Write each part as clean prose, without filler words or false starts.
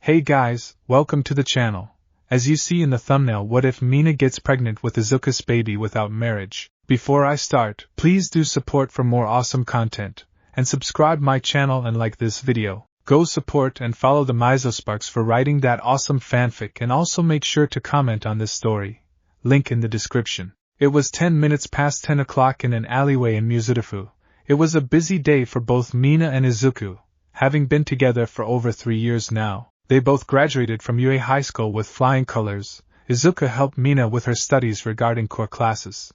Hey guys, welcome to the channel. As you see in the thumbnail, what if Mina gets pregnant with Izukus baby without marriage? Before I start, please do support for more awesome content, and subscribe my channel and like this video. Go support and follow the Sparks for writing that awesome fanfic, and also make sure to comment on this story. Link in the description. It was 10 minutes past 10 o'clock in an alleyway in Mitsuki. It was a busy day for both Mina and Izuku, having been together for over 3 years now. They both graduated from UA High School with flying colors. Izuku helped Mina with her studies regarding core classes,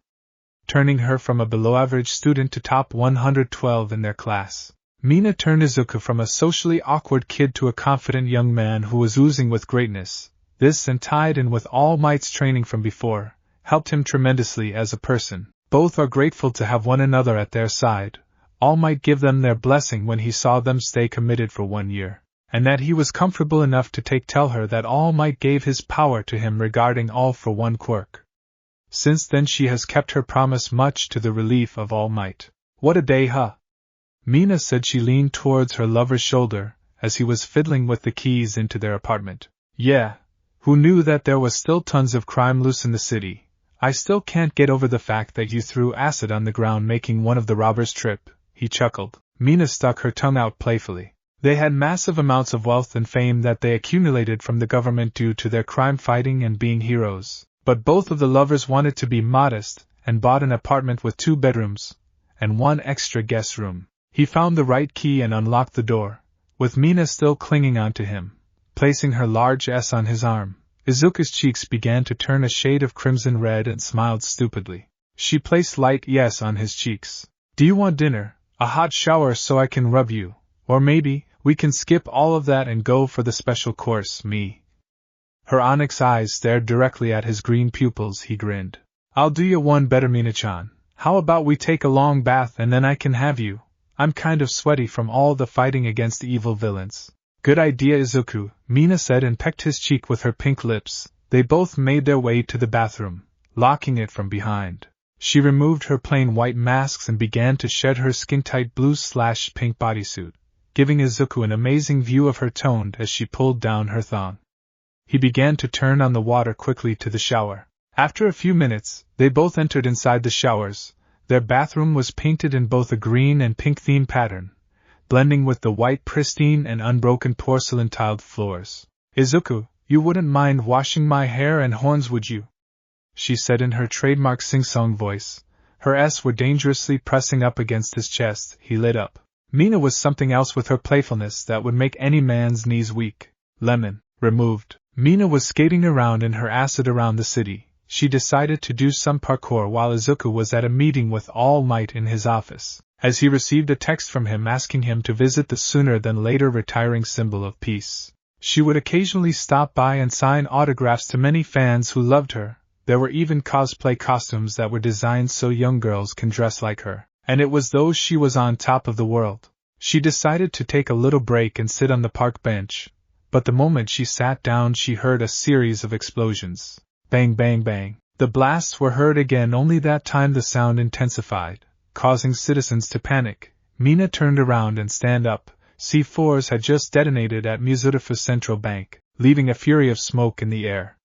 turning her from a below-average student to top 112 in their class. Mina turned Izuku from a socially awkward kid to a confident young man who was oozing with greatness. This, and tied in with All Might's training from before, helped him tremendously as a person. Both are grateful to have one another at their side. All Might give them their blessing when he saw them stay committed for 1 year. And that he was comfortable enough to tell her that All Might gave his power to him regarding All for One Quirk. Since then she has kept her promise, much to the relief of All Might. What a day, huh? Mina said. She leaned towards her lover's shoulder, as he was fiddling with the keys into their apartment. Yeah, who knew that there was still tons of crime loose in the city? I still can't get over the fact that you threw acid on the ground making one of the robbers trip, he chuckled. Mina stuck her tongue out playfully. They had massive amounts of wealth and fame that they accumulated from the government due to their crime fighting and being heroes. But both of the lovers wanted to be modest, and bought an apartment with 2 bedrooms, and 1 extra guest room. He found the right key and unlocked the door, with Mina still clinging onto him, placing her large S on his arm. Izuku's cheeks began to turn a shade of crimson red and smiled stupidly. She placed light yes on his cheeks. Do you want dinner, a hot shower so I can rub you, or maybe we can skip all of that and go for the special course, me? Her onyx eyes stared directly at his green pupils. He grinned. I'll do you one better, Mina-chan. How about we take a long bath and then I can have you? I'm kind of sweaty from all the fighting against evil villains. Good idea, Izuku, Mina said and pecked his cheek with her pink lips. They both made their way to the bathroom, locking it from behind. She removed her plain white masks and began to shed her skin-tight blue/pink bodysuit, giving Izuku an amazing view of her toned as she pulled down her thong. He began to turn on the water quickly to the shower. After a few minutes, they both entered inside the showers. Their bathroom was painted in both a green and pink theme pattern, blending with the white pristine and unbroken porcelain tiled floors. Izuku, you wouldn't mind washing my hair and horns, would you? She said in her trademark sing-song voice. Her S were dangerously pressing up against his chest. He lit up. Mina was something else with her playfulness that would make any man's knees weak. Lemon, removed. Mina was skating around in her acid around the city. She decided to do some parkour while Izuku was at a meeting with All Might in his office, as he received a text from him asking him to visit the sooner than later retiring symbol of peace. She would occasionally stop by and sign autographs to many fans who loved her. There were even cosplay costumes that were designed so young girls can dress like her. And it was though she was on top of the world. She decided to take a little break and sit on the park bench, but the moment she sat down she heard a series of explosions. Bang, bang, bang. The blasts were heard again, only that time the sound intensified, causing citizens to panic. Mina turned around and stand up. C4s had just detonated at Mitsuki Central Bank, leaving a fury of smoke in the air.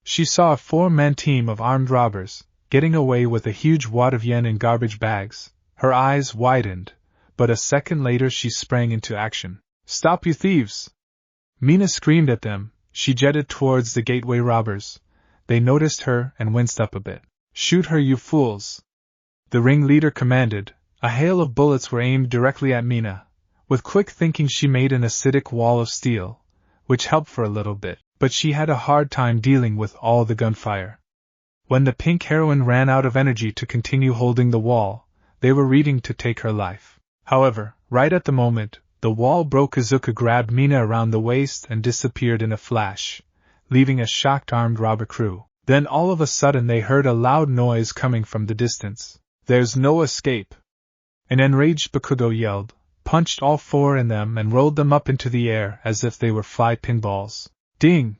She saw a 4-man team of armed robbers, getting away with a huge wad of yen in garbage bags. Her eyes widened, but a second later she sprang into action. Stop, you thieves! Mina screamed at them. She jetted towards the gateway robbers. They noticed her and winced up a bit. Shoot her, you fools! The ringleader commanded. A hail of bullets were aimed directly at Mina. With quick thinking she made an acidic wall of steel, which helped for a little bit, but she had a hard time dealing with all the gunfire. When the pink heroine ran out of energy to continue holding the wall, they were ready to take her life. However, right at the moment, the wall broke. Izuku grabbed Mina around the waist and disappeared in a flash, leaving a shocked armed robber crew. Then all of a sudden they heard a loud noise coming from the distance. There's no escape! An enraged Bakugo yelled, punched all 4 in them and rolled them up into the air as if they were fly pinballs. Ding!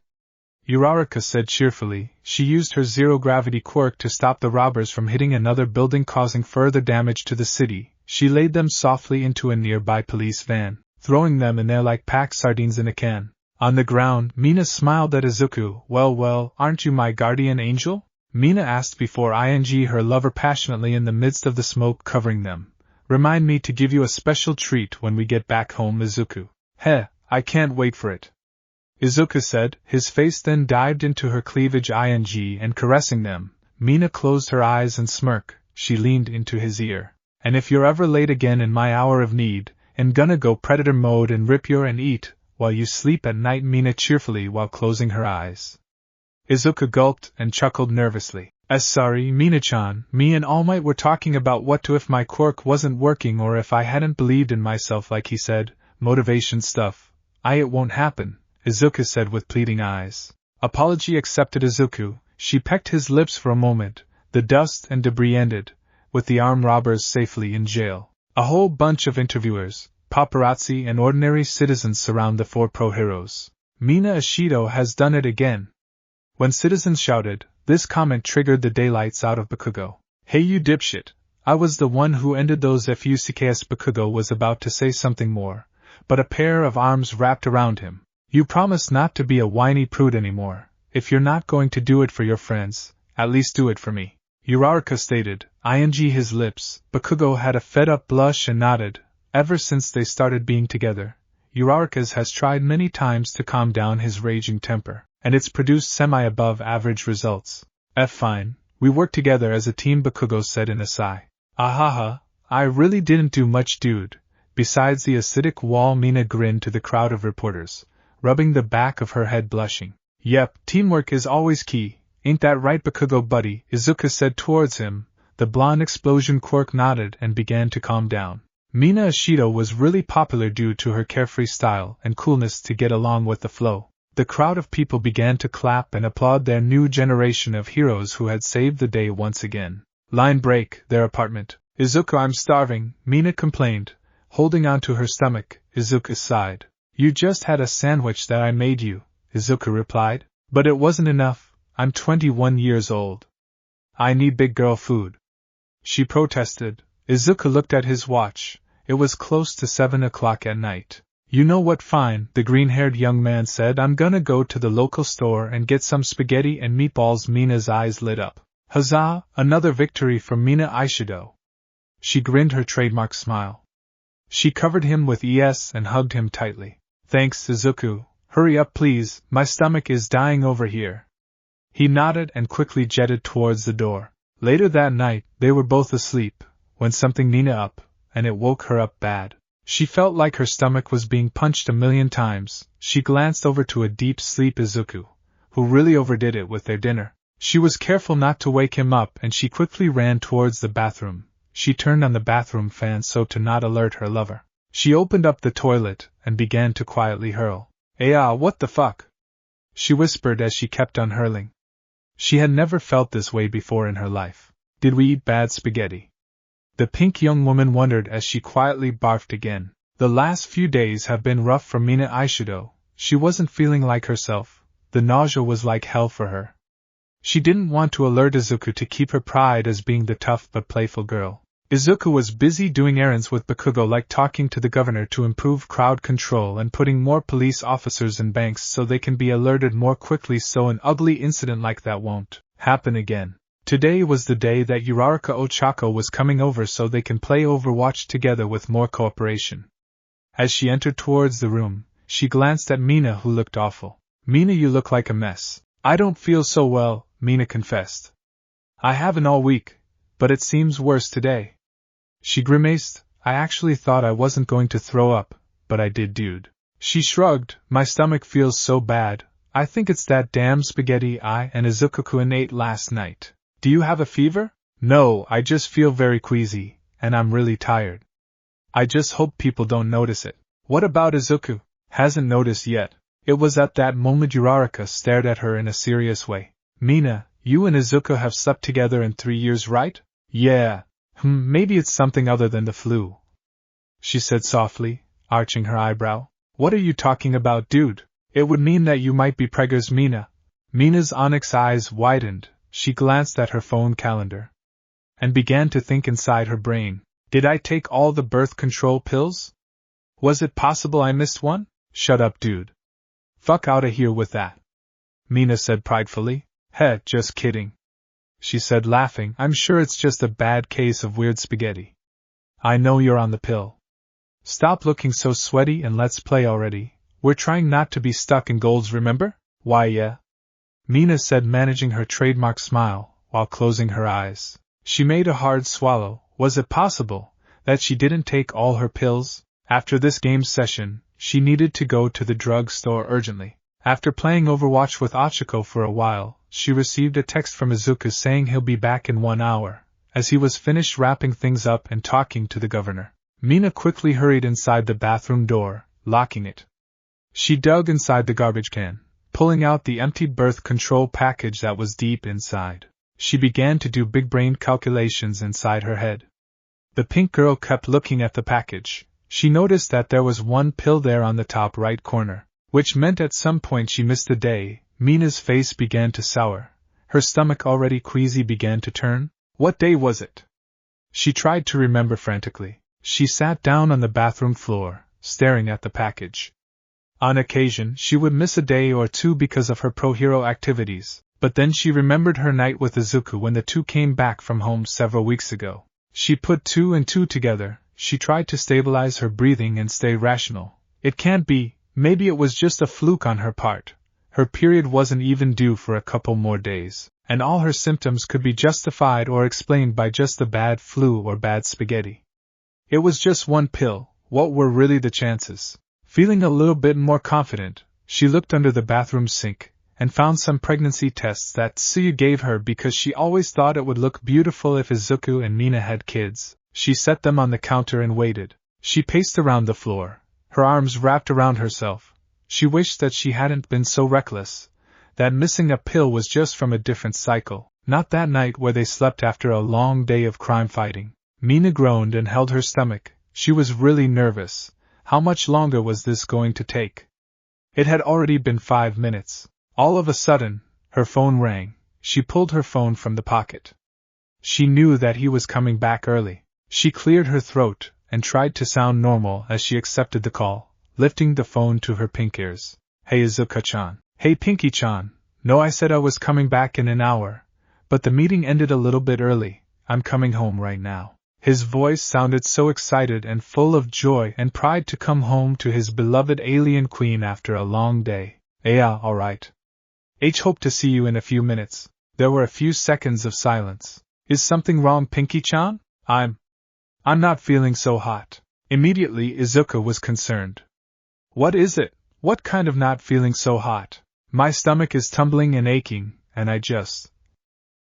Uraraka said cheerfully. She used her zero-gravity quirk to stop the robbers from hitting another building, causing further damage to the city. She laid them softly into a nearby police van, throwing them in there like packed sardines in a can. On the ground, Mina smiled at Izuku. Well, aren't you my guardian angel? Mina asked before ing her lover passionately in the midst of the smoke covering them. Remind me to give you a special treat when we get back home, Izuku. Heh, I can't wait for it. Izuku said, his face then dived into her cleavage ing and caressing them. Mina closed her eyes and smirked. She leaned into his ear. And if you're ever late again in my hour of need, I'm gonna go predator mode and rip your and eat, while you sleep at night, Mina cheerfully while closing her eyes. Izuku gulped and chuckled nervously. Sorry, Mina-chan, me and All Might were talking about what to if my quirk wasn't working or if I hadn't believed in myself like he said, motivation stuff. It won't happen, Izuku said with pleading eyes. Apology accepted Izuku. She pecked his lips for a moment. The dust and debris ended, with the armed robbers safely in jail. A whole bunch of interviewers, paparazzi and ordinary citizens surround the four pro-heroes. Mina Ashido has done it again. When citizens shouted, this comment triggered the daylights out of Bakugo. Hey you dipshit, I was the one who ended those FUCKs. Bakugo was about to say something more, but a pair of arms wrapped around him. You promise not to be a whiny prude anymore. If you're not going to do it for your friends, at least do it for me. Uraraka stated, ing his lips. Bakugo had a fed-up blush and nodded. Ever since they started being together, Uraraka's has tried many times to calm down his raging temper, and it's produced semi-above-average results. Fine, we work together as a team, Bakugo said in a sigh. Ahaha, I really didn't do much, dude. Besides the acidic wall, Mina grinned to the crowd of reporters, rubbing the back of her head blushing. Yep, teamwork is always key, ain't that right, Bakugo buddy? Izuku said towards him. The blonde explosion Quirk nodded and began to calm down. Mina Ashido was really popular due to her carefree style and coolness to get along with the flow. The crowd of people began to clap and applaud their new generation of heroes who had saved the day once again. Line break, their apartment. Izuku, I'm starving, Mina complained, holding onto her stomach. Izuku sighed. You just had a sandwich that I made you, Izuku replied. But it wasn't enough, I'm 21 years old. I need big girl food. She protested. Izuku looked at his watch. It was close to 7 o'clock at night. You know what, fine, the green-haired young man said. I'm gonna go to the local store and get some spaghetti and meatballs. Mina's eyes lit up. Huzzah, another victory for Mina Ashido. She grinned her trademark smile. She covered him with ES and hugged him tightly. Thanks, Izuku. Hurry up please, my stomach is dying over here. He nodded and quickly jetted towards the door. Later that night, they were both asleep, when something Mina up, and it woke her up bad. She felt like her stomach was being punched a million times. She glanced over to a deep-sleep Izuku, who really overdid it with their dinner. She was careful not to wake him up and she quickly ran towards the bathroom. She turned on the bathroom fan so to not alert her lover. She opened up the toilet and began to quietly hurl. What the fuck? She whispered as she kept on hurling. She had never felt this way before in her life. Did we eat bad spaghetti? The pink young woman wondered as she quietly barfed again. The last few days have been rough for Mina Ashido. She wasn't feeling like herself. The nausea was like hell for her. She didn't want to alert Izuku to keep her pride as being the tough but playful girl. Izuku was busy doing errands with Bakugo, like talking to the governor to improve crowd control and putting more police officers in banks so they can be alerted more quickly so an ugly incident like that won't happen again. Today was the day that Uraraka Ochako was coming over so they can play Overwatch together with more cooperation. As she entered towards the room, she glanced at Mina, who looked awful. Mina, you look like a mess. I don't feel so well, Mina confessed. I haven't all week, but it seems worse today. She grimaced. I actually thought I wasn't going to throw up, but I did, dude. She shrugged. My stomach feels so bad. I think it's that damn spaghetti I and Izuku ate last night. Do you have a fever? No, I just feel very queasy, and I'm really tired. I just hope people don't notice it. What about Izuku? Hasn't noticed yet. It was at that moment Uraraka stared at her in a serious way. Mina, you and Izuku have slept together in 3 years, right? Yeah. Maybe it's something other than the flu, she said softly, arching her eyebrow. What are you talking about, dude? It would mean that you might be preggers, Mina. Mina's onyx eyes widened. She glanced at her phone calendar and began to think inside her brain. Did I take all the birth control pills? Was it possible I missed one? Shut up, dude. Fuck outta here with that. Mina said pridefully. Heh, just kidding. She said laughing, I'm sure it's just a bad case of weird spaghetti. I know you're on the pill. Stop looking so sweaty and let's play already. We're trying not to be stuck in golds, remember? Why yeah. Mina said, managing her trademark smile, while closing her eyes. She made a hard swallow. Was it possible that she didn't take all her pills? After this game session, she needed to go to the drugstore urgently. After playing Overwatch with Ochako for a while, she received a text from Izukus saying he'll be back in 1 hour, as he was finished wrapping things up and talking to the governor. Mina quickly hurried inside the bathroom door, locking it. She dug inside the garbage can, pulling out the empty birth control package that was deep inside. She began to do big-brained calculations inside her head. The pink girl kept looking at the package. She noticed that there was one pill there on the top right corner, which meant at some point she missed a day. Mina's face began to sour. Her stomach, already queasy, began to turn. What day was it? She tried to remember frantically. She sat down on the bathroom floor, staring at the package. On occasion, she would miss a day or two because of her pro-hero activities, but then she remembered her night with Izuku when the two came back from home several weeks ago. She put 2 and 2 together. She tried to stabilize her breathing and stay rational. It can't be, maybe it was just a fluke on her part. Her period wasn't even due for a couple more days, and all her symptoms could be justified or explained by just the bad flu or bad spaghetti. It was just one pill. What were really the chances? Feeling a little bit more confident, she looked under the bathroom sink and found some pregnancy tests that Miyu gave her because she always thought it would look beautiful if Izuku and Mina had kids. She set them on the counter and waited. She paced around the floor, her arms wrapped around herself. She wished that she hadn't been so reckless, that missing a pill was just from a different cycle, not that night where they slept after a long day of crime fighting. Mina groaned and held her stomach. She was really nervous. How much longer was this going to take? It had already been 5 minutes. All of a sudden, her phone rang. She pulled her phone from the pocket. She knew that he was coming back early. She cleared her throat and tried to sound normal as she accepted the call, lifting the phone to her pink ears. Hey Izuku-chan. Hey Pinky-chan. No, I said I was coming back in an hour, but the meeting ended a little bit early. I'm coming home right now. His voice sounded so excited and full of joy and pride to come home to his beloved alien queen after a long day. Yeah, alright. Hope to see you in a few minutes. There were a few seconds of silence. Is something wrong, Pinky-chan? I'm not feeling so hot. Immediately Izuku was concerned. What is it? What kind of not feeling so hot? My stomach is tumbling and aching, and I just...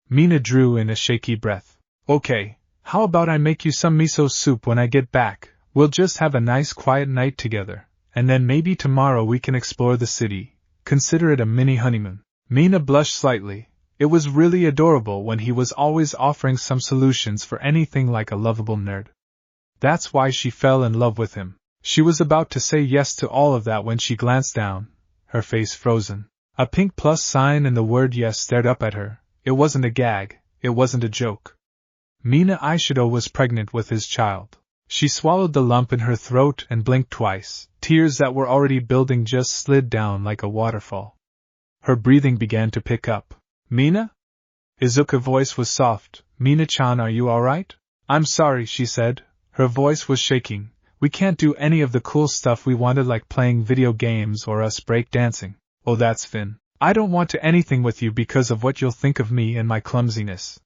Mina drew in a shaky breath. Okay, how about I make you some miso soup when I get back? We'll just have a nice quiet night together, and then maybe tomorrow we can explore the city. Consider it a mini honeymoon. Mina blushed slightly. It was really adorable when he was always offering some solutions for anything like a lovable nerd. That's why she fell in love with him. She was about to say yes to all of that when she glanced down, her face frozen. A pink plus sign and the word yes stared up at her. It wasn't a gag, it wasn't a joke. Mina Aishido was pregnant with his child. She swallowed the lump in her throat and blinked twice. Tears that were already building just slid down like a waterfall. Her breathing began to pick up. Mina? Izuku's voice was soft. Mina-chan, are you alright? I'm sorry, she said. Her voice was shaking. We can't do any of the cool stuff we wanted, like playing video games or us break dancing. Oh, that's Finn. I don't want to anything with you because of what you'll think of me and my clumsiness.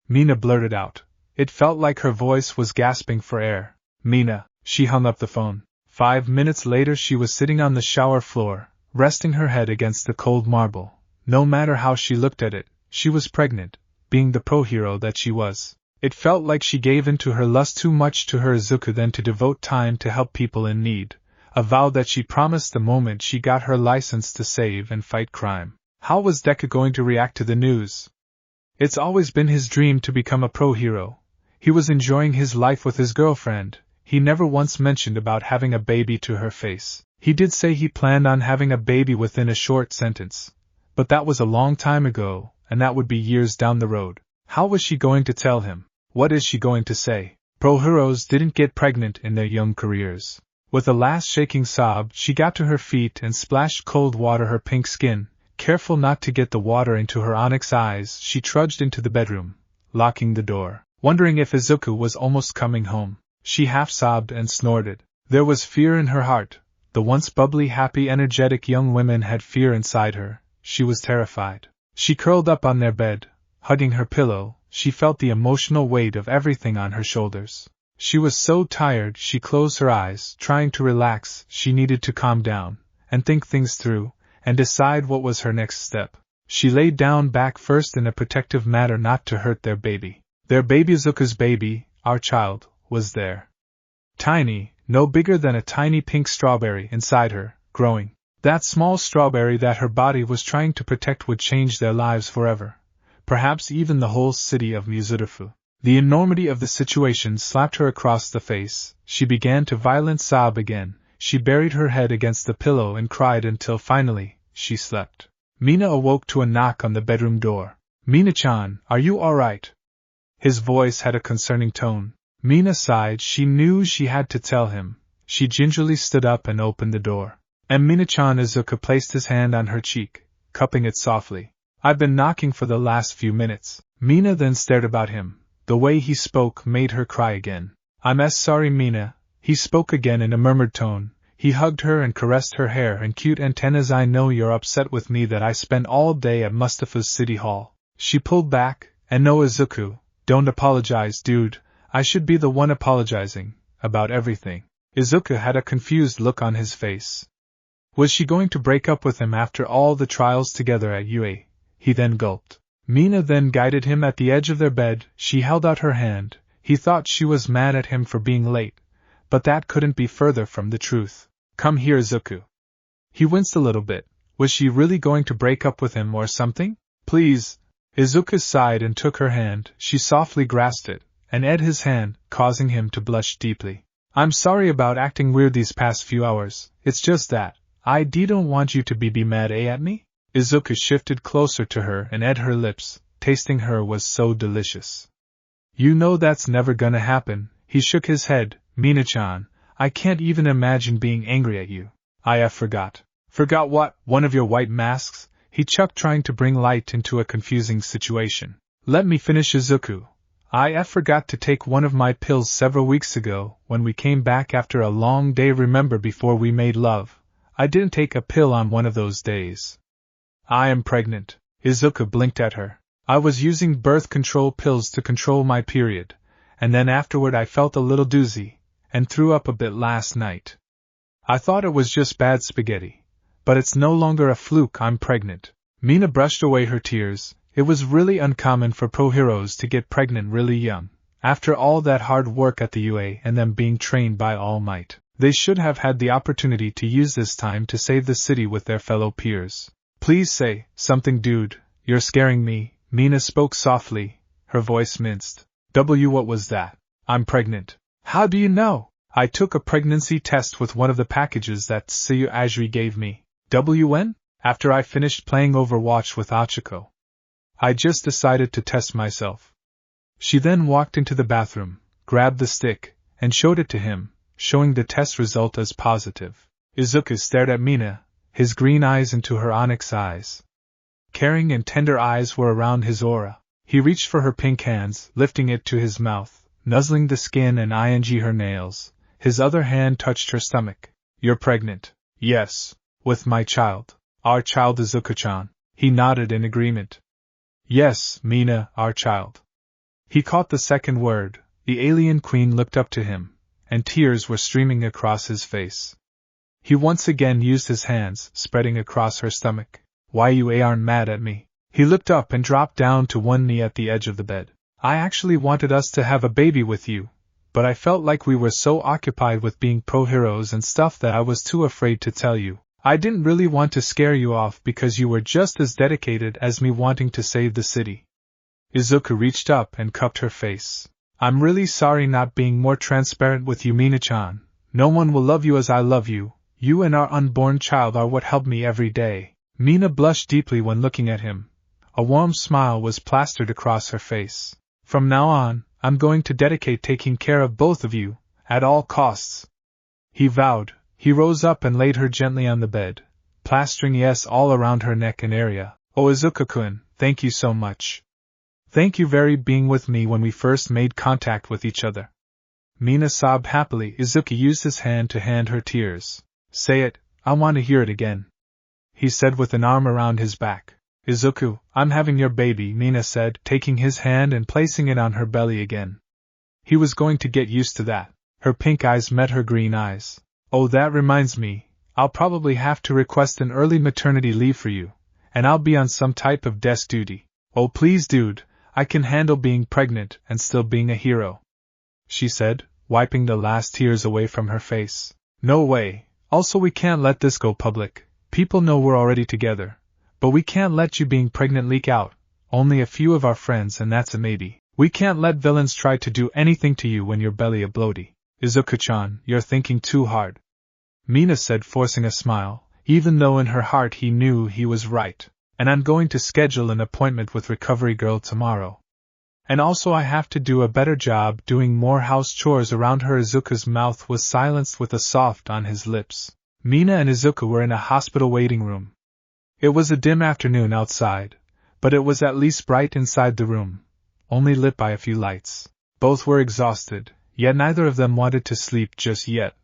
Mina blurted out. It felt like her voice was gasping for air. Mina. She hung up the phone. 5 minutes later she was sitting on the shower floor, resting her head against the cold marble. No matter how she looked at it, she was pregnant, being the pro-hero that she was. It felt like she gave in to her lust too much to her Izuku than to devote time to help people in need, a vow that she promised the moment she got her license to save and fight crime. How was Deku going to react to the news? It's always been his dream to become a pro-hero. He was enjoying his life with his girlfriend. He never once mentioned about having a baby to her face. He did say he planned on having a baby within a short sentence. But that was a long time ago, and that would be years down the road. How was she going to tell him? What is she going to say? Pro-heroes didn't get pregnant in their young careers. With a last shaking sob, she got to her feet and splashed cold water her pink skin. Careful not to get the water into her onyx eyes, she trudged into the bedroom, locking the door. Wondering if Izuku was almost coming home, she half sobbed and snorted. There was fear in her heart. The once bubbly, happy, energetic young woman had fear inside her. She was terrified. She curled up on their bed, hugging her pillow. She felt the emotional weight of everything on her shoulders. She was so tired she closed her eyes, trying to relax. She needed to calm down, and think things through, and decide what was her next step. She laid down back first in a protective manner not to hurt their baby. Their baby, Izuku's baby, our child, was there. Tiny, no bigger than a tiny pink strawberry inside her, growing. That small strawberry that her body was trying to protect would change their lives forever. Perhaps even the whole city of Mizurufu. The enormity of the situation slapped her across the face. She began to violent sob again. She buried her head against the pillow and cried until finally, she slept. Mina awoke to a knock on the bedroom door. "Mina-chan, are you alright?" His voice had a concerning tone. Mina sighed. She knew she had to tell him. She gingerly stood up and opened the door. And Mina-chan. Izuku placed his hand on her cheek, cupping it softly. "I've been knocking for the last few minutes." Mina then stared about him. The way he spoke made her cry again. "I'm sorry, Mina." He spoke again in a murmured tone. He hugged her and caressed her hair and cute antennas. "I know you're upset with me that I spent all day at Mustafa's City Hall." She pulled back. "And no, Izuku, don't apologize, dude. I should be the one apologizing about everything." Izuku had a confused look on his face. Was she going to break up with him after all the trials together at UA? He then gulped. Mina then guided him at the edge of their bed. She held out her hand. He thought she was mad at him for being late, but that couldn't be further from the truth. "Come here, Izuku." He winced a little bit. Was she really going to break up with him or something? "Please." Izuku sighed and took her hand. She softly grasped it, and his hand, causing him to blush deeply. "I'm sorry about acting weird these past few hours. It's just that I don't want you to be mad at me." Izuku shifted closer to her and her lips, tasting her was so delicious. "You know that's never gonna happen." He shook his head. "Mina-chan, I can't even imagine being angry at you." "I forgot." "Forgot what? One of your white masks?" He chucked, trying to bring light into a confusing situation. "Let me finish, Izuku. I forgot to take one of my pills several weeks ago, when we came back after a long day. Remember, before we made love? I didn't take a pill on one of those days." "I am pregnant." Izuku blinked at her. "I was using birth control pills to control my period, and then afterward I felt a little doozy, and threw up a bit last night. I thought it was just bad spaghetti. But it's no longer a fluke, I'm pregnant." Mina brushed away her tears. It was really uncommon for pro heroes to get pregnant really young. After all that hard work at the UA and them being trained by All Might, they should have had the opportunity to use this time to save the city with their fellow peers. "Please say something, dude. You're scaring me." Mina spoke softly. Her voice minced. What was that?" "I'm pregnant." "How do you know?" "I took a pregnancy test with one of the packages that Tsuyu Ajiri gave me." "When?" "After I finished playing Overwatch with Achiko. I just decided to test myself." She then walked into the bathroom, grabbed the stick, and showed it to him, showing the test result as positive. Izuku stared at Mina, his green eyes into her onyx eyes. Caring and tender eyes were around his aura. He reached for her pink hands, lifting it to his mouth, nuzzling the skin and her nails. His other hand touched her stomach. "You're pregnant?" "Yes. With my child. Our child, Izuku-chan." He nodded in agreement. "Yes, Mina, our child." He caught the second word. The alien queen looked up to him, and tears were streaming across his face. He once again used his hands, spreading across her stomach. "Why you aren't mad at me?" He looked up and dropped down to one knee at the edge of the bed. "I actually wanted us to have a baby with you, but I felt like we were so occupied with being pro heroes and stuff that I was too afraid to tell you. I didn't really want to scare you off because you were just as dedicated as me wanting to save the city." Izuku reached up and cupped her face. "I'm really sorry not being more transparent with you, Mina-chan. No one will love you as I love you. You and our unborn child are what help me every day." Mina blushed deeply when looking at him. A warm smile was plastered across her face. "From now on, I'm going to dedicate taking care of both of you, at all costs." he vowed. He rose up and laid her gently on the bed, plastering yes all around her neck and area. Oh Izuku-kun, thank you so much. Thank you very being with me when we first made contact with each other. Mina sobbed happily. Izuku used his hand to hand her tears. Say it, I want to hear it again, he said with an arm around his back. Izuku, I'm having your baby, Mina said, taking his hand and placing it on her belly again. He was going to get used to that. Her pink eyes met her green eyes. Oh, that reminds me, I'll probably have to request an early maternity leave for you, and I'll be on some type of desk duty. Oh please dude, I can handle being pregnant and still being a hero, she said, wiping the last tears away from her face. No way, also we can't let this go public. People know we're already together. But we can't let you being pregnant leak out, only a few of our friends and that's a maybe. We can't let villains try to do anything to you when your belly a bloaty. Izuku-chan, you're thinking too hard, Mina said, forcing a smile, even though in her heart he knew he was right. And I'm going to schedule an appointment with Recovery Girl tomorrow. And also I have to do a better job doing more house chores around her. Izuku's mouth was silenced with a soft on his lips. Mina and Izuku were in a hospital waiting room. It was a dim afternoon outside, but it was at least bright inside the room, only lit by a few lights. Both were exhausted, yet neither of them wanted to sleep just yet.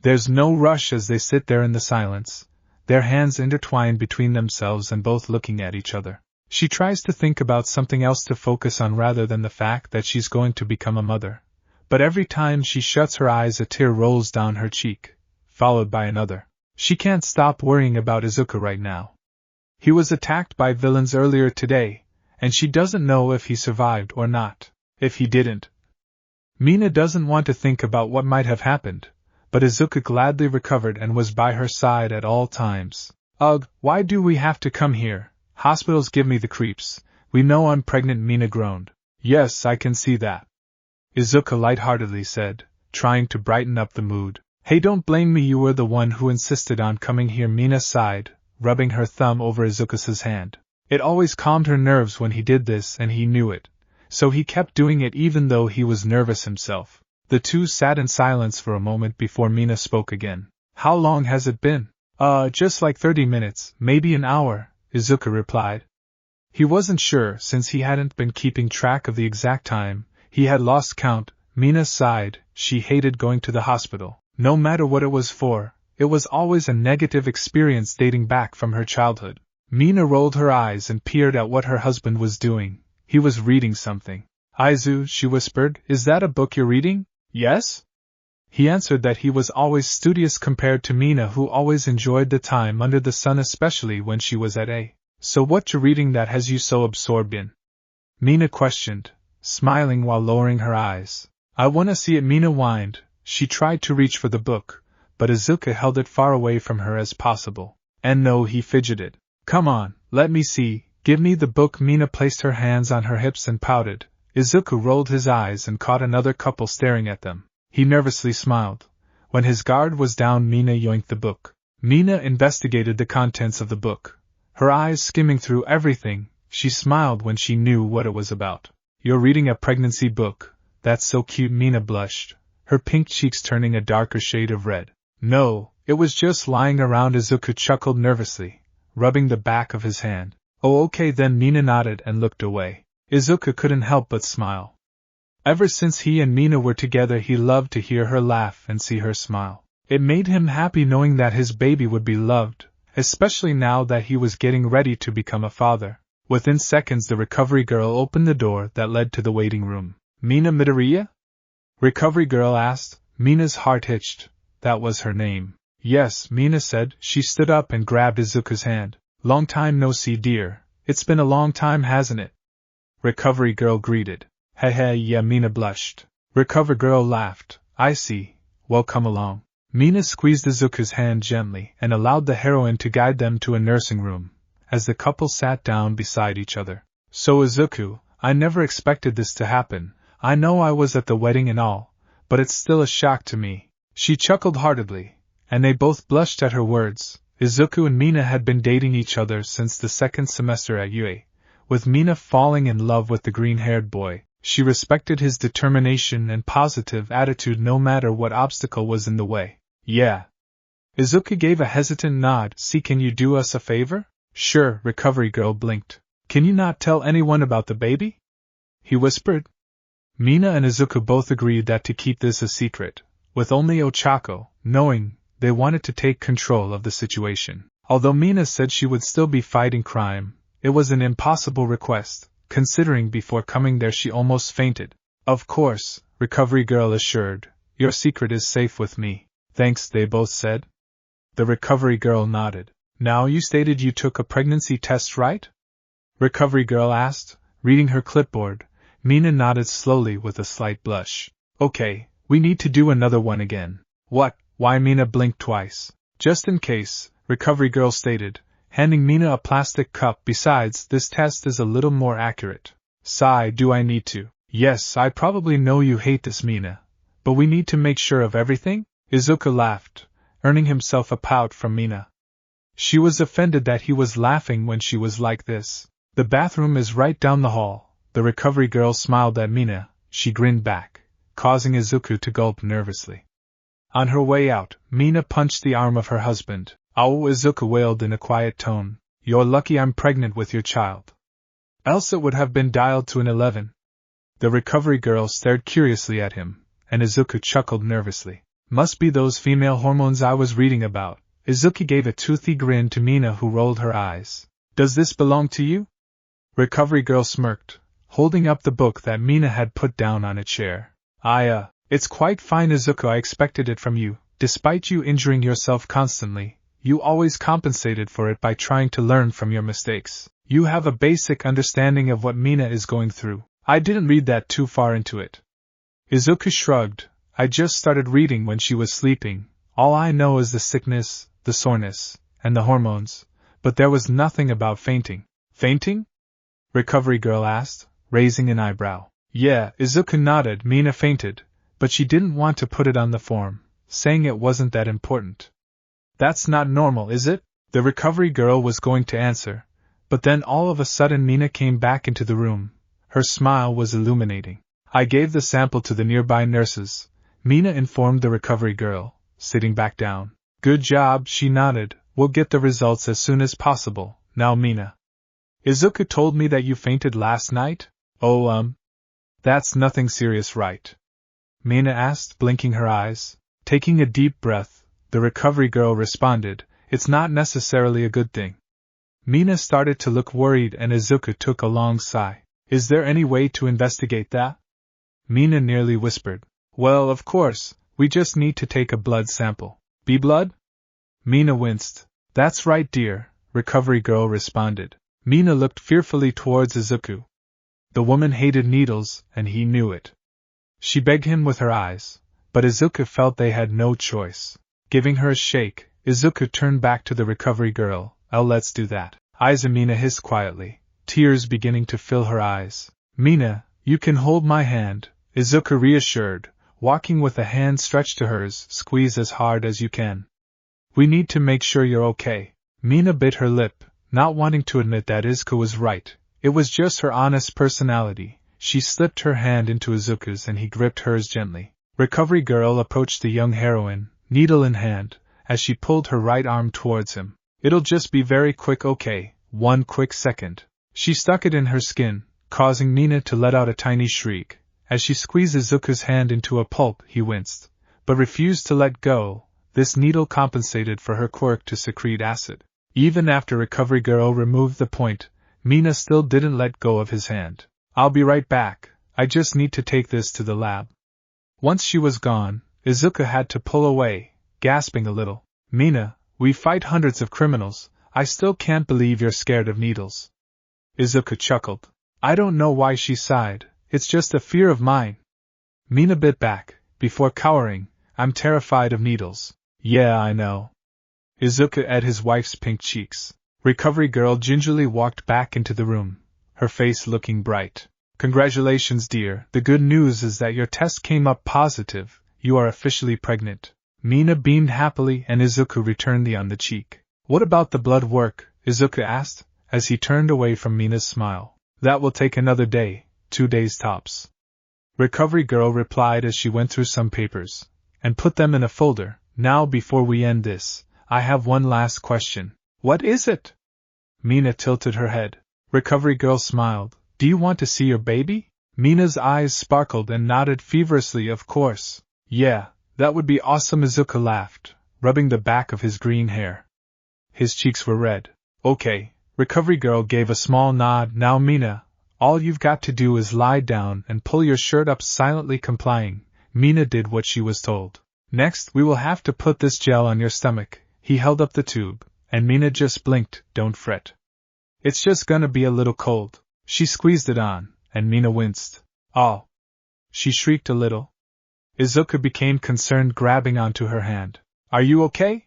There's no rush as they sit there in the silence, their hands intertwined between themselves and both looking at each other. She tries to think about something else to focus on rather than the fact that she's going to become a mother, but every time she shuts her eyes a tear rolls down her cheek, followed by another. She can't stop worrying about Izuku right now. He was attacked by villains earlier today, and she doesn't know if he survived or not. If he didn't, Mina doesn't want to think about what might have happened, but Izuku gladly recovered and was by her side at all times. Ugh, why do we have to come here? Hospitals give me the creeps. We know I'm pregnant, Mina groaned. Yes, I can see that, Izuku lightheartedly said, trying to brighten up the mood. Hey, don't blame me, you were the one who insisted on coming here, Mina sighed, rubbing her thumb over Izuku's hand. It always calmed her nerves when he did this and he knew it, so he kept doing it even though he was nervous himself. The two sat in silence for a moment before Mina spoke again. How long has it been? Just like 30 minutes, maybe an hour, Izuku replied. He wasn't sure since he hadn't been keeping track of the exact time, he had lost count. Mina sighed, she hated going to the hospital. No matter what it was for, it was always a negative experience dating back from her childhood. Mina rolled her eyes and peered at what her husband was doing. He was reading something. Izu, she whispered, is that a book you're reading? Yes? He answered that he was always studious compared to Mina, who always enjoyed the time under the sun, especially when she was at A. So what you reading that has you so absorbed in? Mina questioned, smiling while lowering her eyes. I wanna see it, Mina whined. She tried to reach for the book, but Izuku held it far away from her as possible. And no, he fidgeted. Come on, let me see, give me the book. Mina placed her hands on her hips and pouted. Izuku rolled his eyes and caught another couple staring at them. He nervously smiled. When his guard was down, Mina yoinked the book. Mina investigated the contents of the book, her eyes skimming through everything. She smiled when she knew what it was about. You're reading a pregnancy book? That's so cute. Mina blushed, her pink cheeks turning a darker shade of red. No, it was just lying around. Izuku chuckled nervously, rubbing the back of his hand. Oh, okay then. Mina nodded and looked away. Izuku couldn't help but smile. Ever since he and Mina were together, he loved to hear her laugh and see her smile. It made him happy knowing that his baby would be loved, especially now that he was getting ready to become a father. Within seconds, the recovery girl opened the door that led to the waiting room. Mina Midoriya? Recovery girl asked. Mina's heart hitched. That was her name. Yes, Mina said. She stood up and grabbed Izuku's hand. Long time no see, dear. It's been a long time, hasn't it? Recovery girl greeted. Hey, yeah, Mina blushed. Recovery girl laughed. I see. Well, come along. Mina squeezed Izuku's hand gently and allowed the heroine to guide them to a nursing room, as the couple sat down beside each other. So Izuku, I never expected this to happen. I know I was at the wedding and all, but it's still a shock to me. She chuckled heartedly, and they both blushed at her words. Izuku and Mina had been dating each other since the second semester at UA, with Mina falling in love with the green-haired boy. She respected his determination and positive attitude no matter what obstacle was in the way. Yeah. Izuku gave a hesitant nod. See, can you do us a favor? Sure, Recovery Girl blinked. Can you not tell anyone about the baby? He whispered. Mina and Izuku both agreed that to keep this a secret, with only Ochako knowing. They wanted to take control of the situation. Although Mina said she would still be fighting crime, it was an impossible request, considering before coming there she almost fainted. Of course, Recovery Girl assured, your secret is safe with me. Thanks, they both said. The Recovery Girl nodded. Now you stated you took a pregnancy test, right? Recovery Girl asked, reading her clipboard. Mina nodded slowly with a slight blush. Okay, we need to do another one again. What? Why? Mina blinked twice. Just in case, Recovery Girl stated, handing Mina a plastic cup. Besides, this test is a little more accurate. Sigh, do I need to? Yes, I probably know you hate this, Mina. But we need to make sure of everything? Izuku laughed, earning himself a pout from Mina. She was offended that he was laughing when she was like this. The bathroom is right down the hall. The Recovery Girl smiled at Mina. She grinned back, causing Izuku to gulp nervously. On her way out, Mina punched the arm of her husband. Ow, Izuku wailed in a quiet tone. You're lucky I'm pregnant with your child. Else it would have been dialed to an 11. The Recovery Girl stared curiously at him, and Izuku chuckled nervously. Must be those female hormones I was reading about. Izuku gave a toothy grin to Mina, who rolled her eyes. Does this belong to you? Recovery Girl smirked, holding up the book that Mina had put down on a chair. It's quite fine, Izuku. I expected it from you. Despite you injuring yourself constantly, you always compensated for it by trying to learn from your mistakes. You have a basic understanding of what Mina is going through. I didn't read that too far into it. Izuku shrugged. I just started reading when she was sleeping. All I know is the sickness, the soreness, and the hormones, but there was nothing about fainting. Fainting? Recovery Girl asked, raising an eyebrow. Yeah, Izuku nodded. Mina fainted, but she didn't want to put it on the form, saying it wasn't that important. That's not normal, is it? The Recovery Girl was going to answer, but then all of a sudden Mina came back into the room. Her smile was illuminating. I gave the sample to the nearby nurses, Mina informed the Recovery Girl, sitting back down. Good job, she nodded. We'll get the results as soon as possible. Now, Mina. Izuku told me that you fainted last night? That's nothing serious, right? Mina asked, blinking her eyes. Taking a deep breath, the Recovery Girl responded, it's not necessarily a good thing. Mina started to look worried and Izuku took a long sigh. Is there any way to investigate that? Mina nearly whispered. Well, of course, we just need to take a blood sample. B blood? Mina winced. That's right, dear, Recovery Girl responded. Mina looked fearfully towards Izuku. The woman hated needles, and he knew it. She begged him with her eyes, but Izuku felt they had no choice. Giving her a shake, Izuku turned back to the Recovery Girl. Let's do that. Mina hissed quietly, tears beginning to fill her eyes. Mina, you can hold my hand, Izuku reassured, walking with a hand stretched to hers. Squeeze as hard as you can. We need to make sure you're okay. Mina bit her lip, not wanting to admit that Izuku was right. It was just her honest personality. She slipped her hand into Izuku's and he gripped hers gently. Recovery Girl approached the young heroine, needle in hand, as she pulled her right arm towards him. It'll just be very quick, okay? 1 quick second. She stuck it in her skin, causing Mina to let out a tiny shriek. As she squeezed Izuku's hand into a pulp, he winced, but refused to let go. This needle compensated for her quirk to secrete acid. Even after Recovery Girl removed the point, Mina still didn't let go of his hand. I'll be right back, I just need to take this to the lab. Once she was gone, Izuku had to pull away, gasping a little. Mina, we fight hundreds of criminals, I still can't believe you're scared of needles. Izuku chuckled. I don't know why, she sighed, it's just a fear of mine. Mina bit back, before cowering, I'm terrified of needles. Yeah, I know. Izuku eyed his wife's pink cheeks. Recovery Girl gingerly walked back into the room, her face looking bright. Congratulations, dear. The good news is that your test came up positive. You are officially pregnant. Mina beamed happily and Izuku returned the on the cheek. What about the blood work? Izuku asked, as he turned away from Mina's smile. That will take another day, 2 days tops. Recovery Girl replied as she went through some papers, and put them in a folder. Now before we end this, I have one last question. What is it? Mina tilted her head. Recovery girl smiled. Do you want to see your baby? Mina's eyes sparkled and nodded feverishly. Of course. Yeah, that would be awesome. Izuku laughed, rubbing the back of his green hair. His cheeks were red. Okay, Recovery girl gave a small nod. Now Mina, all you've got to do is lie down and pull your shirt up. Silently complying, Mina did what she was told. Next, we will have to put this gel on your stomach. He held up the tube, and Mina just blinked. Don't fret. It's just gonna be a little cold. She squeezed it on, and Mina winced. Oh! She shrieked a little. Izuku became concerned, grabbing onto her hand. Are you okay?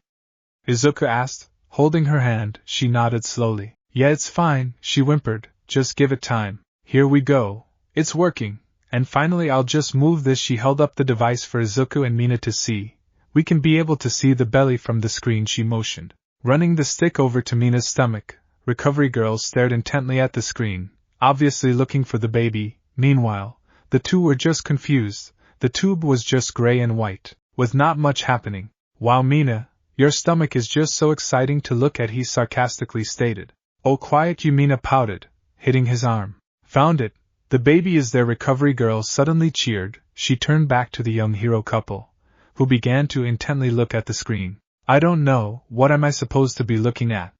Izuku asked, holding her hand. She nodded slowly. Yeah, it's fine, she whimpered. Just give it time. Here we go. It's working. And finally I'll just move this. She held up the device for Izuku and Mina to see. We can be able to see the belly from the screen, she motioned. Running the stick over to Mina's stomach, Recovery girl stared intently at the screen, obviously looking for the baby. Meanwhile, the two were just confused. The tube was just gray and white, with not much happening. Wow, Mina, your stomach is just so exciting to look at, he sarcastically stated. Oh, quiet you, Mina pouted, hitting his arm. Found it. The baby is there, Recovery girl suddenly cheered. She turned back to the young hero couple, who began to intently look at the screen. I don't know, what am I supposed to be looking at?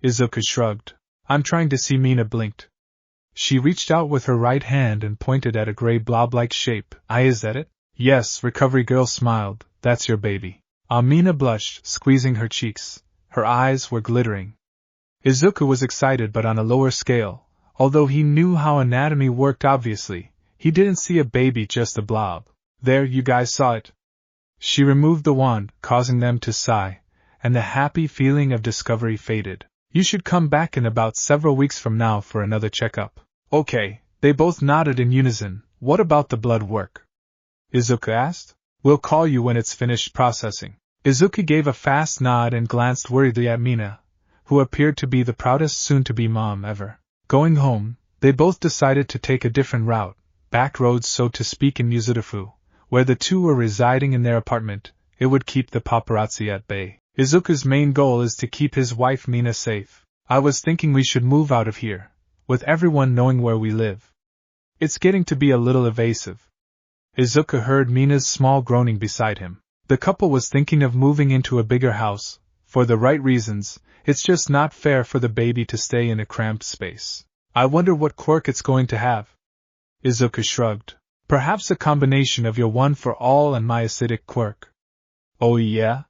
Izuku shrugged. I'm trying to see. Mina blinked. She reached out with her right hand and pointed at a gray blob-like shape. Is that it? Yes, Recovery girl smiled. That's your baby. Mina blushed, squeezing her cheeks. Her eyes were glittering. Izuku was excited, but on a lower scale. Although he knew how anatomy worked, obviously, he didn't see a baby, just a blob. There, you guys saw it. She removed the wand, causing them to sigh, and the happy feeling of discovery faded. You should come back in about several weeks from now for another checkup. Okay, they both nodded in unison. What about the blood work? Izuku asked. We'll call you when it's finished processing. Izuku gave a fast nod and glanced worriedly at Mina, who appeared to be the proudest soon-to-be mom ever. Going home, they both decided to take a different route, back roads so to speak, in Mizurufu, where the two were residing in their apartment. It would keep the paparazzi at bay. Izuku's main goal is to keep his wife Mina safe. I was thinking we should move out of here, with everyone knowing where we live. It's getting to be a little evasive. Izuku heard Mina's small groaning beside him. The couple was thinking of moving into a bigger house, for the right reasons. It's just not fair for the baby to stay in a cramped space. I wonder what quirk it's going to have. Izuku shrugged. Perhaps a combination of your one for all and my acidic quirk. Oh yeah?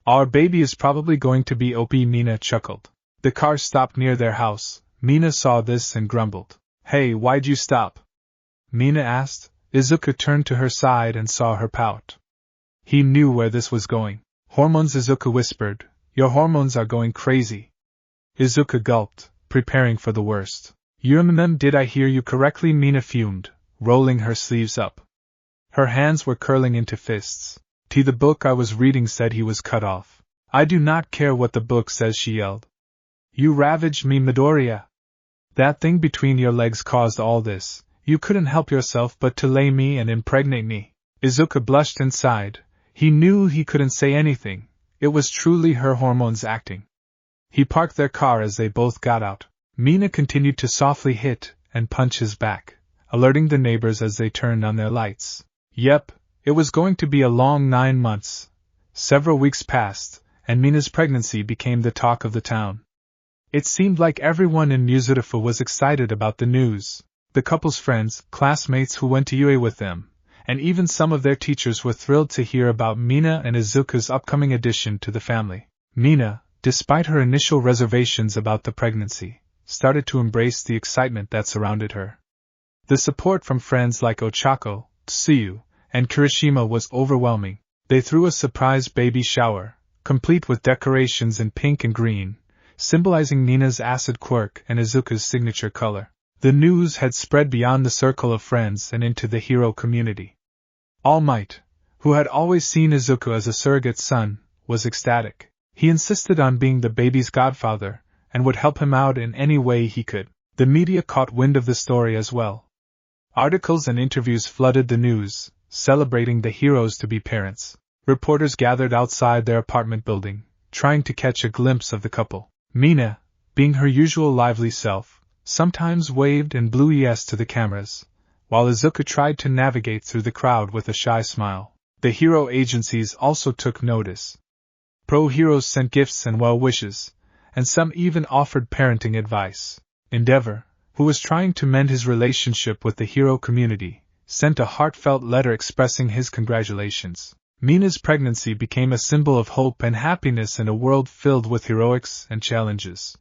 Our baby is probably going to be OP, Mina chuckled. The car stopped near their house. Mina saw this and grumbled. Hey, why'd you stop? Mina asked. Izuku turned to her side and saw her pout. He knew where this was going. Hormones, Izuku whispered. Your hormones are going crazy. Izuku gulped, preparing for the worst. Did I hear you correctly? Mina fumed, rolling her sleeves up. Her hands were curling into fists. The book I was reading said he was cut off. I do not care what the book says, she yelled. You ravaged me, Midoriya. That thing between your legs caused all this. You couldn't help yourself but to lay me and impregnate me. Izuku blushed and sighed. He knew he couldn't say anything. It was truly her hormones acting. He parked their car as they both got out. Mina continued to softly hit and punch his back, alerting the neighbors as they turned on their lights. Yep, it was going to be a long 9 months. Several weeks passed, and Mina's pregnancy became the talk of the town. It seemed like everyone in Mizurufu was excited about the news. The couple's friends, classmates who went to UA with them, and even some of their teachers were thrilled to hear about Mina and Izuku's upcoming addition to the family. Mina, despite her initial reservations about the pregnancy, started to embrace the excitement that surrounded her. The support from friends like Ochako, Tsuyu, and Kirishima was overwhelming. They threw a surprise baby shower, complete with decorations in pink and green, symbolizing Mina's acid quirk and Izuku's signature color. The news had spread beyond the circle of friends and into the hero community. All Might, who had always seen Izuku as a surrogate son, was ecstatic. He insisted on being the baby's godfather, and would help him out in any way he could. The media caught wind of the story as well. Articles and interviews flooded the news, celebrating the heroes to be parents. Reporters gathered outside their apartment building, trying to catch a glimpse of the couple. Mina, being her usual lively self, sometimes waved and blew yes to the cameras, while Izuku tried to navigate through the crowd with a shy smile. The hero agencies also took notice. Pro-heroes sent gifts and well wishes, and some even offered parenting advice. Endeavor, who was trying to mend his relationship with the hero community, sent a heartfelt letter expressing his congratulations. Mina's pregnancy became a symbol of hope and happiness in a world filled with heroics and challenges.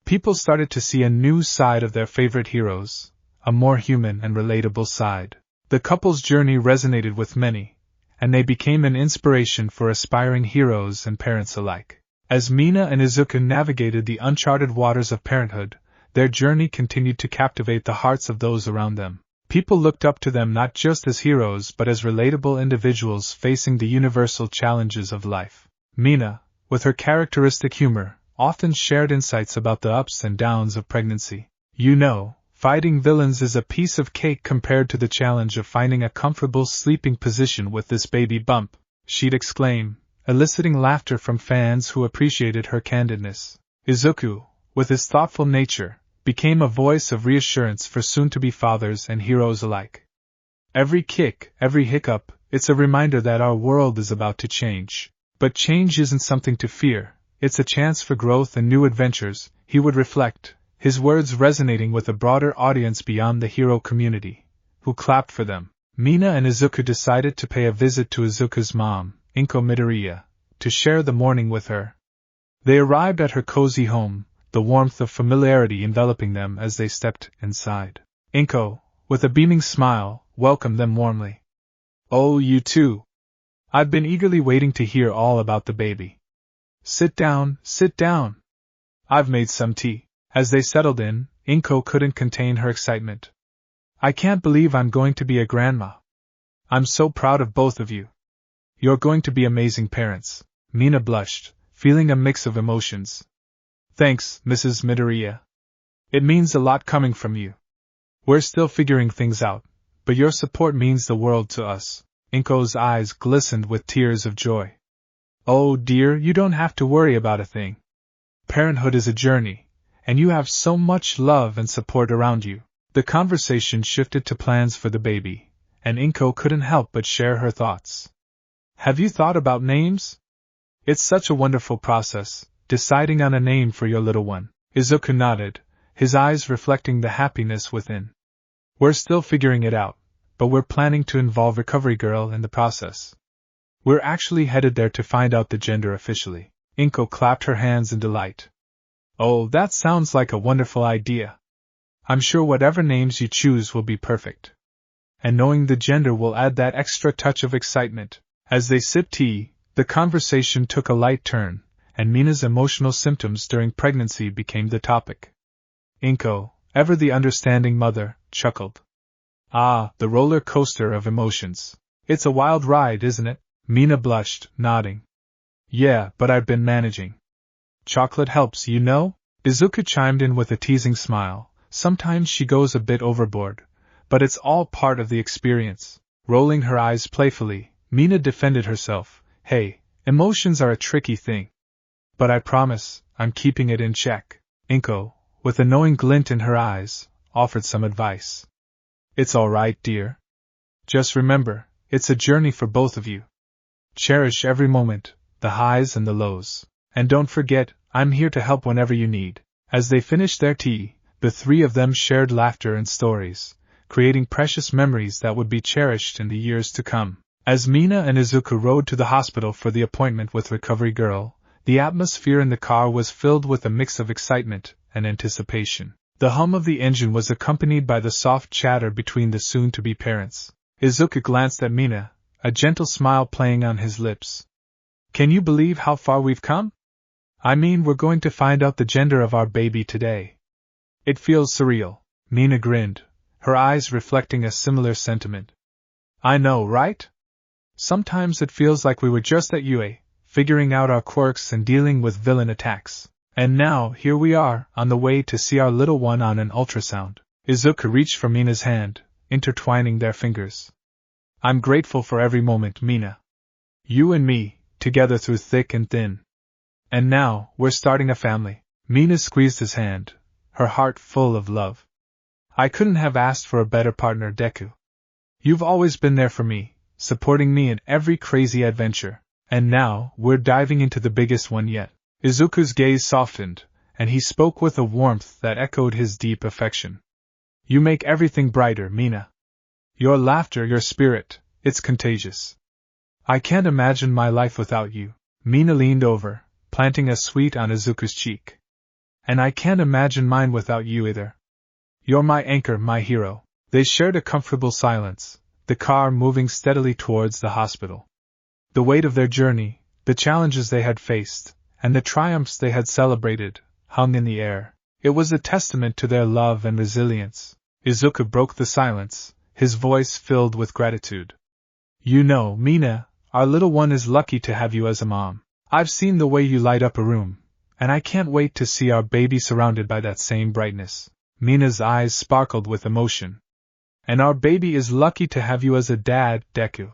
People started to see a new side of their favorite heroes, a more human and relatable side. The couple's journey resonated with many, and they became an inspiration for aspiring heroes and parents alike. As Mina and Izuku navigated the uncharted waters of parenthood, their journey continued to captivate the hearts of those around them. People looked up to them not just as heroes but as relatable individuals facing the universal challenges of life. Mina, with her characteristic humor, often shared insights about the ups and downs of pregnancy. You know, fighting villains is a piece of cake compared to the challenge of finding a comfortable sleeping position with this baby bump, she'd exclaim, eliciting laughter from fans who appreciated her candidness. Izuku, with his thoughtful nature, became a voice of reassurance for soon-to-be fathers and heroes alike. Every kick, every hiccup, it's a reminder that our world is about to change. But change isn't something to fear, it's a chance for growth and new adventures, he would reflect, his words resonating with a broader audience beyond the hero community, who clapped for them. Mina and Izuku decided to pay a visit to Izuku's mom, Inko, to share the morning with her. They arrived at her cozy home, the warmth of familiarity enveloping them as they stepped inside. Inko, with a beaming smile, welcomed them warmly. "Oh, you too. I've been eagerly waiting to hear all about the baby. Sit down, sit down. I've made some tea." As they settled in, Inko couldn't contain her excitement. "I can't believe I'm going to be a grandma. I'm so proud of both of you. You're going to be amazing parents." Mina blushed, feeling a mix of emotions. "Thanks, Mrs. Midoriya. It means a lot coming from you. We're still figuring things out, but your support means the world to us." Inko's eyes glistened with tears of joy. "Oh dear, you don't have to worry about a thing. Parenthood is a journey, and you have so much love and support around you." The conversation shifted to plans for the baby, and Inko couldn't help but share her thoughts. "Have you thought about names? It's such a wonderful process, deciding on a name for your little one." Izuku nodded, his eyes reflecting the happiness within. "We're still figuring it out, but we're planning to involve Recovery Girl in the process. We're actually headed there to find out the gender officially." Inko clapped her hands in delight. "Oh, that sounds like a wonderful idea. I'm sure whatever names you choose will be perfect. And knowing the gender will add that extra touch of excitement." As they sipped tea, the conversation took a light turn, and Mina's emotional symptoms during pregnancy became the topic. Inko, ever the understanding mother, chuckled. "Ah, the roller coaster of emotions. It's a wild ride, isn't it?" Mina blushed, nodding. "Yeah, but I've been managing. Chocolate helps, you know?" Izuku chimed in with a teasing smile. "Sometimes she goes a bit overboard, but it's all part of the experience." Rolling her eyes playfully, Mina defended herself. "Hey, emotions are a tricky thing. But I promise, I'm keeping it in check." Inko, with a knowing glint in her eyes, offered some advice. "It's all right, dear. Just remember, it's a journey for both of you. Cherish every moment, the highs and the lows. And don't forget, I'm here to help whenever you need." As they finished their tea, the three of them shared laughter and stories, creating precious memories that would be cherished in the years to come. As Mina and Izuku rode to the hospital for the appointment with Recovery Girl, the atmosphere in the car was filled with a mix of excitement and anticipation. The hum of the engine was accompanied by the soft chatter between the soon-to-be parents. Izuku glanced at Mina, a gentle smile playing on his lips. "Can you believe how far we've come? I mean, we're going to find out the gender of our baby today. It feels surreal." Mina grinned, her eyes reflecting a similar sentiment. "I know, right? Sometimes it feels like we were just at UA, figuring out our quirks and dealing with villain attacks. And now, here we are, on the way to see our little one on an ultrasound." Izuku reached for Mina's hand, intertwining their fingers. "I'm grateful for every moment, Mina. You and me, together through thick and thin. And now, we're starting a family. Mina squeezed his hand, her heart full of love. I couldn't have asked for a better partner, Deku. You've always been there for me, supporting me in every crazy adventure. And now, we're diving into the biggest one yet. Izuku's gaze softened, and he spoke with a warmth that echoed his deep affection. You make everything brighter, Mina. Your laughter, your spirit, it's contagious. I can't imagine my life without you. Mina leaned over, planting a sweet on Izuku's cheek. And I can't imagine mine without you either. You're my anchor, my hero. They shared a comfortable silence, the car moving steadily towards the hospital. The weight of their journey, the challenges they had faced, and the triumphs they had celebrated, hung in the air. It was a testament to their love and resilience. Izuku broke the silence, his voice filled with gratitude. You know, Mina, our little one is lucky to have you as a mom. I've seen the way you light up a room, and I can't wait to see our baby surrounded by that same brightness. Mina's eyes sparkled with emotion. And our baby is lucky to have you as a dad, Deku.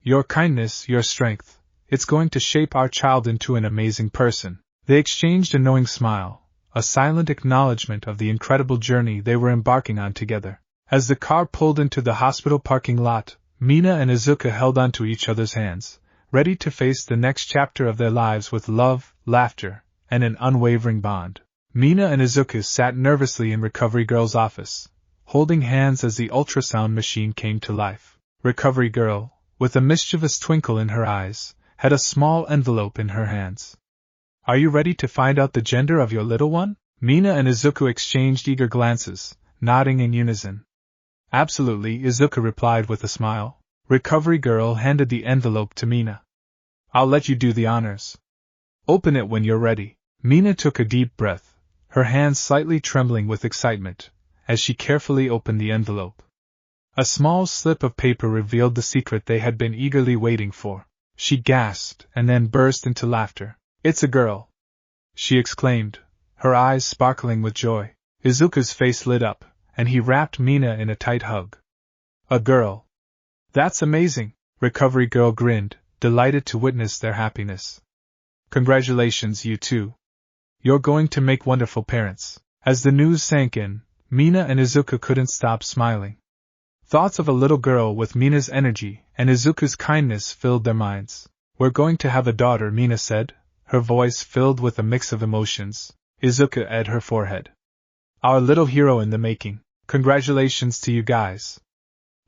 Your kindness, your strength, it's going to shape our child into an amazing person. They exchanged a knowing smile, a silent acknowledgement of the incredible journey they were embarking on together. As the car pulled into the hospital parking lot, Mina and Izuku held onto each other's hands, ready to face the next chapter of their lives with love, laughter, and an unwavering bond. Mina and Izuku sat nervously in Recovery Girl's office, holding hands as the ultrasound machine came to life. Recovery Girl, with a mischievous twinkle in her eyes, had a small envelope in her hands. Are you ready to find out the gender of your little one? Mina and Izuku exchanged eager glances, nodding in unison. Absolutely, Izuku replied with a smile. Recovery Girl handed the envelope to Mina. I'll let you do the honors. Open it when you're ready. Mina took a deep breath, her hands slightly trembling with excitement, as she carefully opened the envelope. A small slip of paper revealed the secret they had been eagerly waiting for. She gasped and then burst into laughter. It's a girl! She exclaimed, her eyes sparkling with joy. Izuku's face lit up, and he wrapped Mina in a tight hug. A girl! That's amazing! Recovery Girl grinned, delighted to witness their happiness. Congratulations, you two. You're going to make wonderful parents. As the news sank in, Mina and Izuku couldn't stop smiling. Thoughts of a little girl with Mina's energy and Izuku's kindness filled their minds. We're going to have a daughter, Mina said, her voice filled with a mix of emotions. Izuku eyed her forehead. Our little hero in the making. Congratulations to you guys.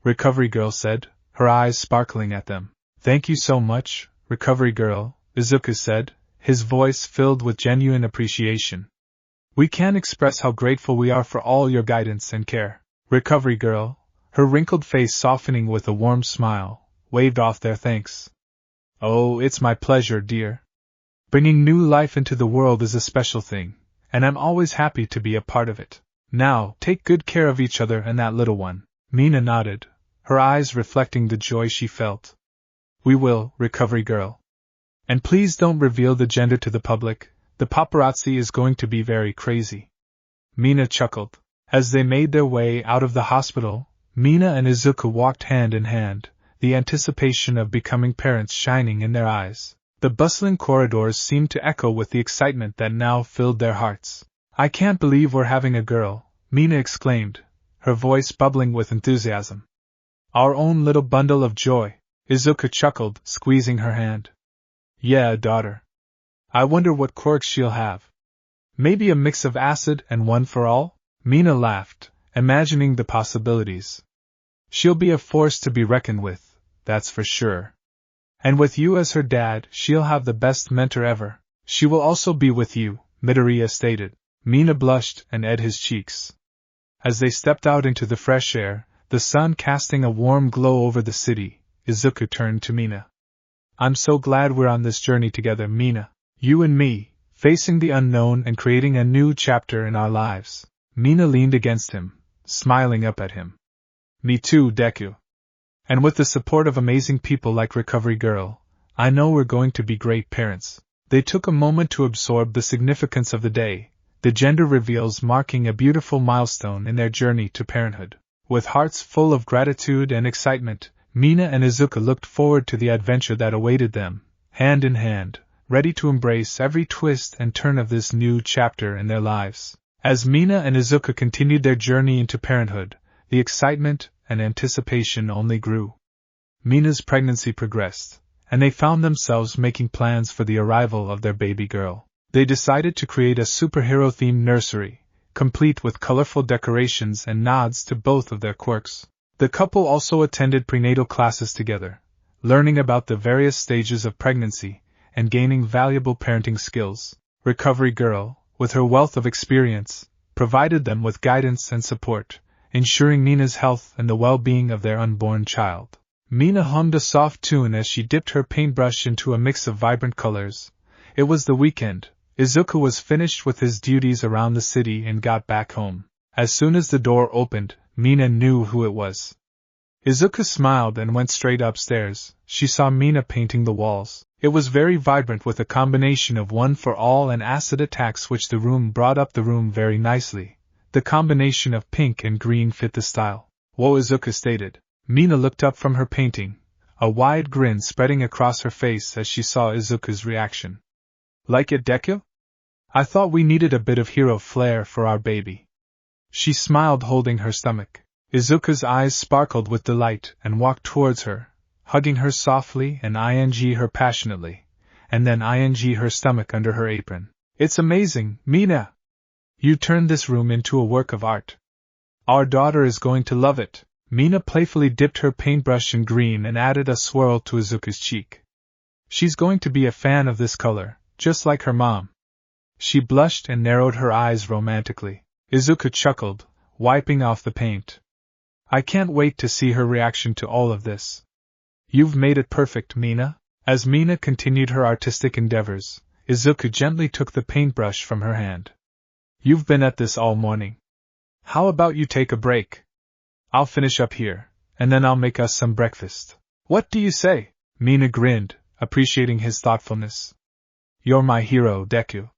Recovery Girl said, her eyes sparkling at them. Thank you so much, Recovery Girl, Izuku said, his voice filled with genuine appreciation. We can't express how grateful we are for all your guidance and care. Recovery Girl, her wrinkled face softening with a warm smile, waved off their thanks. Oh, it's my pleasure, dear. Bringing new life into the world is a special thing, and I'm always happy to be a part of it. Now, take good care of each other and that little one. Mina nodded, her eyes reflecting the joy she felt. We will, Recovery Girl. And please don't reveal the gender to the public, the paparazzi is going to be very crazy. Mina chuckled. As they made their way out of the hospital, Mina and Izuku walked hand in hand, the anticipation of becoming parents shining in their eyes. The bustling corridors seemed to echo with the excitement that now filled their hearts. I can't believe we're having a girl, Mina exclaimed, her voice bubbling with enthusiasm. Our own little bundle of joy, Izuku chuckled, squeezing her hand. Yeah, a daughter. I wonder what quirks she'll have. Maybe a mix of acid and one for all? Mina laughed, imagining the possibilities. She'll be a force to be reckoned with, that's for sure. And with you as her dad, she'll have the best mentor ever. She will also be with you, Midoriya stated. Mina blushed and eyed his cheeks. As they stepped out into the fresh air, the sun casting a warm glow over the city, Izuku turned to Mina. I'm so glad we're on this journey together, Mina. You and me, facing the unknown and creating a new chapter in our lives. Mina leaned against him, smiling up at him. Me too, Deku. And with the support of amazing people like Recovery Girl, I know we're going to be great parents. They took a moment to absorb the significance of the day, the gender reveals marking a beautiful milestone in their journey to parenthood. With hearts full of gratitude and excitement, Mina and Izuku looked forward to the adventure that awaited them, hand in hand, ready to embrace every twist and turn of this new chapter in their lives. As Mina and Izuku continued their journey into parenthood, the excitement and anticipation only grew. Mina's pregnancy progressed, and they found themselves making plans for the arrival of their baby girl. They decided to create a superhero-themed nursery, complete with colorful decorations and nods to both of their quirks. The couple also attended prenatal classes together, learning about the various stages of pregnancy and gaining valuable parenting skills. Recovery Girl, with her wealth of experience, provided them with guidance and support, ensuring Mina's health and the well-being of their unborn child. Mina hummed a soft tune as she dipped her paintbrush into a mix of vibrant colors. It was the weekend. Izuku was finished with his duties around the city and got back home. As soon as the door opened, Mina knew who it was. Izuku smiled and went straight upstairs. She saw Mina painting the walls. It was very vibrant with a combination of one for all and acid attacks which the room brought up the room very nicely. The combination of pink and green fit the style. Whoa, Izuku stated. Mina looked up from her painting, a wide grin spreading across her face as she saw Izuku's reaction. Like it, Deku? I thought we needed a bit of hero flair for our baby. She smiled, holding her stomach. Izuku's eyes sparkled with delight and walked towards her, hugging her softly and ing her passionately, and then ing her stomach under her apron. It's amazing, Mina! You turned this room into a work of art. Our daughter is going to love it. Mina playfully dipped her paintbrush in green and added a swirl to Izuku's cheek. She's going to be a fan of this color, just like her mom. She blushed and narrowed her eyes romantically. Izuku chuckled, wiping off the paint. I can't wait to see her reaction to all of this. You've made it perfect, Mina. As Mina continued her artistic endeavors, Izuku gently took the paintbrush from her hand. You've been at this all morning. How about you take a break? I'll finish up here, and then I'll make us some breakfast. What do you say? Mina grinned, appreciating his thoughtfulness. You're my hero, Deku.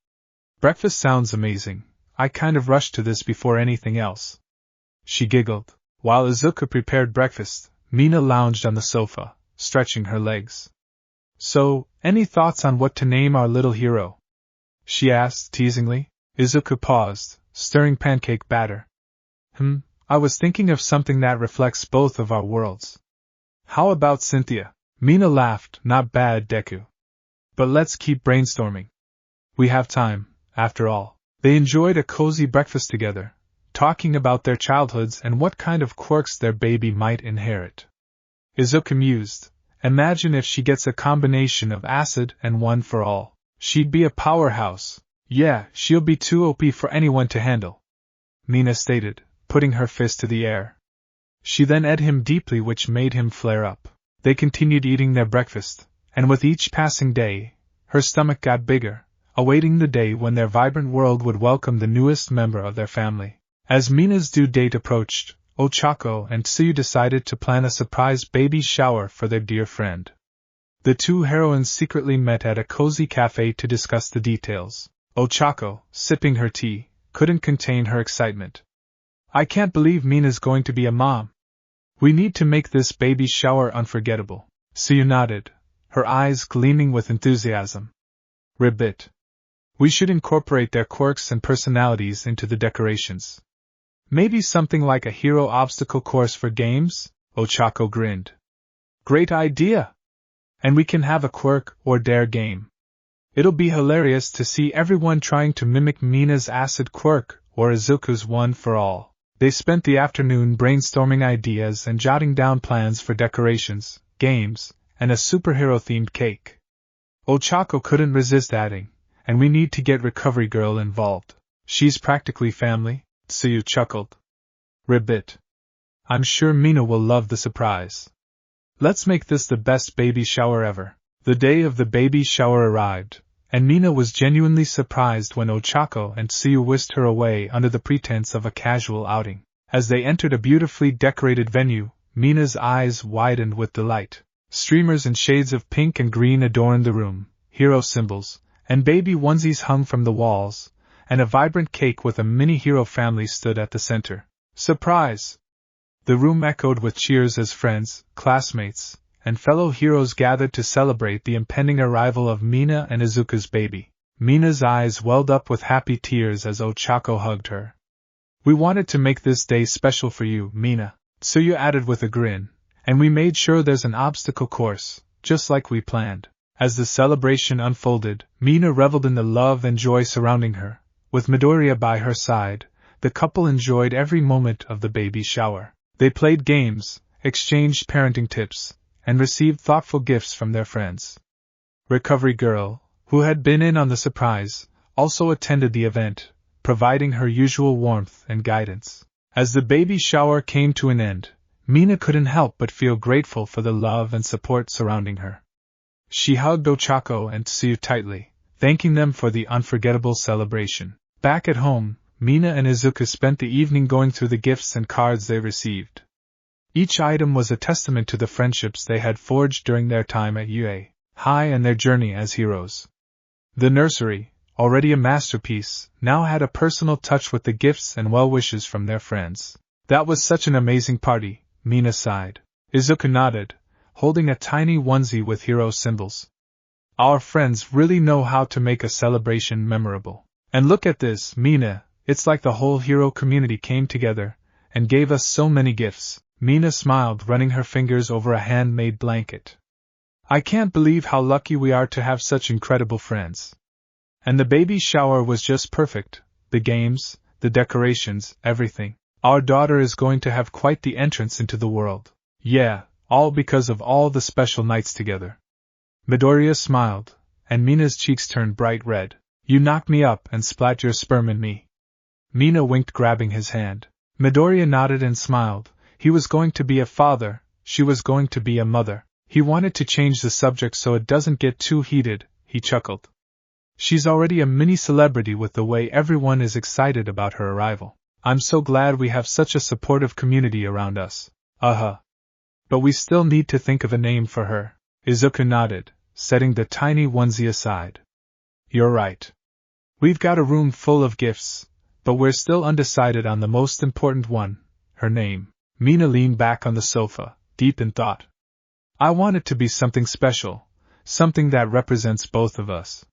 Breakfast sounds amazing. I kind of rushed to this before anything else. She giggled. While Izuku prepared breakfast, Mina lounged on the sofa, stretching her legs. So, any thoughts on what to name our little hero? She asked teasingly. Izuku paused, stirring pancake batter. I was thinking of something that reflects both of our worlds. How about Cynthia? Mina laughed. Not bad, Deku. But let's keep brainstorming. We have time, after all. They enjoyed a cozy breakfast together, talking about their childhoods and what kind of quirks their baby might inherit. Izuku mused. Imagine if she gets a combination of acid and one for all. She'd be a powerhouse. Yeah, she'll be too OP for anyone to handle. Mina stated, putting her fist to the air. She then eyed him deeply, which made him flare up. They continued eating their breakfast, and with each passing day, her stomach got bigger, awaiting the day when their vibrant world would welcome the newest member of their family. As Mina's due date approached, Ochako and Tsuyu decided to plan a surprise baby shower for their dear friend. The two heroines secretly met at a cozy cafe to discuss the details. Ochako, sipping her tea, couldn't contain her excitement. I can't believe Mina's going to be a mom. We need to make this baby shower unforgettable. Tsuyu nodded, her eyes gleaming with enthusiasm. Ribbit. We should incorporate their quirks and personalities into the decorations. Maybe something like a hero obstacle course for games? Ochako grinned. Great idea! And we can have a quirk or dare game. It'll be hilarious to see everyone trying to mimic Mina's acid quirk or Izuku's one for all. They spent the afternoon brainstorming ideas and jotting down plans for decorations, games, and a superhero-themed cake. Ochako couldn't resist adding, and we need to get Recovery Girl involved. She's practically family, Tsuyu chuckled. Ribbit. I'm sure Mina will love the surprise. Let's make this the best baby shower ever. The day of the baby shower arrived, and Mina was genuinely surprised when Ochako and Tsuyu whisked her away under the pretense of a casual outing. As they entered a beautifully decorated venue, Mina's eyes widened with delight. Streamers and shades of pink and green adorned the room, hero symbols, and baby onesies hung from the walls, and a vibrant cake with a mini hero family stood at the center. Surprise! The room echoed with cheers as friends, classmates, and fellow heroes gathered to celebrate the impending arrival of Mina and Izuku's baby. Mina's eyes welled up with happy tears as Ochako hugged her. "We wanted to make this day special for you, Mina," Tsuyu added with a grin, "and we made sure there's an obstacle course, just like we planned." As the celebration unfolded, Mina reveled in the love and joy surrounding her. With Midoriya by her side, the couple enjoyed every moment of the baby shower. They played games, exchanged parenting tips, and received thoughtful gifts from their friends. Recovery Girl, who had been in on the surprise, also attended the event, providing her usual warmth and guidance. As the baby shower came to an end, Mina couldn't help but feel grateful for the love and support surrounding her. She hugged Ochako and Tsuyu tightly, thanking them for the unforgettable celebration. Back at home, Mina and Izuku spent the evening going through the gifts and cards they received. Each item was a testament to the friendships they had forged during their time at UA High and their journey as heroes. The nursery, already a masterpiece, now had a personal touch with the gifts and well wishes from their friends. "That was such an amazing party," Mina sighed. Izuku nodded, holding a tiny onesie with hero symbols. "Our friends really know how to make a celebration memorable. And look at this, Mina, it's like the whole hero community came together and gave us so many gifts." Mina smiled, running her fingers over a handmade blanket. "I can't believe how lucky we are to have such incredible friends. And the baby shower was just perfect, the games, the decorations, everything. Our daughter is going to have quite the entrance into the world. Yeah, all because of all the special nights together." Midoriya smiled, and Mina's cheeks turned bright red. "You knocked me up and splat your sperm in me." Mina winked, grabbing his hand. Midoriya nodded and smiled. He was going to be a father, she was going to be a mother. He wanted to change the subject so it doesn't get too heated, he chuckled. "She's already a mini celebrity with the way everyone is excited about her arrival. I'm so glad we have such a supportive community around us." "But we still need to think of a name for her." Izuku nodded, setting the tiny onesie aside. "You're right. We've got a room full of gifts, but we're still undecided on the most important one, her name." Mina leaned back on the sofa, deep in thought. "I want it to be something special, something that represents both of us.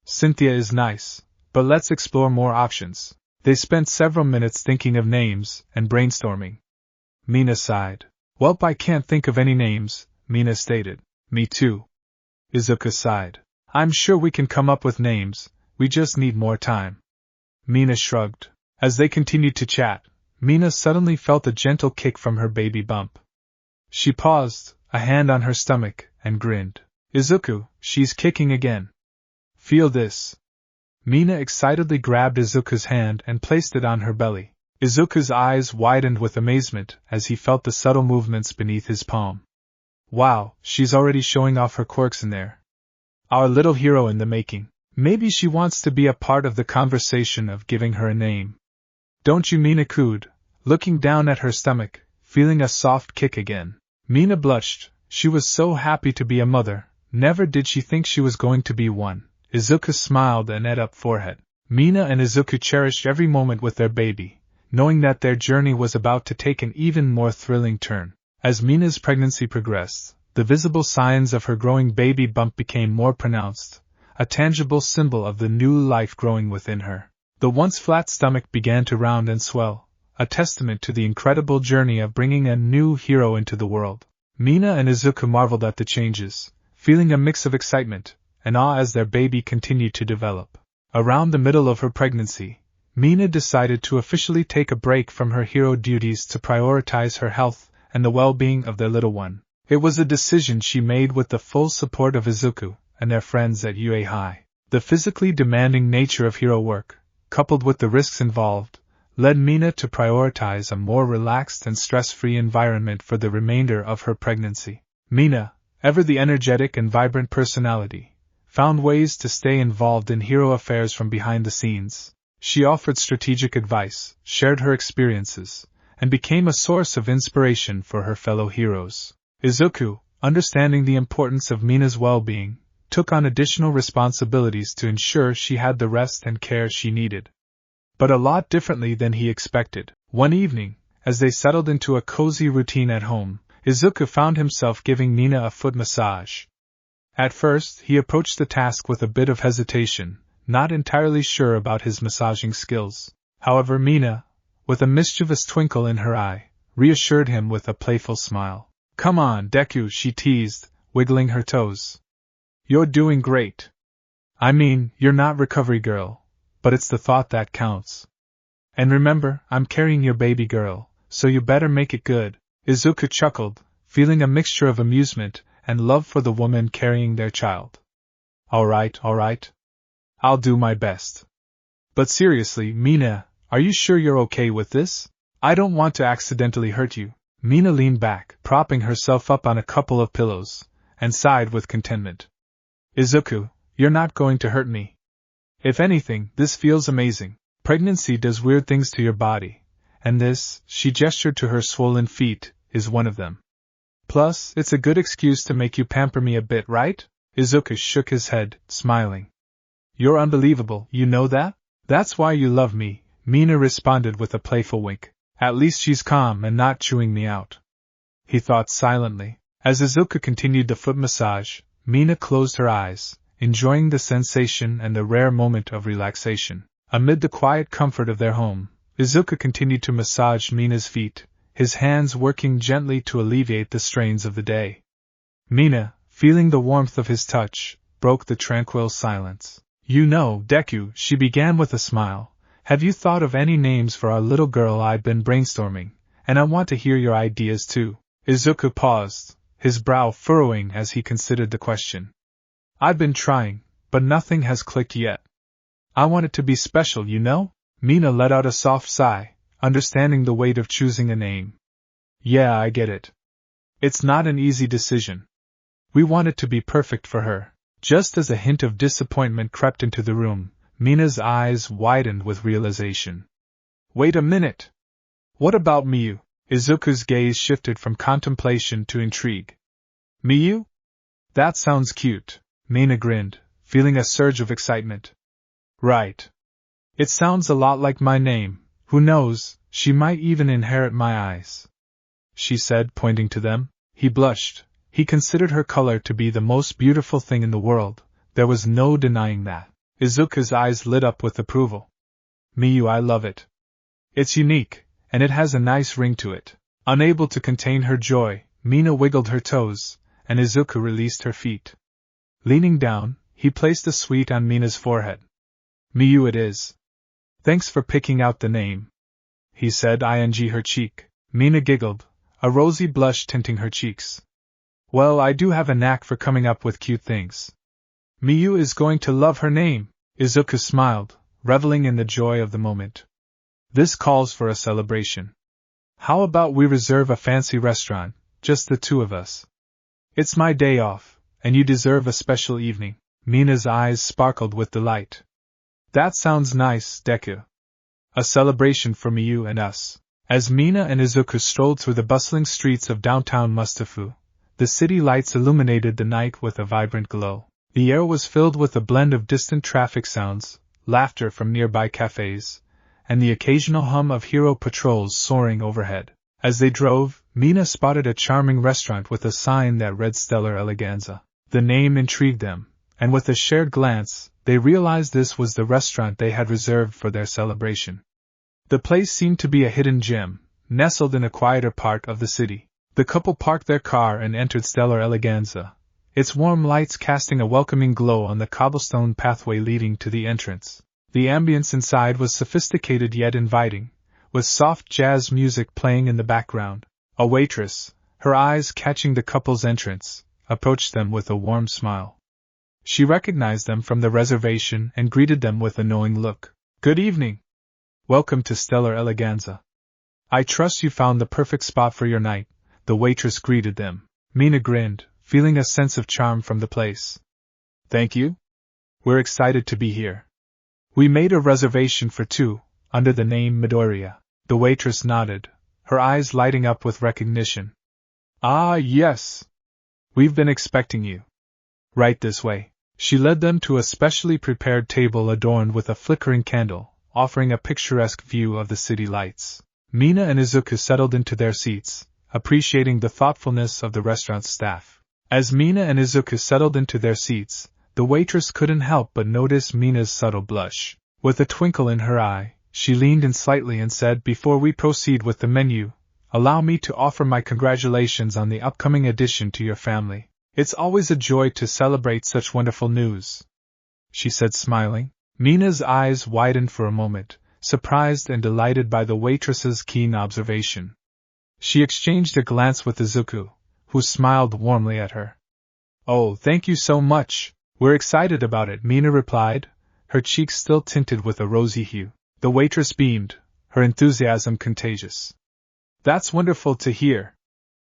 Cynthia is nice, but let's explore more options." They spent several minutes thinking of names and brainstorming. Mina sighed. "Welp, I can't think of any names," Mina stated. "Me too." Izuku sighed. "I'm sure we can come up with names, we just need more time." Mina shrugged. As they continued to chat, Mina suddenly felt a gentle kick from her baby bump. She paused, a hand on her stomach, and grinned. "Izuku, she's kicking again. Feel this." Mina excitedly grabbed Izuku's hand and placed it on her belly. Izuku's eyes widened with amazement as he felt the subtle movements beneath his palm. "Wow, she's already showing off her quirks in there. Our little hero in the making. Maybe she wants to be a part of the conversation of giving her a name. Don't you?" Mina cooed, looking down at her stomach, feeling a soft kick again. Mina blushed. She was so happy to be a mother, never did she think she was going to be one. Izuku smiled and ate up forehead. Mina and Izuku cherished every moment with their baby, knowing that their journey was about to take an even more thrilling turn. As Mina's pregnancy progressed, the visible signs of her growing baby bump became more pronounced, a tangible symbol of the new life growing within her. The once flat stomach began to round and swell, a testament to the incredible journey of bringing a new hero into the world. Mina and Izuku marveled at the changes, feeling a mix of excitement and awe as their baby continued to develop. Around the middle of her pregnancy, Mina decided to officially take a break from her hero duties to prioritize her health and the well-being of their little one. It was a decision she made with the full support of Izuku and their friends at UA High. The physically demanding nature of hero work, coupled with the risks involved, led Mina to prioritize a more relaxed and stress-free environment for the remainder of her pregnancy. Mina, ever the energetic and vibrant personality, found ways to stay involved in hero affairs from behind the scenes. She offered strategic advice, shared her experiences, and became a source of inspiration for her fellow heroes. Izuku, understanding the importance of Mina's well-being, took on additional responsibilities to ensure she had the rest and care she needed. But a lot differently than he expected. One evening, as they settled into a cozy routine at home, Izuku found himself giving Mina a foot massage. At first, he approached the task with a bit of hesitation, not entirely sure about his massaging skills. However, Mina, with a mischievous twinkle in her eye, reassured him with a playful smile. "Come on, Deku," she teased, wiggling her toes. "You're doing great. I mean, you're not recovery girl, but it's the thought that counts. And remember, I'm carrying your baby girl, so you better make it good." Izuku chuckled, feeling a mixture of amusement and love for the woman carrying their child. All right. I'll do my best. But seriously, Mina, are you sure you're okay with this? I don't want to accidentally hurt you. Mina leaned back, propping herself up on a couple of pillows, and sighed with contentment. Izuku, you're not going to hurt me. If anything, this feels amazing. Pregnancy does weird things to your body, and this, she gestured to her swollen feet, is one of them. Plus, it's a good excuse to make you pamper me a bit, right? Izuku shook his head, smiling. You're unbelievable, you know that? That's why you love me, Mina responded with a playful wink. At least she's calm and not chewing me out. He thought silently. As Izuku continued the foot massage, Mina closed her eyes, enjoying the sensation and the rare moment of relaxation. Amid the quiet comfort of their home, Izuku continued to massage Mina's feet, his hands working gently to alleviate the strains of the day. Mina, feeling the warmth of his touch, broke the tranquil silence. You know, Deku, she began with a smile, have you thought of any names for our little girl? I've been brainstorming, and I want to hear your ideas too. Izuku paused, his brow furrowing as he considered the question. I've been trying, but nothing has clicked yet. I want it to be special, you know? Mina let out a soft sigh, understanding the weight of choosing a name. Yeah, I get it. It's not an easy decision. We want it to be perfect for her. Just as a hint of disappointment crept into the room, Mina's eyes widened with realization. Wait a minute! What about Miyu? Izuku's gaze shifted from contemplation to intrigue. Miyu? That sounds cute, Mina grinned, feeling a surge of excitement. Right. It sounds a lot like my name, who knows, she might even inherit my eyes. She said, pointing to them. He blushed. He considered her color to be the most beautiful thing in the world, there was no denying that. Izuku's eyes lit up with approval. Miyu, I love it. It's unique, and it has a nice ring to it. Unable to contain her joy, Mina wiggled her toes, and Izuku released her feet. Leaning down, he placed a sweet on Mina's forehead. Miyu it is. Thanks for picking out the name, he said, ing her cheek. Mina giggled, a rosy blush tinting her cheeks. Well, I do have a knack for coming up with cute things. Miyu is going to love her name, Izuku smiled, reveling in the joy of the moment. This calls for a celebration. How about we reserve a fancy restaurant, just the two of us? It's my day off, and you deserve a special evening. Mina's eyes sparkled with delight. That sounds nice, Deku. A celebration for Miyu and us. As Mina and Izuku strolled through the bustling streets of downtown Mustafu, the city lights illuminated the night with a vibrant glow. The air was filled with a blend of distant traffic sounds, laughter from nearby cafes, and the occasional hum of hero patrols soaring overhead. As they drove, Mina spotted a charming restaurant with a sign that read Stellar Eleganza. The name intrigued them, and with a shared glance, they realized this was the restaurant they had reserved for their celebration. The place seemed to be a hidden gem, nestled in a quieter part of the city. The couple parked their car and entered Stellar Eleganza, its warm lights casting a welcoming glow on the cobblestone pathway leading to the entrance. The ambience inside was sophisticated yet inviting, with soft jazz music playing in the background. A waitress, her eyes catching the couple's entrance, approached them with a warm smile. She recognized them from the reservation and greeted them with a knowing look. Good evening. Welcome to Stellar Eleganza. I trust you found the perfect spot for your night, the waitress greeted them. Mina grinned, feeling a sense of charm from the place. Thank you. We're excited to be here. We made a reservation for two, under the name Midoriya. The waitress nodded, her eyes lighting up with recognition. Ah, yes. We've been expecting you. Right this way. She led them to a specially prepared table adorned with a flickering candle, offering a picturesque view of the city lights. Mina and Izuku settled into their seats, appreciating the thoughtfulness of the restaurant staff. As Mina and Izuku settled into their seats, the waitress couldn't help but notice Mina's subtle blush. With a twinkle in her eye, she leaned in slightly and said, "Before we proceed with the menu, allow me to offer my congratulations on the upcoming addition to your family. It's always a joy to celebrate such wonderful news," she said, smiling. Mina's eyes widened for a moment, surprised and delighted by the waitress's keen observation. She exchanged a glance with Izuku, who smiled warmly at her. "Oh, thank you so much. We're excited about it," Mina replied, her cheeks still tinted with a rosy hue. The waitress beamed, her enthusiasm contagious. "That's wonderful to hear.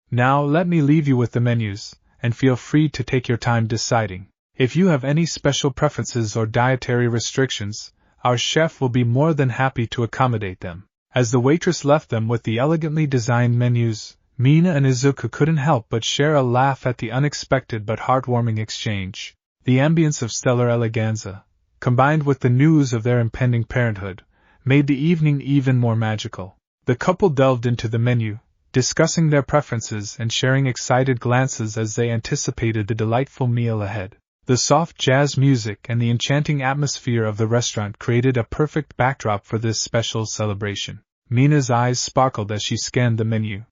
Now let me leave you with the menus, and feel free to take your time deciding. If you have any special preferences or dietary restrictions, our chef will be more than happy to accommodate them." As the waitress left them with the elegantly designed menus, Mina and Izuku couldn't help but share a laugh at the unexpected but heartwarming exchange. The ambience of stellar Eleganza, combined with the news of their impending parenthood, made the evening even more magical. The couple delved into the menu, discussing their preferences and sharing excited glances as they anticipated the delightful meal ahead. The soft jazz music and the enchanting atmosphere of the restaurant created a perfect backdrop for this special celebration. Mina's eyes sparkled as she scanned the menu.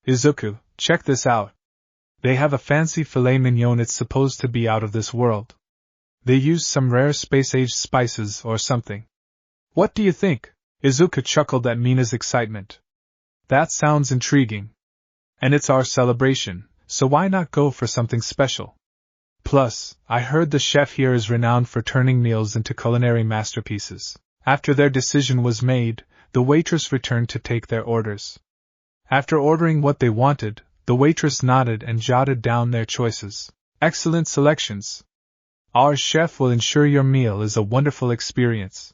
"Izuku, check this out. They have a fancy filet mignon. It's supposed to be out of this world. They use some rare space-aged spices or something. What do you think?" Izuku chuckled at Mina's excitement. "That sounds intriguing. And it's our celebration, so why not go for something special? Plus, I heard the chef here is renowned for turning meals into culinary masterpieces." After their decision was made, the waitress returned to take their orders. After ordering what they wanted, the waitress nodded and jotted down their choices. "Excellent selections. Our chef will ensure your meal is a wonderful experience.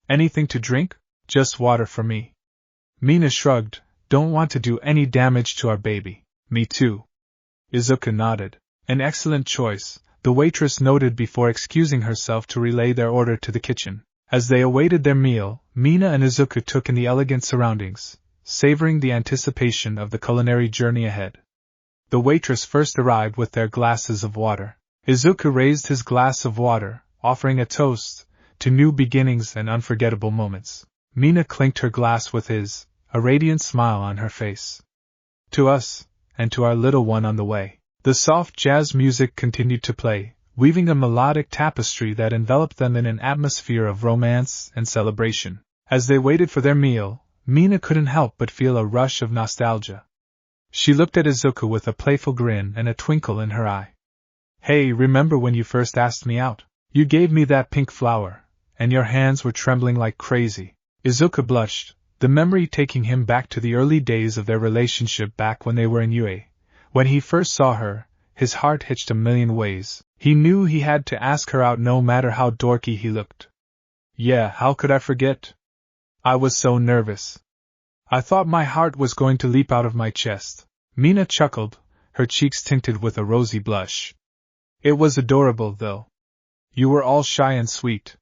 Anything to drink?" "Just water for me." Mina shrugged. "Don't want to do any damage to our baby." "Me too." Izuku nodded. "An excellent choice," the waitress noted before excusing herself to relay their order to the kitchen. As they awaited their meal, Mina and Izuku took in the elegant surroundings, savoring the anticipation of the culinary journey ahead. The waitress first arrived with their glasses of water. Izuku raised his glass of water, offering a toast to new beginnings and unforgettable moments. Mina clinked her glass with his, a radiant smile on her face. "To us, and to our little one on the way." The soft jazz music continued to play, weaving a melodic tapestry that enveloped them in an atmosphere of romance and celebration. As they waited for their meal, Mina couldn't help but feel a rush of nostalgia. She looked at Izuku with a playful grin and a twinkle in her eye. "Hey, remember when you first asked me out? You gave me that pink flower, and your hands were trembling like crazy." Izuku blushed, the memory taking him back to the early days of their relationship back when they were in UA. When he first saw her, his heart hitched a million ways. He knew he had to ask her out no matter how dorky he looked. "Yeah, how could I forget? I was so nervous. I thought my heart was going to leap out of my chest." Mina chuckled, her cheeks tinted with a rosy blush. "It was adorable, though. You were all shy and sweet.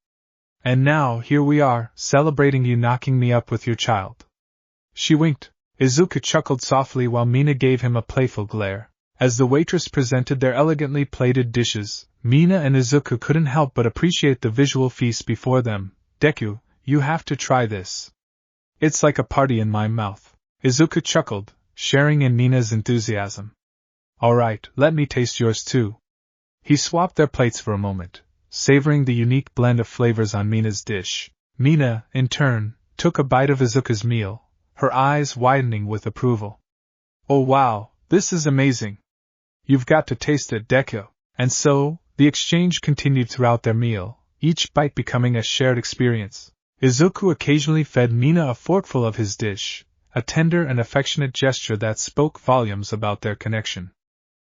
And now, here we are, celebrating you knocking me up with your child." She winked. Izuku chuckled softly while Mina gave him a playful glare. As the waitress presented their elegantly plated dishes, Mina and Izuku couldn't help but appreciate the visual feast before them. "Deku, you have to try this. It's like a party in my mouth." Izuku chuckled, sharing in Mina's enthusiasm. "Alright, let me taste yours too." He swapped their plates for a moment, savoring the unique blend of flavors on Mina's dish. Mina, in turn, took a bite of Izuku's meal, her eyes widening with approval. "Oh wow, this is amazing. You've got to taste it, Deku." And so, the exchange continued throughout their meal, each bite becoming a shared experience. Izuku occasionally fed Mina a forkful of his dish, a tender and affectionate gesture that spoke volumes about their connection.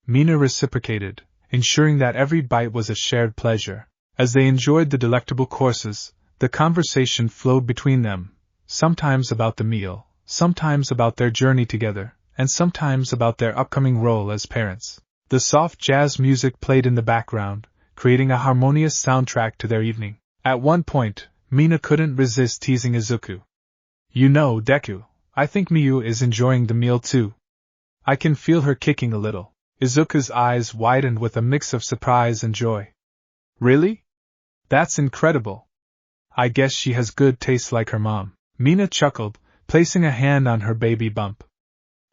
Mina reciprocated, ensuring that every bite was a shared pleasure. As they enjoyed the delectable courses, the conversation flowed between them, sometimes about the meal, sometimes about their journey together, and sometimes about their upcoming role as parents. The soft jazz music played in the background, creating a harmonious soundtrack to their evening. At one point, Mina couldn't resist teasing Izuku. "You know, Deku, I think Miyu is enjoying the meal too. I can feel her kicking a little. Izuku's eyes widened with a mix of surprise and joy. Really? That's incredible. I guess she has good taste like her mom. Mina chuckled, placing a hand on her baby bump.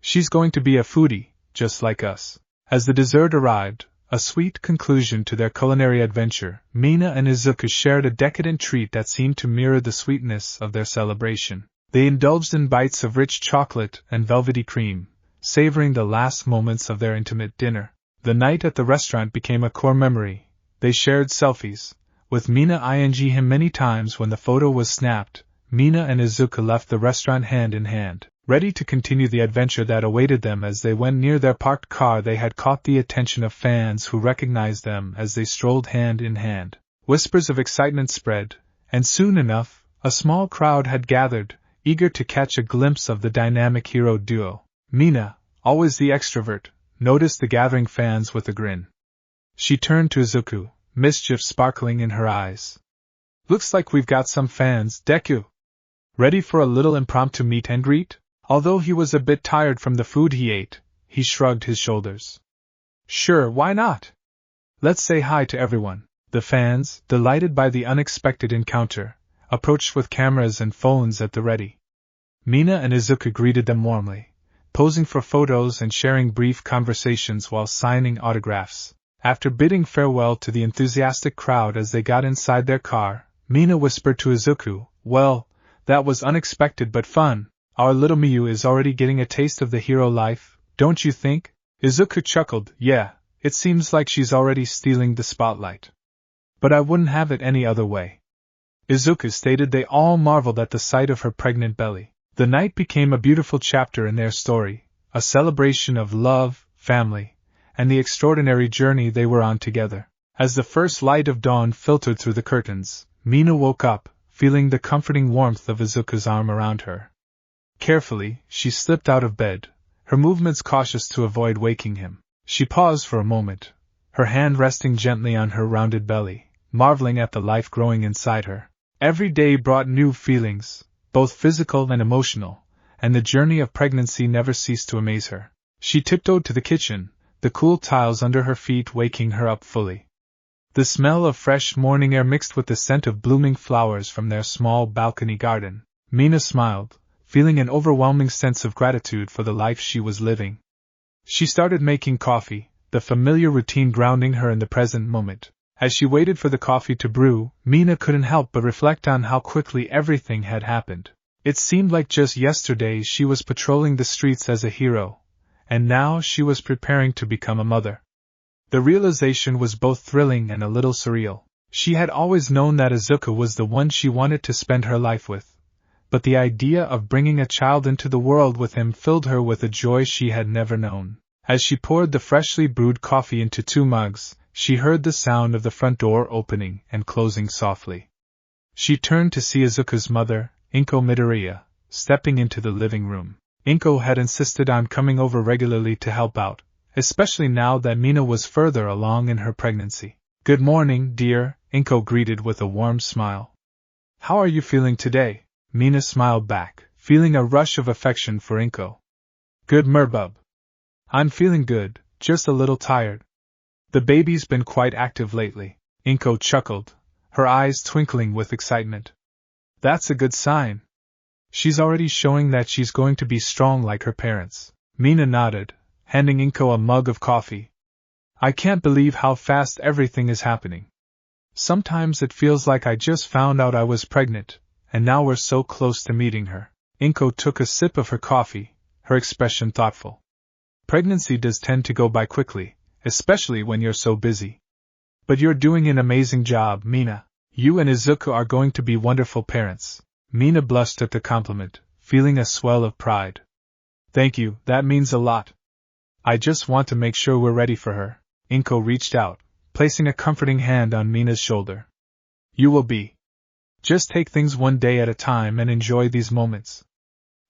She's going to be a foodie, just like us. As the dessert arrived, a sweet conclusion to their culinary adventure, Mina and Izuku shared a decadent treat that seemed to mirror the sweetness of their celebration. They indulged in bites of rich chocolate and velvety cream, savoring the last moments of their intimate dinner. The night at the restaurant became a core memory. They shared selfies, with Mina ing him many times when the photo was snapped. Mina and Izuku left the restaurant hand in hand, ready to continue the adventure that awaited them. As they went near their parked car, they had caught the attention of fans who recognized them as they strolled hand in hand. Whispers of excitement spread, and soon enough, a small crowd had gathered, eager to catch a glimpse of the dynamic hero duo. Mina, always the extrovert, noticed the gathering fans with a grin. She turned to Izuku, mischief sparkling in her eyes. Looks like we've got some fans, Deku. Ready for a little impromptu meet and greet? Although he was a bit tired from the food he ate, he shrugged his shoulders. Sure, why not? Let's say hi to everyone. The fans, delighted by the unexpected encounter, approached with cameras and phones at the ready. Mina and Izuku greeted them warmly, posing for photos and sharing brief conversations while signing autographs. After bidding farewell to the enthusiastic crowd as they got inside their car, Mina whispered to Izuku, "Well, that was unexpected but fun. Our little Miyu is already getting a taste of the hero life, don't you think?" Izuku chuckled, "Yeah, it seems like she's already stealing the spotlight. But I wouldn't have it any other way." Izuku stated. They all marveled at the sight of her pregnant belly. The night became a beautiful chapter in their story, a celebration of love, family, and the extraordinary journey they were on together. As the first light of dawn filtered through the curtains, Mina woke up, feeling the comforting warmth of Izuku's arm around her. Carefully, she slipped out of bed, her movements cautious to avoid waking him. She paused for a moment, her hand resting gently on her rounded belly, marveling at the life growing inside her. Every day brought new feelings, both physical and emotional, and the journey of pregnancy never ceased to amaze her. She tiptoed to the kitchen, the cool tiles under her feet waking her up fully. The smell of fresh morning air mixed with the scent of blooming flowers from their small balcony garden. Mina smiled, feeling an overwhelming sense of gratitude for the life she was living. She started making coffee, the familiar routine grounding her in the present moment. As she waited for the coffee to brew, Mina couldn't help but reflect on how quickly everything had happened. It seemed like just yesterday she was patrolling the streets as a hero, and now she was preparing to become a mother. The realization was both thrilling and a little surreal. She had always known that Izuku was the one she wanted to spend her life with, but the idea of bringing a child into the world with him filled her with a joy she had never known. As she poured the freshly brewed coffee into 2 mugs, she heard the sound of the front door opening and closing softly. She turned to see Izuku's mother, Inko Midoriya, stepping into the living room. Inko had insisted on coming over regularly to help out, especially now that Mina was further along in her pregnancy. "Good morning, dear," Inko greeted with a warm smile. "How are you feeling today?" Mina smiled back, feeling a rush of affection for Inko. "Good, Merbub. I'm feeling good, just a little tired. The baby's been quite active lately." Inko chuckled, her eyes twinkling with excitement. "That's a good sign. She's already showing that she's going to be strong like her parents." Mina nodded, handing Inko a mug of coffee. "I can't believe how fast everything is happening. Sometimes it feels like I just found out I was pregnant, and now we're so close to meeting her." Inko took a sip of her coffee, her expression thoughtful. "Pregnancy does tend to go by quickly, especially when you're so busy. But you're doing an amazing job, Mina. You and Izuku are going to be wonderful parents." Mina blushed at the compliment, feeling a swell of pride. "Thank you, that means a lot. I just want to make sure we're ready for her." Inko reached out, placing a comforting hand on Mina's shoulder. "You will be. Just take things one day at a time and enjoy these moments.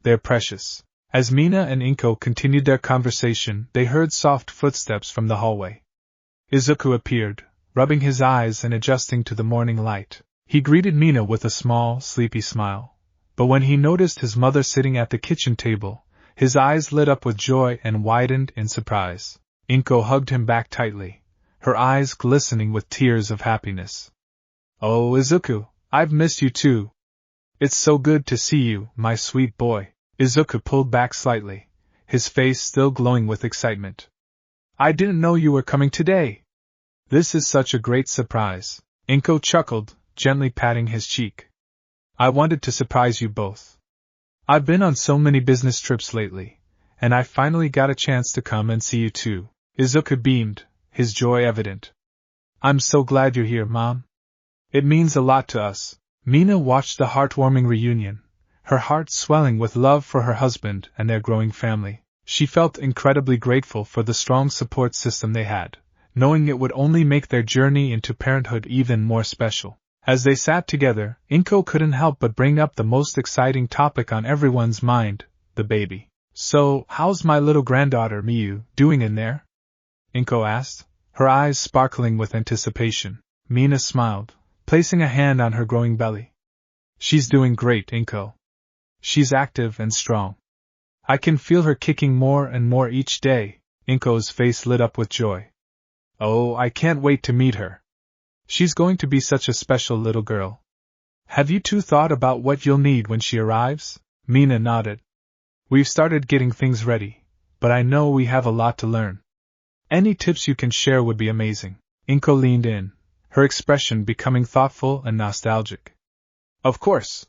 They're precious." As Mina and Inko continued their conversation, they heard soft footsteps from the hallway. Izuku appeared, rubbing his eyes and adjusting to the morning light. He greeted Mina with a small, sleepy smile, but when he noticed his mother sitting at the kitchen table, his eyes lit up with joy and widened in surprise. Inko hugged him back tightly, her eyes glistening with tears of happiness. "Oh, Izuku, I've missed you too. It's so good to see you, my sweet boy." Izuku pulled back slightly, his face still glowing with excitement. "I didn't know you were coming today." "This is such a great surprise," Inko chuckled, gently patting his cheek. "I wanted to surprise you both. I've been on so many business trips lately, and I finally got a chance to come and see you too." Izuku beamed, his joy evident. "I'm so glad you're here, Mom. It means a lot to us." Mina watched the heartwarming reunion, her heart swelling with love for her husband and their growing family. She felt incredibly grateful for the strong support system they had, knowing it would only make their journey into parenthood even more special. As they sat together, Inko couldn't help but bring up the most exciting topic on everyone's mind, the baby. "So, how's my little granddaughter, Miyu, doing in there?" Inko asked, her eyes sparkling with anticipation. Mina smiled, placing a hand on her growing belly. "She's doing great, Inko. She's active and strong. I can feel her kicking more and more each day." Inko's face lit up with joy. "Oh, I can't wait to meet her. She's going to be such a special little girl." "Have you two thought about what you'll need when she arrives?" Mina nodded. "We've started getting things ready, but I know we have a lot to learn. Any tips you can share would be amazing." Inko leaned in, her expression becoming thoughtful and nostalgic. "Of course.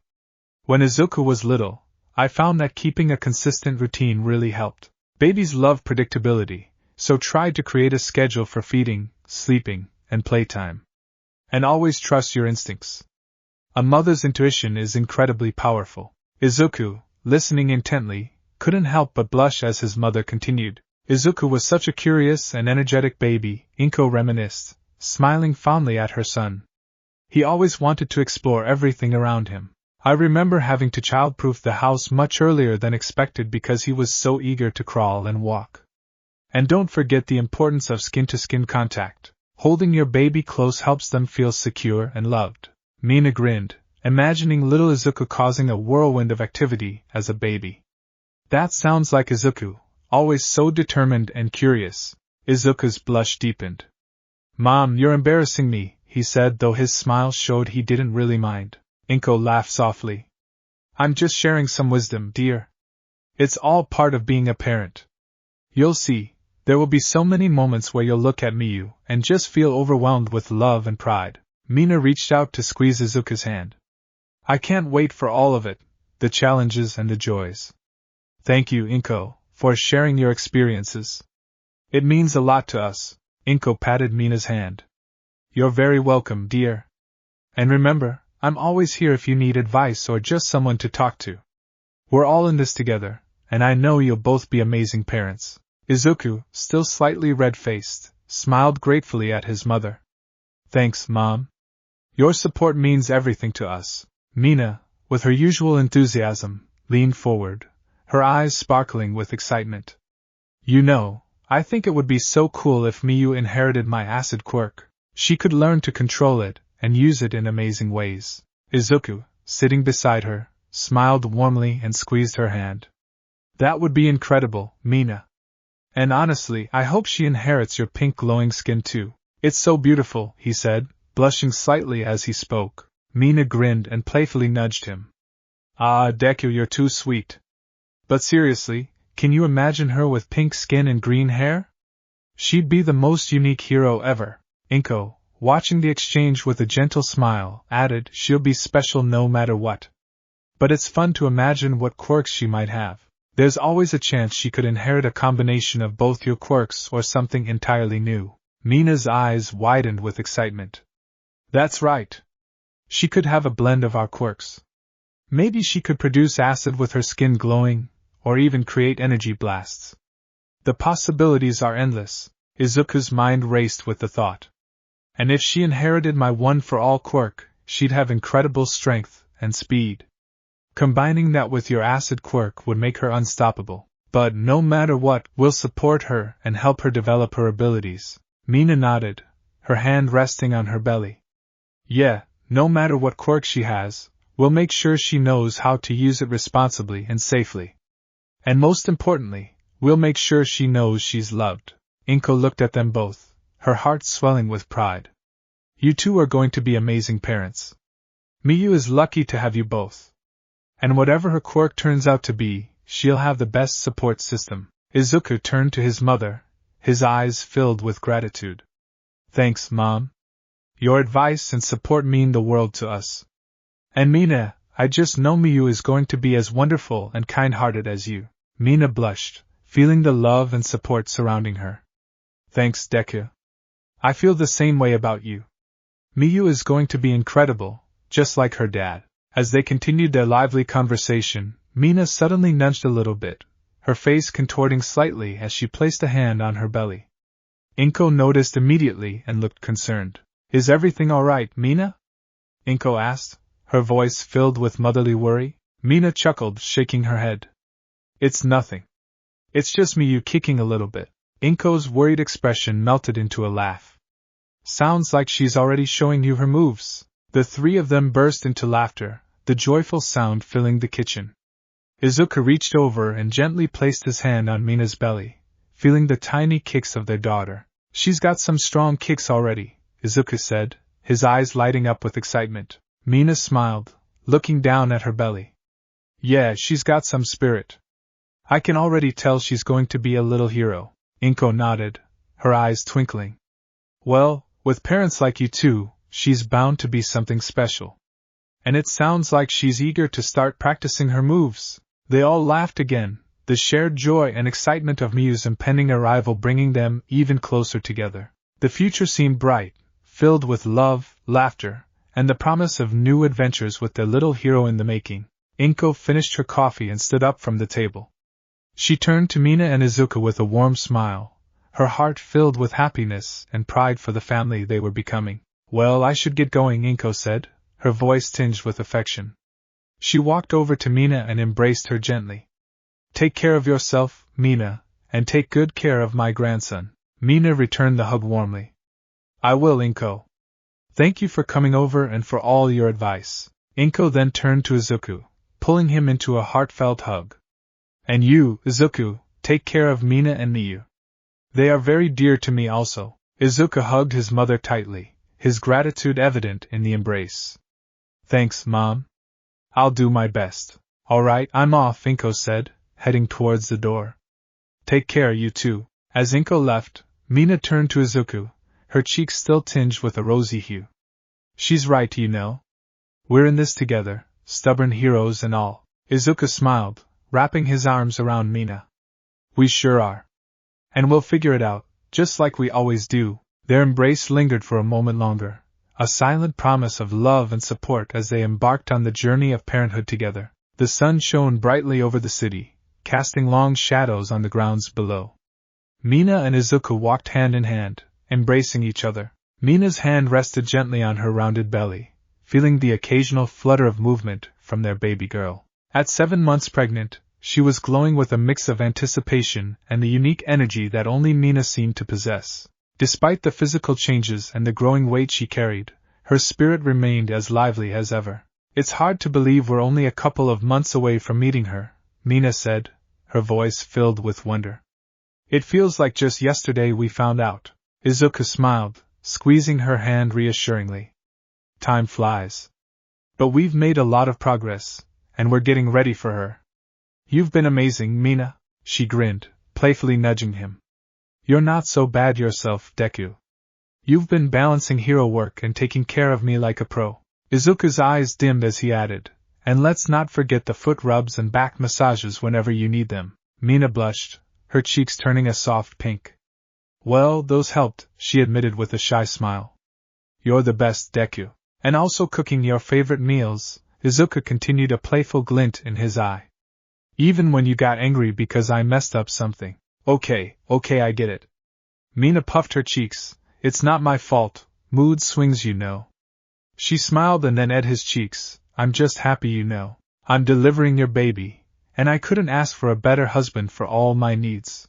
When Izuku was little, I found that keeping a consistent routine really helped. Babies love predictability, so try to create a schedule for feeding, sleeping, and playtime. And always trust your instincts. A mother's intuition is incredibly powerful." Izuku, listening intently, couldn't help but blush as his mother continued. "Izuku was such a curious and energetic baby," Inko reminisced, smiling fondly at her son. "He always wanted to explore everything around him. I remember having to childproof the house much earlier than expected because he was so eager to crawl and walk. And don't forget the importance of skin-to-skin contact. Holding your baby close helps them feel secure and loved." Mina grinned, imagining little Izuku causing a whirlwind of activity as a baby. "That sounds like Izuku, always so determined and curious." Izuku's blush deepened. "Mom, you're embarrassing me," he said, though his smile showed he didn't really mind. Inko laughed softly. "I'm just sharing some wisdom, dear. It's all part of being a parent. You'll see, there will be so many moments where you'll look at Miyu and just feel overwhelmed with love and pride." Mina reached out to squeeze Izuku's hand. "I can't wait for all of it, the challenges and the joys." "Thank you, Inko, for sharing your experiences. It means a lot to us." Inko patted Mina's hand. "You're very welcome, dear. And remember, I'm always here if you need advice or just someone to talk to. We're all in this together, and I know you'll both be amazing parents." Izuku, still slightly red-faced, smiled gratefully at his mother. "Thanks, Mom. Your support means everything to us." Mina, with her usual enthusiasm, leaned forward, her eyes sparkling with excitement. "You know, I think it would be so cool if Miyu inherited my acid quirk. She could learn to control it and use it in amazing ways." Izuku, sitting beside her, smiled warmly and squeezed her hand. "That would be incredible, Mina. And honestly, I hope she inherits your pink glowing skin too. It's so beautiful," he said, blushing slightly as he spoke. Mina grinned and playfully nudged him. "Ah, Deku, you're too sweet. But seriously, can you imagine her with pink skin and green hair? She'd be the most unique hero ever." Inko, watching the exchange with a gentle smile, added, "She'll be special no matter what. But it's fun to imagine what quirks she might have. There's always a chance she could inherit a combination of both your quirks or something entirely new." Mina's eyes widened with excitement. "That's right. She could have a blend of our quirks. Maybe she could produce acid with her skin glowing, or even create energy blasts. The possibilities are endless." Izuku's mind raced with the thought. "And if she inherited my one-for-all quirk, she'd have incredible strength and speed. Combining that with your acid quirk would make her unstoppable. But no matter what, we'll support her and help her develop her abilities." Mina nodded, her hand resting on her belly. "Yeah, no matter what quirk she has, We'll make sure she knows how to use it responsibly and safely. And most importantly, we'll make sure she knows she's loved. Inko looked at them both, her heart swelling with pride. You two are going to be amazing parents. Miyu is lucky to have you both. And whatever her quirk turns out to be, she'll have the best support system. Izuku turned to his mother, his eyes filled with gratitude. Thanks, Mom. Your advice and support mean the world to us. And Mina, I just know Miyu is going to be as wonderful and kind-hearted as you. Mina blushed, feeling the love and support surrounding her. Thanks, Deku. I feel the same way about you. Miyu is going to be incredible, just like her dad. As they continued their lively conversation, Mina suddenly nudged a little bit, her face contorting slightly as she placed a hand on her belly. Inko noticed immediately and looked concerned. Is everything all right, Mina? Inko asked, her voice filled with motherly worry. Mina chuckled, shaking her head. It's nothing. It's just Miyu kicking a little bit. Inko's worried expression melted into a laugh. Sounds like she's already showing you her moves. The three of them burst into laughter, the joyful sound filling the kitchen. Izuku reached over and gently placed his hand on Mina's belly, feeling the tiny kicks of their daughter. She's got some strong kicks already, Izuku said, his eyes lighting up with excitement. Mina smiled, looking down at her belly. Yeah, she's got some spirit. I can already tell she's going to be a little hero. Inko nodded, her eyes twinkling. Well, with parents like you two, she's bound to be something special. And it sounds like she's eager to start practicing her moves. They all laughed again, the shared joy and excitement of Miyu's impending arrival bringing them even closer together. The future seemed bright, filled with love, laughter, and the promise of new adventures with their little hero in the making. Inko finished her coffee and stood up from the table. She turned to Mina and Izuku with a warm smile, her heart filled with happiness and pride for the family they were becoming. Well, I should get going, Inko said, her voice tinged with affection. She walked over to Mina and embraced her gently. Take care of yourself, Mina, and take good care of my grandson. Mina returned the hug warmly. I will, Inko. Thank you for coming over and for all your advice. Inko then turned to Izuku, pulling him into a heartfelt hug. And you, Izuku, take care of Mina and Miyu. They are very dear to me also. Izuku hugged his mother tightly, his gratitude evident in the embrace. Thanks, Mom. I'll do my best. All right, I'm off, Inko said, heading towards the door. Take care, you two. As Inko left, Mina turned to Izuku, her cheeks still tinged with a rosy hue. She's right, you know. We're in this together, stubborn heroes and all. Izuku smiled, wrapping his arms around Mina. We sure are. And we'll figure it out, just like we always do. Their embrace lingered for a moment longer, a silent promise of love and support as they embarked on the journey of parenthood together. The sun shone brightly over the city, casting long shadows on the grounds below. Mina and Izuku walked hand in hand, embracing each other. Mina's hand rested gently on her rounded belly, feeling the occasional flutter of movement from their baby girl. At 7 months pregnant, she was glowing with a mix of anticipation and the unique energy that only Mina seemed to possess. Despite the physical changes and the growing weight she carried, her spirit remained as lively as ever. It's hard to believe we're only a couple of months away from meeting her, Mina said, her voice filled with wonder. It feels like just yesterday we found out. Izuku smiled, squeezing her hand reassuringly. Time flies. But we've made a lot of progress, and we're getting ready for her. You've been amazing, Mina, she grinned, playfully nudging him. You're not so bad yourself, Deku. You've been balancing hero work and taking care of me like a pro. Izuku's eyes dimmed as he added, and let's not forget the foot rubs and back massages whenever you need them. Mina blushed, her cheeks turning a soft pink. Well, those helped, she admitted with a shy smile. You're the best, Deku. And also cooking your favorite meals, Izuku continued, a playful glint in his eye. Even when you got angry because I messed up something. Okay, I get it. Mina puffed her cheeks. It's not my fault, mood swings, you know. She smiled and then at his cheeks. I'm just happy, you know. I'm delivering your baby, and I couldn't ask for a better husband for all my needs.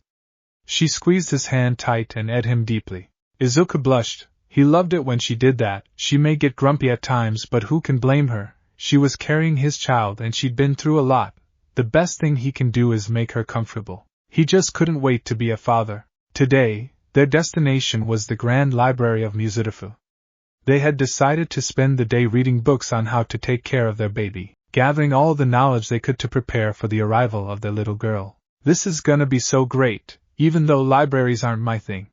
She squeezed his hand tight and at him deeply. Izuku blushed. He loved it when she did that. She may get grumpy at times, but who can blame her? She was carrying his child and she'd been through a lot. The best thing he can do is make her comfortable. He just couldn't wait to be a father. Today, their destination was the Grand Library of Mitsuki. They had decided to spend the day reading books on how to take care of their baby, gathering all the knowledge they could to prepare for the arrival of their little girl. This is gonna be so great, even though libraries aren't my thing,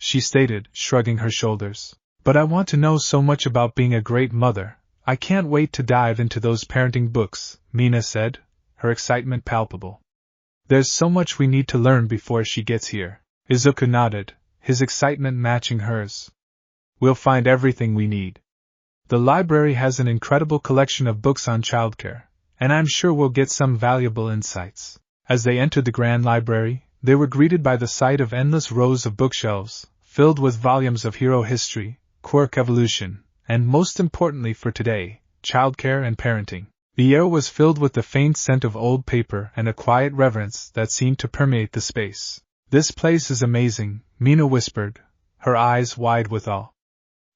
she stated, shrugging her shoulders. But I want to know so much about being a great mother. I can't wait to dive into those parenting books, Mina said, her excitement palpable. There's so much we need to learn before she gets here. Izuku nodded, his excitement matching hers. We'll find everything we need. The library has an incredible collection of books on childcare, and I'm sure we'll get some valuable insights. As they entered the Grand Library, they were greeted by the sight of endless rows of bookshelves, filled with volumes of hero history, quirk evolution, and most importantly for today, childcare and parenting. The air was filled with the faint scent of old paper and a quiet reverence that seemed to permeate the space. This place is amazing, Mina whispered, her eyes wide with awe.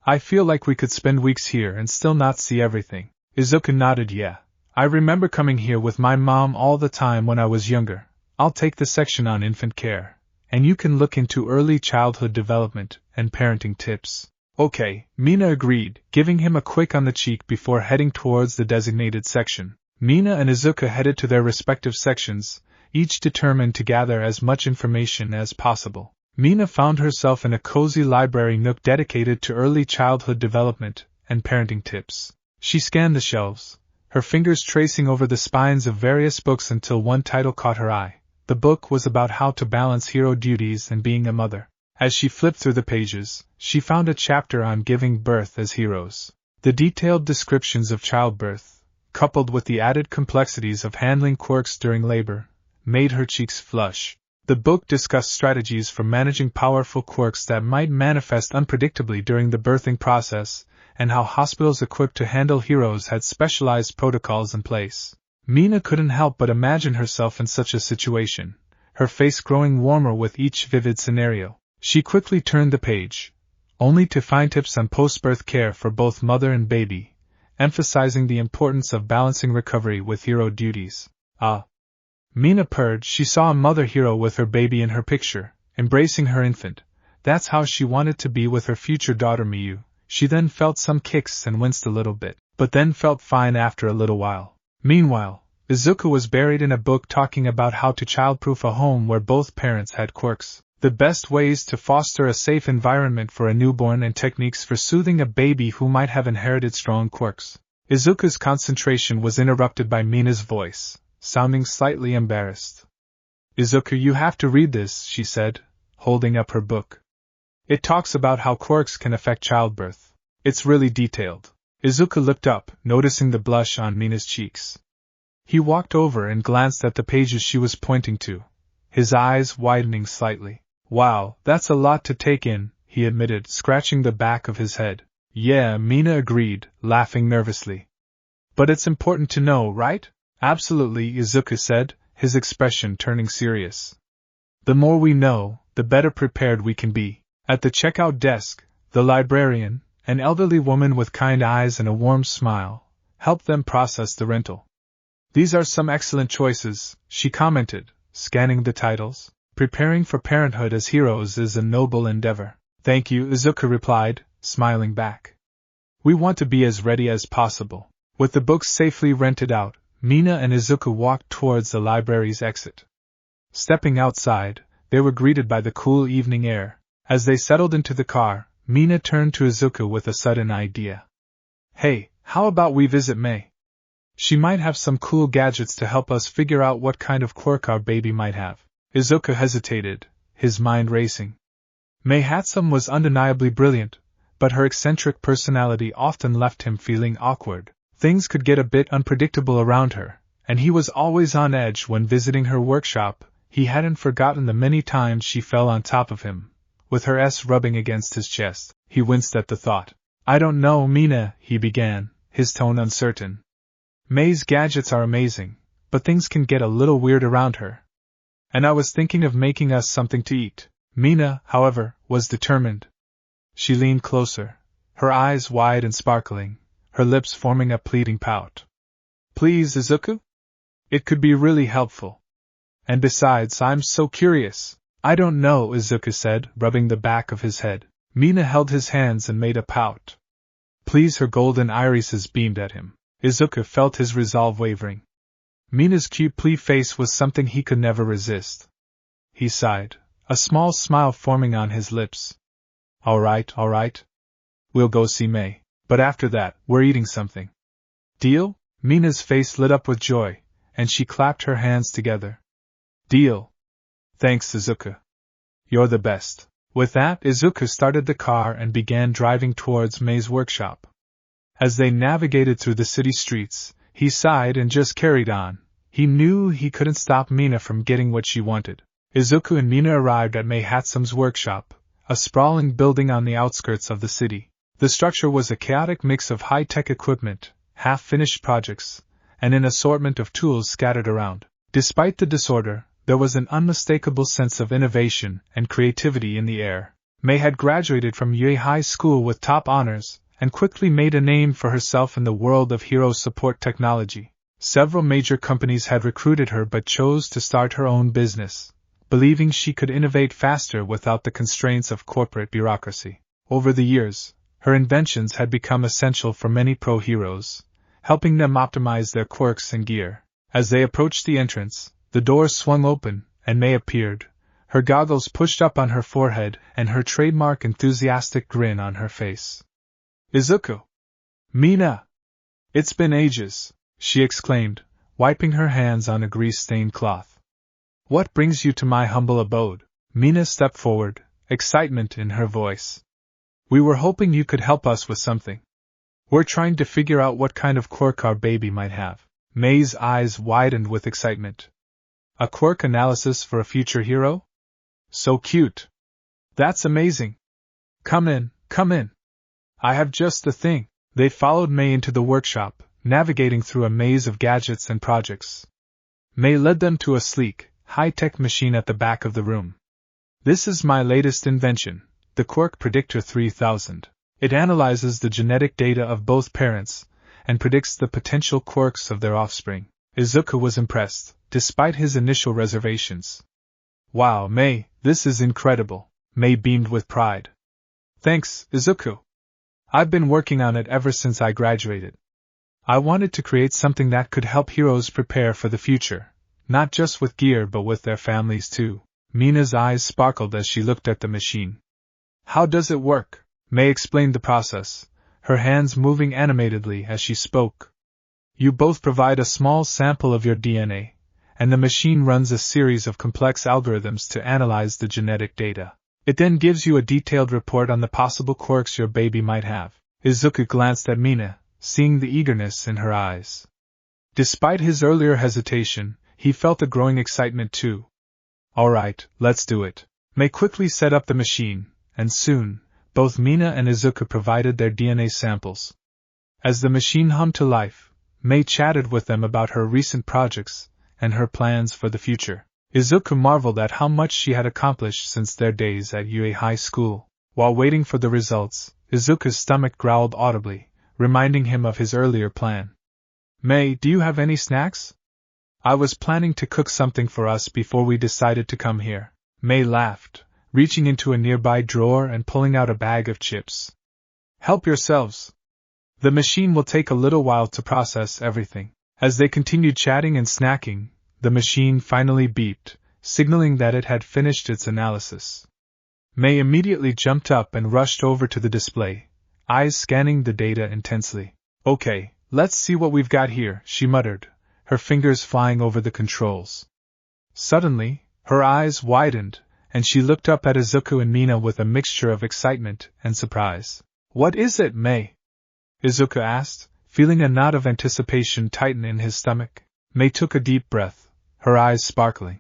I feel like we could spend weeks here and still not see everything. Izuku nodded. Yeah. I remember coming here with my mom all the time when I was younger. I'll take the section on infant care, and you can look into early childhood development and parenting tips. Okay, Mina agreed, giving him a quick on the cheek before heading towards the designated section. Mina and Izuku headed to their respective sections, each determined to gather as much information as possible. Mina found herself in a cozy library nook dedicated to early childhood development and parenting tips. She scanned the shelves, her fingers tracing over the spines of various books until one title caught her eye. The book was about how to balance hero duties and being a mother. As she flipped through the pages, she found a chapter on giving birth as heroes. The detailed descriptions of childbirth, coupled with the added complexities of handling quirks during labor, made her cheeks flush. The book discussed strategies for managing powerful quirks that might manifest unpredictably during the birthing process, and how hospitals equipped to handle heroes had specialized protocols in place. Mina couldn't help but imagine herself in such a situation, her face growing warmer with each vivid scenario. She quickly turned the page, only to find tips on post-birth care for both mother and baby, emphasizing the importance of balancing recovery with hero duties. Mina purred. She saw a mother hero with her baby in her picture, embracing her infant. That's how she wanted to be with her future daughter Miyu. She then felt some kicks and winced a little bit, but then felt fine after a little while. Meanwhile, Izuku was buried in a book talking about how to childproof a home where both parents had quirks, the best ways to foster a safe environment for a newborn and techniques for soothing a baby who might have inherited strong quirks. Izuku's concentration was interrupted by Mina's voice, sounding slightly embarrassed. Izuku, you have to read this, she said, holding up her book. It talks about how quirks can affect childbirth. It's really detailed. Izuku looked up, noticing the blush on Mina's cheeks. He walked over and glanced at the pages she was pointing to, his eyes widening slightly. Wow, that's a lot to take in, he admitted, scratching the back of his head. Yeah, Mina agreed, laughing nervously. But it's important to know, right? Absolutely, Izuku said, his expression turning serious. The more we know, the better prepared we can be. At the checkout desk, the librarian, an elderly woman with kind eyes and a warm smile, helped them process the rental. These are some excellent choices, she commented, scanning the titles. Preparing for parenthood as heroes is a noble endeavor. Thank you, Izuku replied, smiling back. We want to be as ready as possible. With the books safely rented out, Mina and Izuku walked towards the library's exit. Stepping outside, they were greeted by the cool evening air. As they settled into the car, Mina turned to Izuku with a sudden idea. Hey, how about we visit Mei? She might have some cool gadgets to help us figure out what kind of quirk our baby might have. Izuku hesitated, his mind racing. Mei Hatsum was undeniably brilliant, but her eccentric personality often left him feeling awkward. Things could get a bit unpredictable around her, and he was always on edge when visiting her workshop. He hadn't forgotten the many times she fell on top of him, with her S rubbing against his chest. He winced at the thought. I don't know, Mina, he began, his tone uncertain. Mei's gadgets are amazing, but things can get a little weird around her. And I was thinking of making us something to eat. Mina, however, was determined. She leaned closer, her eyes wide and sparkling, her lips forming a pleading pout. Please, Izuku? It could be really helpful. And besides, I'm so curious. I don't know, Izuku said, rubbing the back of his head. Mina held his hands and made a pout. Please, her golden irises beamed at him. Izuku felt his resolve wavering. Mina's cute plea face was something he could never resist. He sighed, a small smile forming on his lips. All right. We'll go see May. But after that, we're eating something. Deal? Mina's face lit up with joy, and she clapped her hands together. Deal. Thanks, Izuku. You're the best. With that, Izuku started the car and began driving towards May's workshop. As they navigated through the city streets, he sighed and just carried on. He knew he couldn't stop Mina from getting what she wanted. Izuku and Mina arrived at May Hatsum's workshop, a sprawling building on the outskirts of the city. The structure was a chaotic mix of high-tech equipment, half-finished projects, and an assortment of tools scattered around. Despite the disorder, there was an unmistakable sense of innovation and creativity in the air. May had graduated from Yue High School with top honors, and quickly made a name for herself in the world of hero support technology. Several major companies had recruited her but chose to start her own business, believing she could innovate faster without the constraints of corporate bureaucracy. Over the years, her inventions had become essential for many pro-heroes, helping them optimize their quirks and gear. As they approached the entrance, the door swung open, and May appeared, her goggles pushed up on her forehead and her trademark enthusiastic grin on her face. Izuku! Mina! It's been ages, she exclaimed, wiping her hands on a grease-stained cloth. What brings you to my humble abode? Mina stepped forward, excitement in her voice. We were hoping you could help us with something. We're trying to figure out what kind of quirk our baby might have. May's eyes widened with excitement. A quirk analysis for a future hero? So cute. That's amazing. Come in. I have just the thing. They followed May into the workshop, navigating through a maze of gadgets and projects. May led them to a sleek, high-tech machine at the back of the room. This is my latest invention, the Quirk Predictor 3000. It analyzes the genetic data of both parents and predicts the potential quirks of their offspring. Izuku was impressed, despite his initial reservations. Wow, May, this is incredible. May beamed with pride. Thanks, Izuku. I've been working on it ever since I graduated. I wanted to create something that could help heroes prepare for the future, not just with gear but with their families too. Mina's eyes sparkled as she looked at the machine. How does it work? May explained the process, her hands moving animatedly as she spoke. You both provide a small sample of your DNA, and the machine runs a series of complex algorithms to analyze the genetic data. It then gives you a detailed report on the possible quirks your baby might have. Izuku glanced at Mina, seeing the eagerness in her eyes. Despite his earlier hesitation, he felt a growing excitement too. All right, let's do it. May quickly set up the machine, and soon, both Mina and Izuku provided their DNA samples. As the machine hummed to life, May chatted with them about her recent projects and her plans for the future. Izuku marveled at how much she had accomplished since their days at Yue High School. While waiting for the results, Izuku's stomach growled audibly, reminding him of his earlier plan. May, do you have any snacks? I was planning to cook something for us before we decided to come here. May laughed, reaching into a nearby drawer and pulling out a bag of chips. Help yourselves. The machine will take a little while to process everything. As they continued chatting and snacking, the machine finally beeped, signaling that it had finished its analysis. May immediately jumped up and rushed over to the display, eyes scanning the data intensely. Okay, let's see what we've got here, she muttered, her fingers flying over the controls. Suddenly, her eyes widened, and she looked up at Izuku and Mina with a mixture of excitement and surprise. What is it, May? Izuku asked, feeling a knot of anticipation tighten in his stomach. May took a deep breath, her eyes sparkling.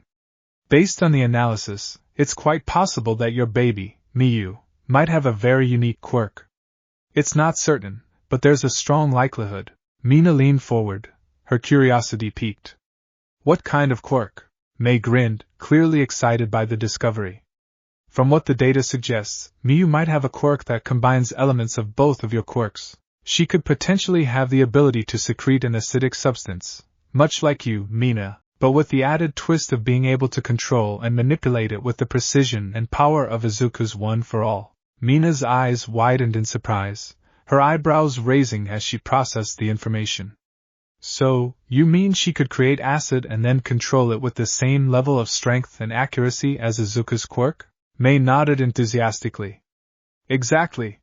Based on the analysis, it's quite possible that your baby, Miyu, might have a very unique quirk. It's not certain, but there's a strong likelihood. Mina leaned forward, her curiosity piqued. What kind of quirk? May grinned, clearly excited by the discovery. From what the data suggests, Miyu might have a quirk that combines elements of both of your quirks. She could potentially have the ability to secrete an acidic substance, much like you, Mina, but with the added twist of being able to control and manipulate it with the precision and power of Izuku's One for All. Mina's eyes widened in surprise, her eyebrows raising as she processed the information. So, you mean she could create acid and then control it with the same level of strength and accuracy as Izuku's quirk? Mei nodded enthusiastically. Exactly.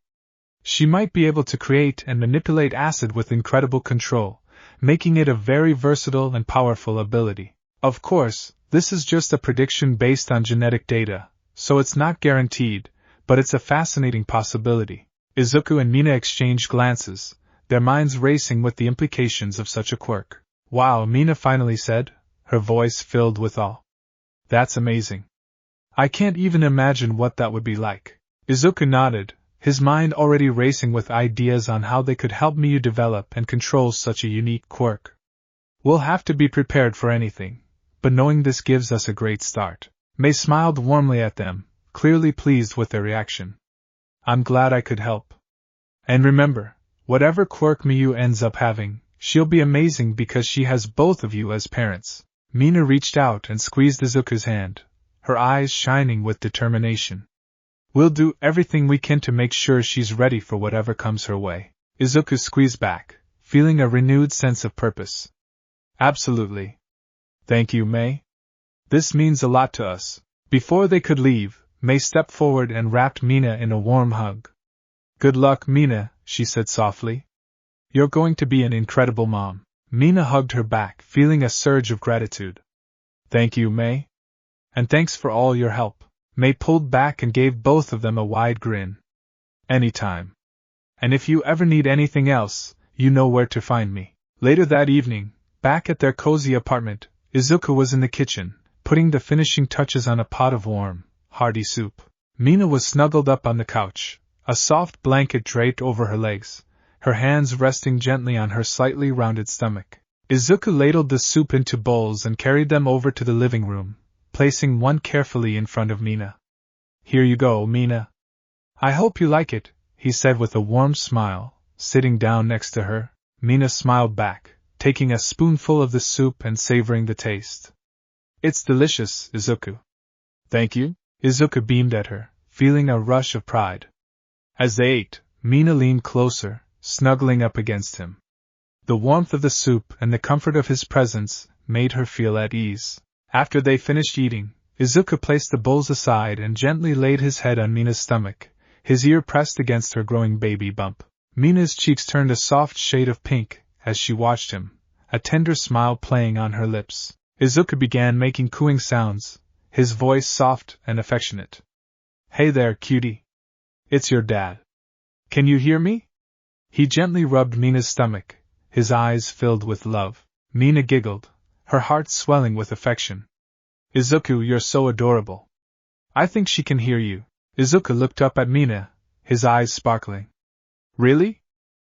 She might be able to create and manipulate acid with incredible control, making it a very versatile and powerful ability. Of course, this is just a prediction based on genetic data, so it's not guaranteed, but it's a fascinating possibility. Izuku and Mina exchanged glances, their minds racing with the implications of such a quirk. Wow, Mina finally said, her voice filled with awe. That's amazing. I can't even imagine what that would be like. Izuku nodded, his mind already racing with ideas on how they could help Miyu develop and control such a unique quirk. We'll have to be prepared for anything, but knowing this gives us a great start. Mei smiled warmly at them, clearly pleased with their reaction. I'm glad I could help. And remember, whatever quirk Miyu ends up having, she'll be amazing because she has both of you as parents. Mina reached out and squeezed Izuku's hand, her eyes shining with determination. We'll do everything we can to make sure she's ready for whatever comes her way. Izuku squeezed back, feeling a renewed sense of purpose. Absolutely. Thank you, Mei. This means a lot to us. Before they could leave, Mei stepped forward and wrapped Mina in a warm hug. Good luck, Mina, she said softly. You're going to be an incredible mom. Mina hugged her back, feeling a surge of gratitude. Thank you, Mei. And thanks for all your help. Mei pulled back and gave both of them a wide grin. Anytime. And if you ever need anything else, you know where to find me. Later that evening, back at their cozy apartment, Izuku was in the kitchen, putting the finishing touches on a pot of warm, hearty soup. Mina was snuggled up on the couch, a soft blanket draped over her legs, her hands resting gently on her slightly rounded stomach. Izuku ladled the soup into bowls and carried them over to the living room, placing one carefully in front of Mina. Here you go, Mina. I hope you like it, he said with a warm smile, sitting down next to her. Mina smiled back, taking a spoonful of the soup and savoring the taste. It's delicious, Izuku. Thank you. Izuku beamed at her, feeling a rush of pride. As they ate, Mina leaned closer, snuggling up against him. The warmth of the soup and the comfort of his presence made her feel at ease. After they finished eating, Izuku placed the bowls aside and gently laid his head on Mina's stomach, his ear pressed against her growing baby bump. Mina's cheeks turned a soft shade of pink as she watched him, a tender smile playing on her lips. Izuku began making cooing sounds, his voice soft and affectionate. Hey there, cutie. It's your dad. Can you hear me? He gently rubbed Mina's stomach, his eyes filled with love. Mina giggled, her heart swelling with affection. Izuku, you're so adorable. I think she can hear you. Izuku looked up at Mina, his eyes sparkling. Really?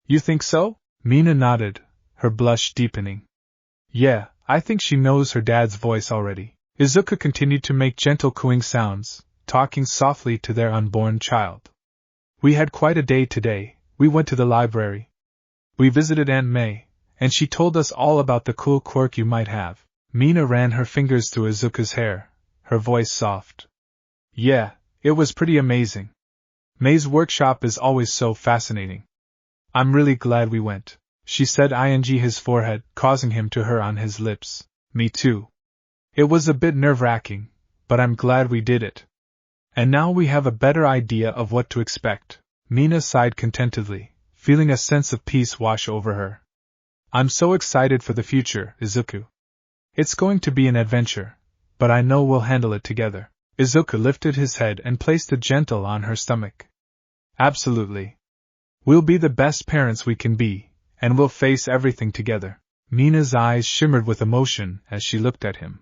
You think so? Mina nodded, her blush deepening. Yeah, I think she knows her dad's voice already. Izuku continued to make gentle cooing sounds, talking softly to their unborn child. We had quite a day today. We went to the library. We visited Aunt Mei, and she told us all about the cool quirk you might have. Mina ran her fingers through Izuku's hair, her voice soft. Yeah, it was pretty amazing. Mei's workshop is always so fascinating. I'm really glad we went, she said, his forehead, causing him to hurt on his lips. Me too. It was a bit nerve-wracking, but I'm glad we did it. And now we have a better idea of what to expect. Mina sighed contentedly, feeling a sense of peace wash over her. I'm so excited for the future, Izuku. It's going to be an adventure, but I know we'll handle it together. Izuku lifted his head and placed a gentle on her stomach. Absolutely. We'll be the best parents we can be, and we'll face everything together. Mina's eyes shimmered with emotion as she looked at him.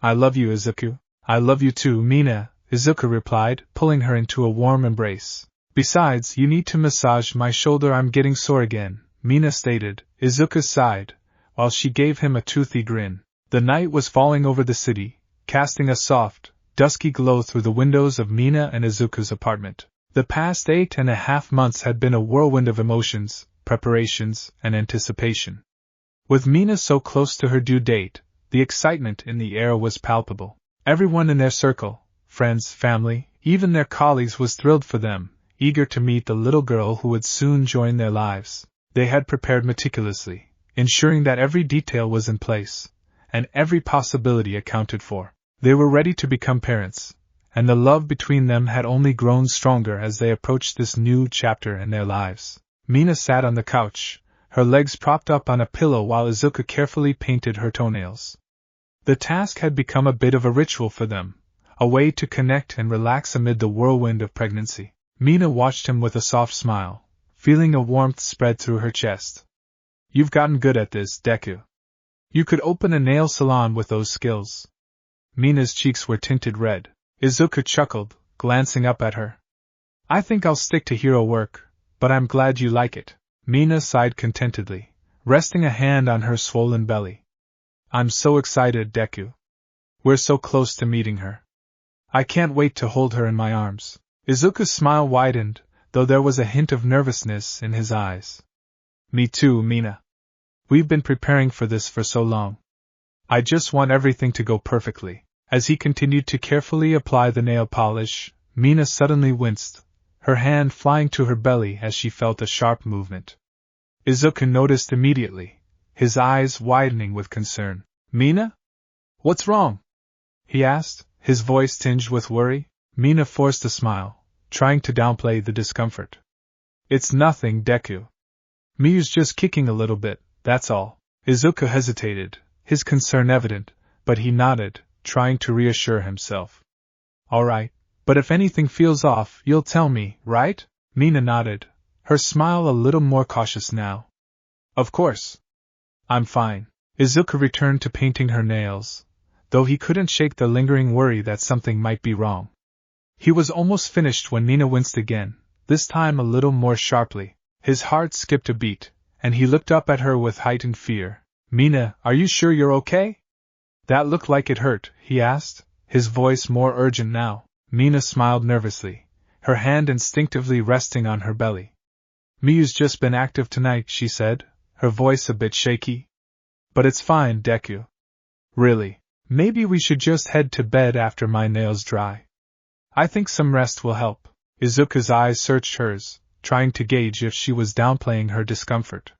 I love you, Izuku. I love you too, Mina, Izuku replied, pulling her into a warm embrace. Besides, you need to massage my shoulder, I'm getting sore again, Mina stated. Izuku sighed, while she gave him a toothy grin. The night was falling over the city, casting a soft, dusky glow through the windows of Mina and Izuku's apartment. The past 8.5 months had been a whirlwind of emotions, preparations, and anticipation. With Mina so close to her due date, the excitement in the air was palpable. Everyone in their circle, friends, family, even their colleagues, was thrilled for them, eager to meet the little girl who would soon join their lives. They had prepared meticulously, ensuring that every detail was in place, and every possibility accounted for. They were ready to become parents, and the love between them had only grown stronger as they approached this new chapter in their lives. Mina sat on the couch, her legs propped up on a pillow while Izuku carefully painted her toenails. The task had become a bit of a ritual for them, a way to connect and relax amid the whirlwind of pregnancy. Mina watched him with a soft smile, feeling a warmth spread through her chest. You've gotten good at this, Deku. You could open a nail salon with those skills. Mina's cheeks were tinted red. Izuku chuckled, glancing up at her. I think I'll stick to hero work, but I'm glad you like it. Mina sighed contentedly, resting a hand on her swollen belly. I'm so excited, Deku. We're so close to meeting her. I can't wait to hold her in my arms. Izuku's smile widened, though there was a hint of nervousness in his eyes. Me too, Mina. We've been preparing for this for so long. I just want everything to go perfectly. As he continued to carefully apply the nail polish, Mina suddenly winced, her hand flying to her belly as she felt a sharp movement. Izuku noticed immediately, his eyes widening with concern. Mina? What's wrong? He asked, his voice tinged with worry. Mina forced a smile, trying to downplay the discomfort. It's nothing, Deku. Miyu's just kicking a little bit, that's all. Izuku hesitated, his concern evident, but he nodded, trying to reassure himself. All right, but if anything feels off, you'll tell me, right? Mina nodded, her smile a little more cautious now. Of course. I'm fine. Izuku returned to painting her nails, though he couldn't shake the lingering worry that something might be wrong. He was almost finished when Mina winced again, this time a little more sharply. His heart skipped a beat, and he looked up at her with heightened fear. Mina, are you sure you're okay? That looked like it hurt, he asked, his voice more urgent now. Mina smiled nervously, her hand instinctively resting on her belly. Miyu's just been active tonight, she said, her voice a bit shaky. But it's fine, Deku. Really, maybe we should just head to bed after my nails dry. I think some rest will help. Izuku's eyes searched hers, trying to gauge if she was downplaying her discomfort.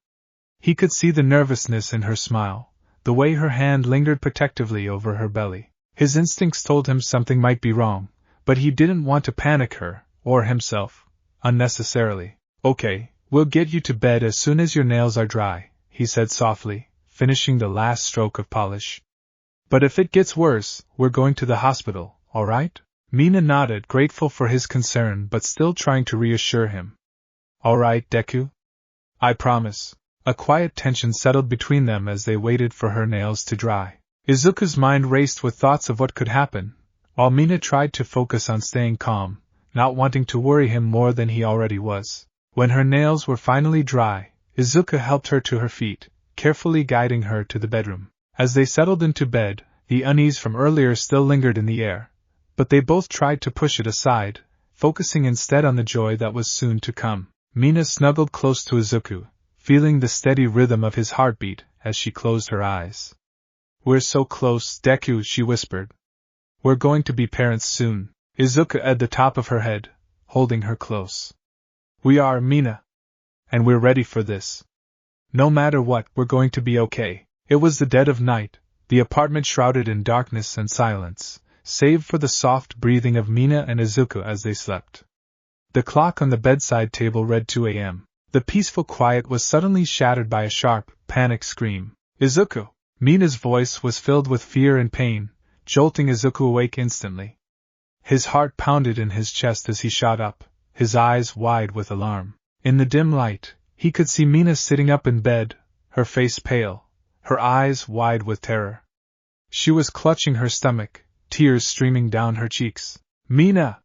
He could see the nervousness in her smile, the way her hand lingered protectively over her belly. His instincts told him something might be wrong, but he didn't want to panic her, or himself, unnecessarily. Okay, we'll get you to bed as soon as your nails are dry, he said softly, finishing the last stroke of polish. But if it gets worse, we're going to the hospital, all right? Mina nodded, grateful for his concern but still trying to reassure him. All right, Deku? I promise. A quiet tension settled between them as they waited for her nails to dry. Izuku's mind raced with thoughts of what could happen, while Mina tried to focus on staying calm, not wanting to worry him more than he already was. When her nails were finally dry, Izuku helped her to her feet, carefully guiding her to the bedroom. As they settled into bed, the unease from earlier still lingered in the air, but they both tried to push it aside, focusing instead on the joy that was soon to come. Mina snuggled close to Izuku, feeling the steady rhythm of his heartbeat as she closed her eyes. We're so close, Deku, she whispered. We're going to be parents soon. Izuku at the top of her head, holding her close. We are, Mina. And we're ready for this. No matter what, we're going to be okay. It was the dead of night, the apartment shrouded in darkness and silence, save for the soft breathing of Mina and Izuku as they slept. The clock on the bedside table read 2 a.m. The peaceful quiet was suddenly shattered by a sharp, panicked scream. Izuku! Mina's voice was filled with fear and pain, jolting Izuku awake instantly. His heart pounded in his chest as he shot up, his eyes wide with alarm. In the dim light, he could see Mina sitting up in bed, her face pale, her eyes wide with terror. She was clutching her stomach, tears streaming down her cheeks. Mina!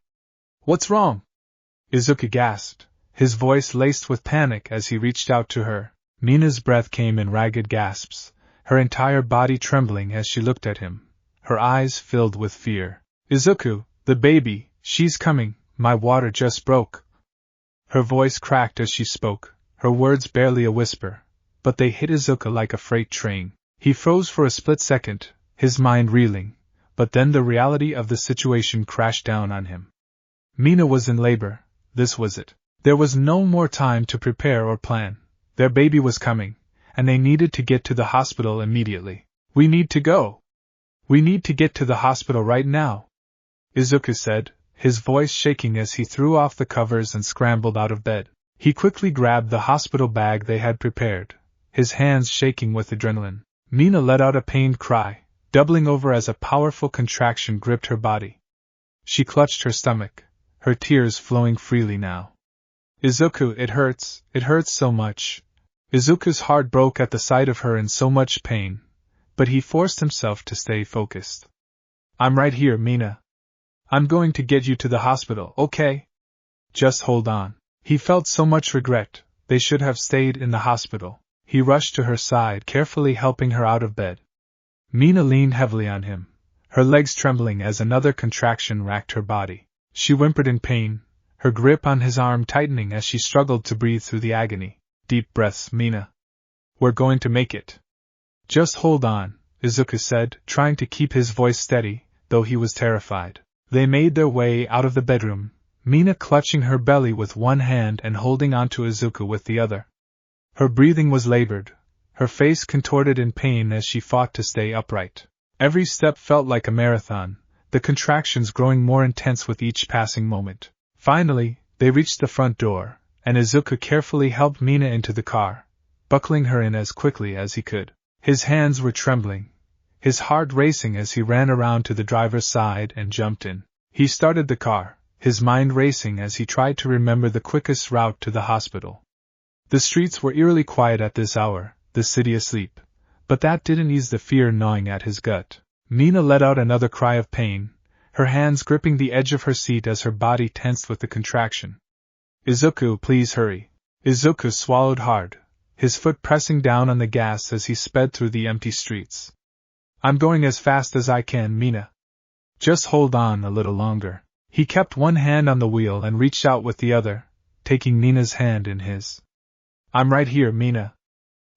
What's wrong? Izuku gasped, his voice laced with panic as he reached out to her. Mina's breath came in ragged gasps, her entire body trembling as she looked at him, her eyes filled with fear. Izuku, the baby, she's coming, my water just broke. Her voice cracked as she spoke, her words barely a whisper, but they hit Izuku like a freight train. He froze for a split second, his mind reeling, but then the reality of the situation crashed down on him. Mina was in labor, this was it. There was no more time to prepare or plan. Their baby was coming, and they needed to get to the hospital immediately. We need to go. We need to get to the hospital right now, Izuku said, his voice shaking as he threw off the covers and scrambled out of bed. He quickly grabbed the hospital bag they had prepared, his hands shaking with adrenaline. Mina let out a pained cry, doubling over as a powerful contraction gripped her body. She clutched her stomach, her tears flowing freely now. Izuku, it hurts so much. Izuku's heart broke at the sight of her in so much pain, but he forced himself to stay focused. I'm right here, Mina. I'm going to get you to the hospital, okay? Just hold on. He felt so much regret, they should have stayed in the hospital. He rushed to her side, carefully helping her out of bed. Mina leaned heavily on him, her legs trembling as another contraction racked her body. She whimpered in pain, her grip on his arm tightening as she struggled to breathe through the agony. Deep breaths, Mina. We're going to make it. Just hold on, Izuku said, trying to keep his voice steady, though he was terrified. They made their way out of the bedroom, Mina clutching her belly with one hand and holding onto Izuku with the other. Her breathing was labored, her face contorted in pain as she fought to stay upright. Every step felt like a marathon, the contractions growing more intense with each passing moment. Finally, they reached the front door, and Izuku carefully helped Mina into the car, buckling her in as quickly as he could. His hands were trembling, his heart racing as he ran around to the driver's side and jumped in. He started the car, his mind racing as he tried to remember the quickest route to the hospital. The streets were eerily quiet at this hour, the city asleep, but that didn't ease the fear gnawing at his gut. Mina let out another cry of pain, her hands gripping the edge of her seat as her body tensed with the contraction. Izuku, please hurry. Izuku swallowed hard, his foot pressing down on the gas as he sped through the empty streets. I'm going as fast as I can, Mina. Just hold on a little longer. He kept one hand on the wheel and reached out with the other, taking Mina's hand in his. I'm right here, Mina.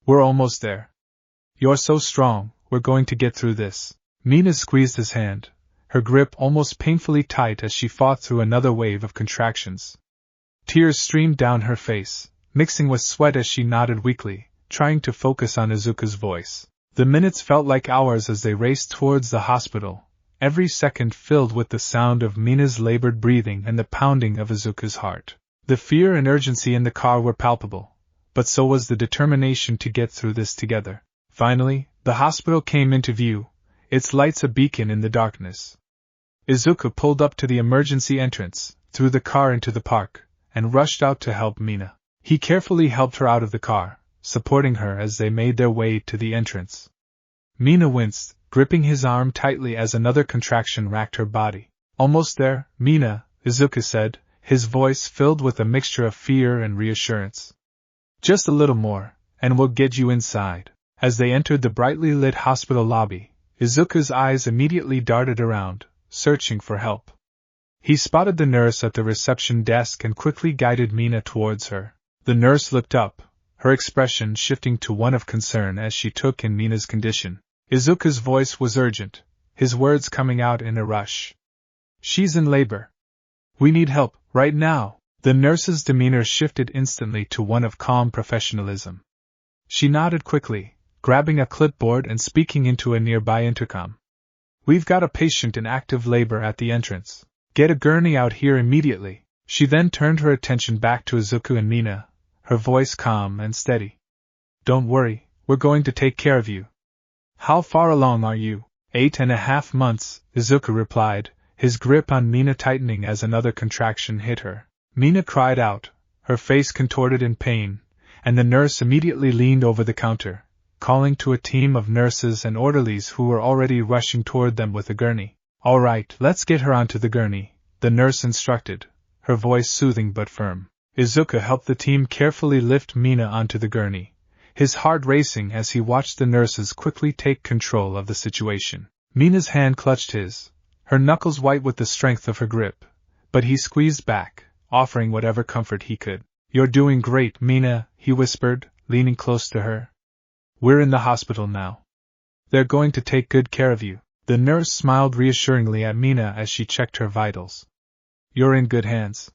We're almost there. You're so strong, we're going to get through this. Mina squeezed his hand, her grip almost painfully tight as she fought through another wave of contractions. Tears streamed down her face, mixing with sweat as she nodded weakly, trying to focus on Izuku's voice. The minutes felt like hours as they raced towards the hospital, every second filled with the sound of Mina's labored breathing and the pounding of Izuku's heart. The fear and urgency in the car were palpable, but so was the determination to get through this together. Finally, the hospital came into view, its lights a beacon in the darkness. Izuku pulled up to the emergency entrance, threw the car into the park, and rushed out to help Mina. He carefully helped her out of the car, supporting her as they made their way to the entrance. Mina winced, gripping his arm tightly as another contraction racked her body. Almost there, Mina, Izuku said, his voice filled with a mixture of fear and reassurance. Just a little more, and we'll get you inside. As they entered the brightly lit hospital lobby, Izuku's eyes immediately darted around, searching for help. He spotted the nurse at the reception desk and quickly guided Mina towards her. The nurse looked up, her expression shifting to one of concern as she took in Mina's condition. Izuku's voice was urgent, his words coming out in a rush. She's in labor. We need help, right now. The nurse's demeanor shifted instantly to one of calm professionalism. She nodded quickly, grabbing a clipboard and speaking into a nearby intercom. We've got a patient in active labor at the entrance. Get a gurney out here immediately. She then turned her attention back to Izuku and Mina, her voice calm and steady. Don't worry, we're going to take care of you. How far along are you? 8.5 months, Izuku replied, his grip on Mina tightening as another contraction hit her. Mina cried out, her face contorted in pain, and the nurse immediately leaned over the counter, calling to a team of nurses and orderlies who were already rushing toward them with a gurney. All right, let's get her onto the gurney, the nurse instructed, her voice soothing but firm. Izuku helped the team carefully lift Mina onto the gurney, his heart racing as he watched the nurses quickly take control of the situation. Mina's hand clutched his, her knuckles white with the strength of her grip, but he squeezed back, offering whatever comfort he could. You're doing great, Mina, he whispered, leaning close to her. We're in the hospital now. They're going to take good care of you. The nurse smiled reassuringly at Mina as she checked her vitals. You're in good hands.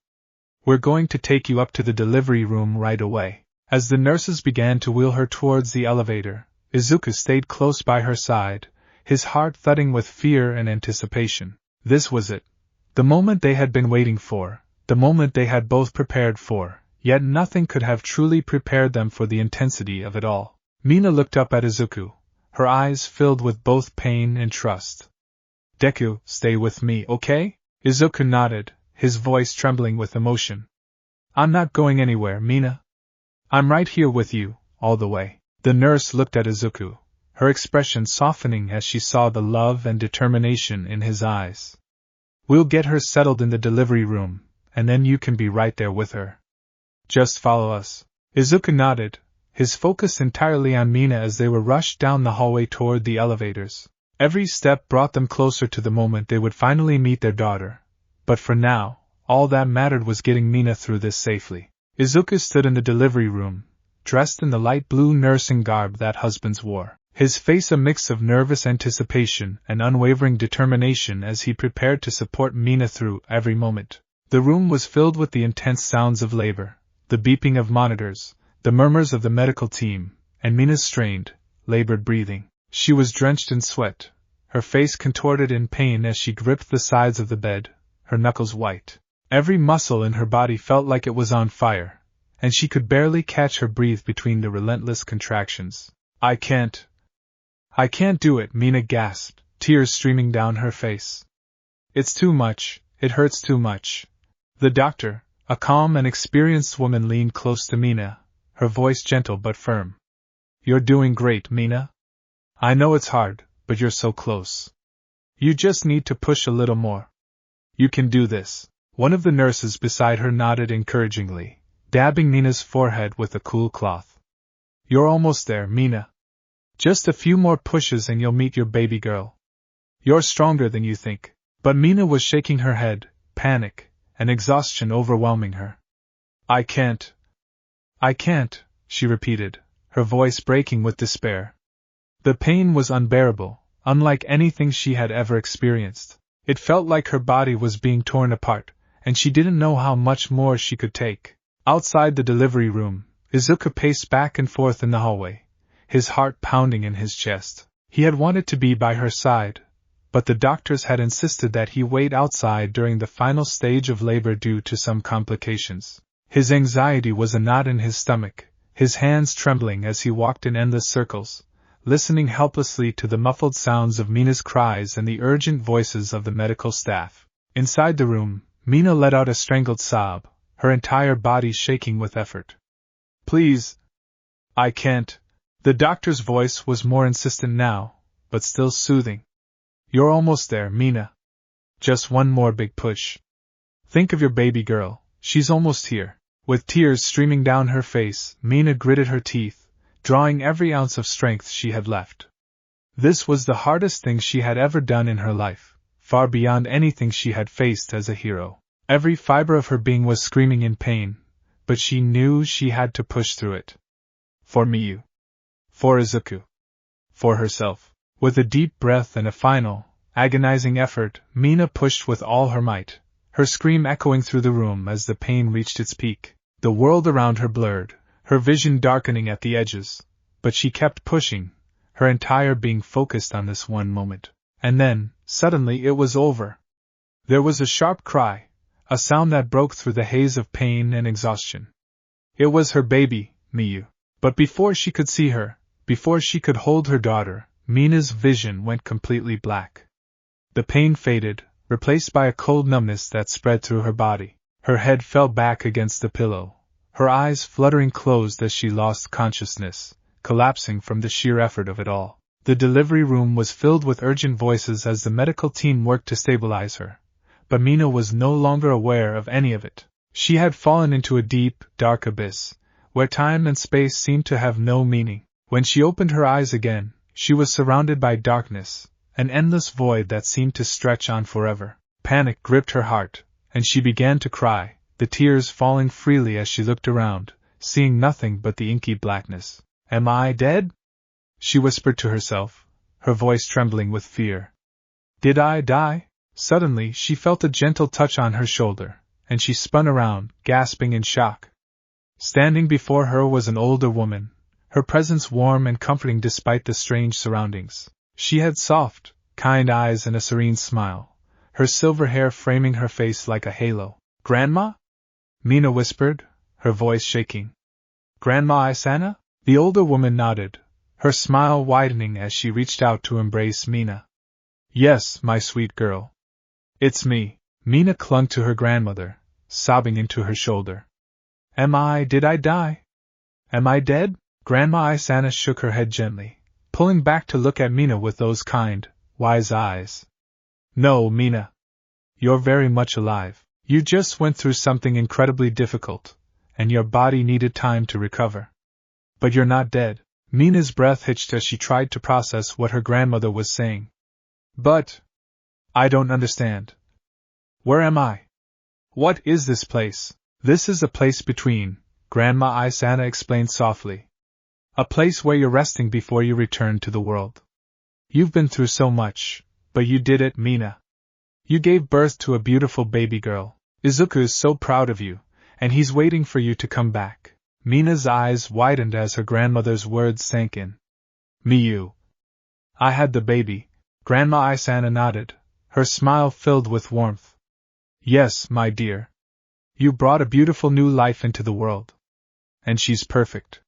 We're going to take you up to the delivery room right away. As the nurses began to wheel her towards the elevator, Izuku stayed close by her side, his heart thudding with fear and anticipation. This was it. The moment they had been waiting for, the moment they had both prepared for, yet nothing could have truly prepared them for the intensity of it all. Mina looked up at Izuku, her eyes filled with both pain and trust. Deku, stay with me, okay? Izuku nodded, his voice trembling with emotion. I'm not going anywhere, Mina. I'm right here with you, all the way. The nurse looked at Izuku, her expression softening as she saw the love and determination in his eyes. We'll get her settled in the delivery room, and then you can be right there with her. Just follow us. Izuku nodded, his focus entirely on Mina as they were rushed down the hallway toward the elevators. Every step brought them closer to the moment they would finally meet their daughter. But for now, all that mattered was getting Mina through this safely. Izuku stood in the delivery room, dressed in the light blue nursing garb that husbands wore, his face a mix of nervous anticipation and unwavering determination as he prepared to support Mina through every moment. The room was filled with the intense sounds of labor, the beeping of monitors, the murmurs of the medical team, and Mina's strained, labored breathing. She was drenched in sweat, her face contorted in pain as she gripped the sides of the bed, her knuckles white. Every muscle in her body felt like it was on fire, and she could barely catch her breath between the relentless contractions. I can't do it, Mina gasped, tears streaming down her face. It's too much, it hurts too much. The doctor, a calm and experienced woman, leaned close to Mina, her voice gentle but firm. You're doing great, Mina. I know it's hard, but you're so close. You just need to push a little more. You can do this. One of the nurses beside her nodded encouragingly, dabbing Mina's forehead with a cool cloth. You're almost there, Mina. Just a few more pushes and you'll meet your baby girl. You're stronger than you think. But Mina was shaking her head, panic and exhaustion overwhelming her. I can't, she repeated, her voice breaking with despair. The pain was unbearable, unlike anything she had ever experienced. It felt like her body was being torn apart, and she didn't know how much more she could take. Outside the delivery room, Izuku paced back and forth in the hallway, his heart pounding in his chest. He had wanted to be by her side, but the doctors had insisted that he wait outside during the final stage of labor due to some complications. His anxiety was a knot in his stomach, his hands trembling as he walked in endless circles, listening helplessly to the muffled sounds of Mina's cries and the urgent voices of the medical staff. Inside the room, Mina let out a strangled sob, her entire body shaking with effort. Please. I can't. The doctor's voice was more insistent now, but still soothing. You're almost there, Mina. Just one more big push. Think of your baby girl, she's almost here. With tears streaming down her face, Mina gritted her teeth, drawing every ounce of strength she had left. This was the hardest thing she had ever done in her life, far beyond anything she had faced as a hero. Every fiber of her being was screaming in pain, but she knew she had to push through it. For Miyu. For Izuku. For herself. With a deep breath and a final, agonizing effort, Mina pushed with all her might, her scream echoing through the room as the pain reached its peak. The world around her blurred, her vision darkening at the edges, but she kept pushing, her entire being focused on this one moment. And then, suddenly it was over. There was a sharp cry, a sound that broke through the haze of pain and exhaustion. It was her baby, Miyu. But before she could see her, before she could hold her daughter, Mina's vision went completely black. The pain faded, replaced by a cold numbness that spread through her body. Her head fell back against the pillow, her eyes fluttering closed as she lost consciousness, collapsing from the sheer effort of it all. The delivery room was filled with urgent voices as the medical team worked to stabilize her, but Mina was no longer aware of any of it. She had fallen into a deep, dark abyss, where time and space seemed to have no meaning. When she opened her eyes again, she was surrounded by darkness, an endless void that seemed to stretch on forever. Panic gripped her heart, and she began to cry, the tears falling freely as she looked around, seeing nothing but the inky blackness. Am I dead? She whispered to herself, her voice trembling with fear. Did I die? Suddenly she felt a gentle touch on her shoulder, and she spun around, gasping in shock. Standing before her was an older woman, her presence warm and comforting despite the strange surroundings. She had soft, kind eyes and a serene smile, her silver hair framing her face like a halo. Grandma? Mina whispered, her voice shaking. Grandma Isana? The older woman nodded, her smile widening as she reached out to embrace Mina. Yes, my sweet girl. It's me. Mina clung to her grandmother, sobbing into her shoulder. Did I die? Am I dead? Grandma Isana shook her head gently, pulling back to look at Mina with those kind, wise eyes. No, Mina. You're very much alive. You just went through something incredibly difficult, and your body needed time to recover. But you're not dead. Mina's breath hitched as she tried to process what her grandmother was saying. But I don't understand. Where am I? What is this place? This is a place between, Grandma Isana explained softly. A place where you're resting before you return to the world. You've been through so much, but you did it, Mina. You gave birth to a beautiful baby girl. Izuku is so proud of you, and he's waiting for you to come back. Mina's eyes widened as her grandmother's words sank in. Miyu. I had the baby. Grandma Isana nodded, her smile filled with warmth. Yes, my dear. You brought a beautiful new life into the world. And she's perfect.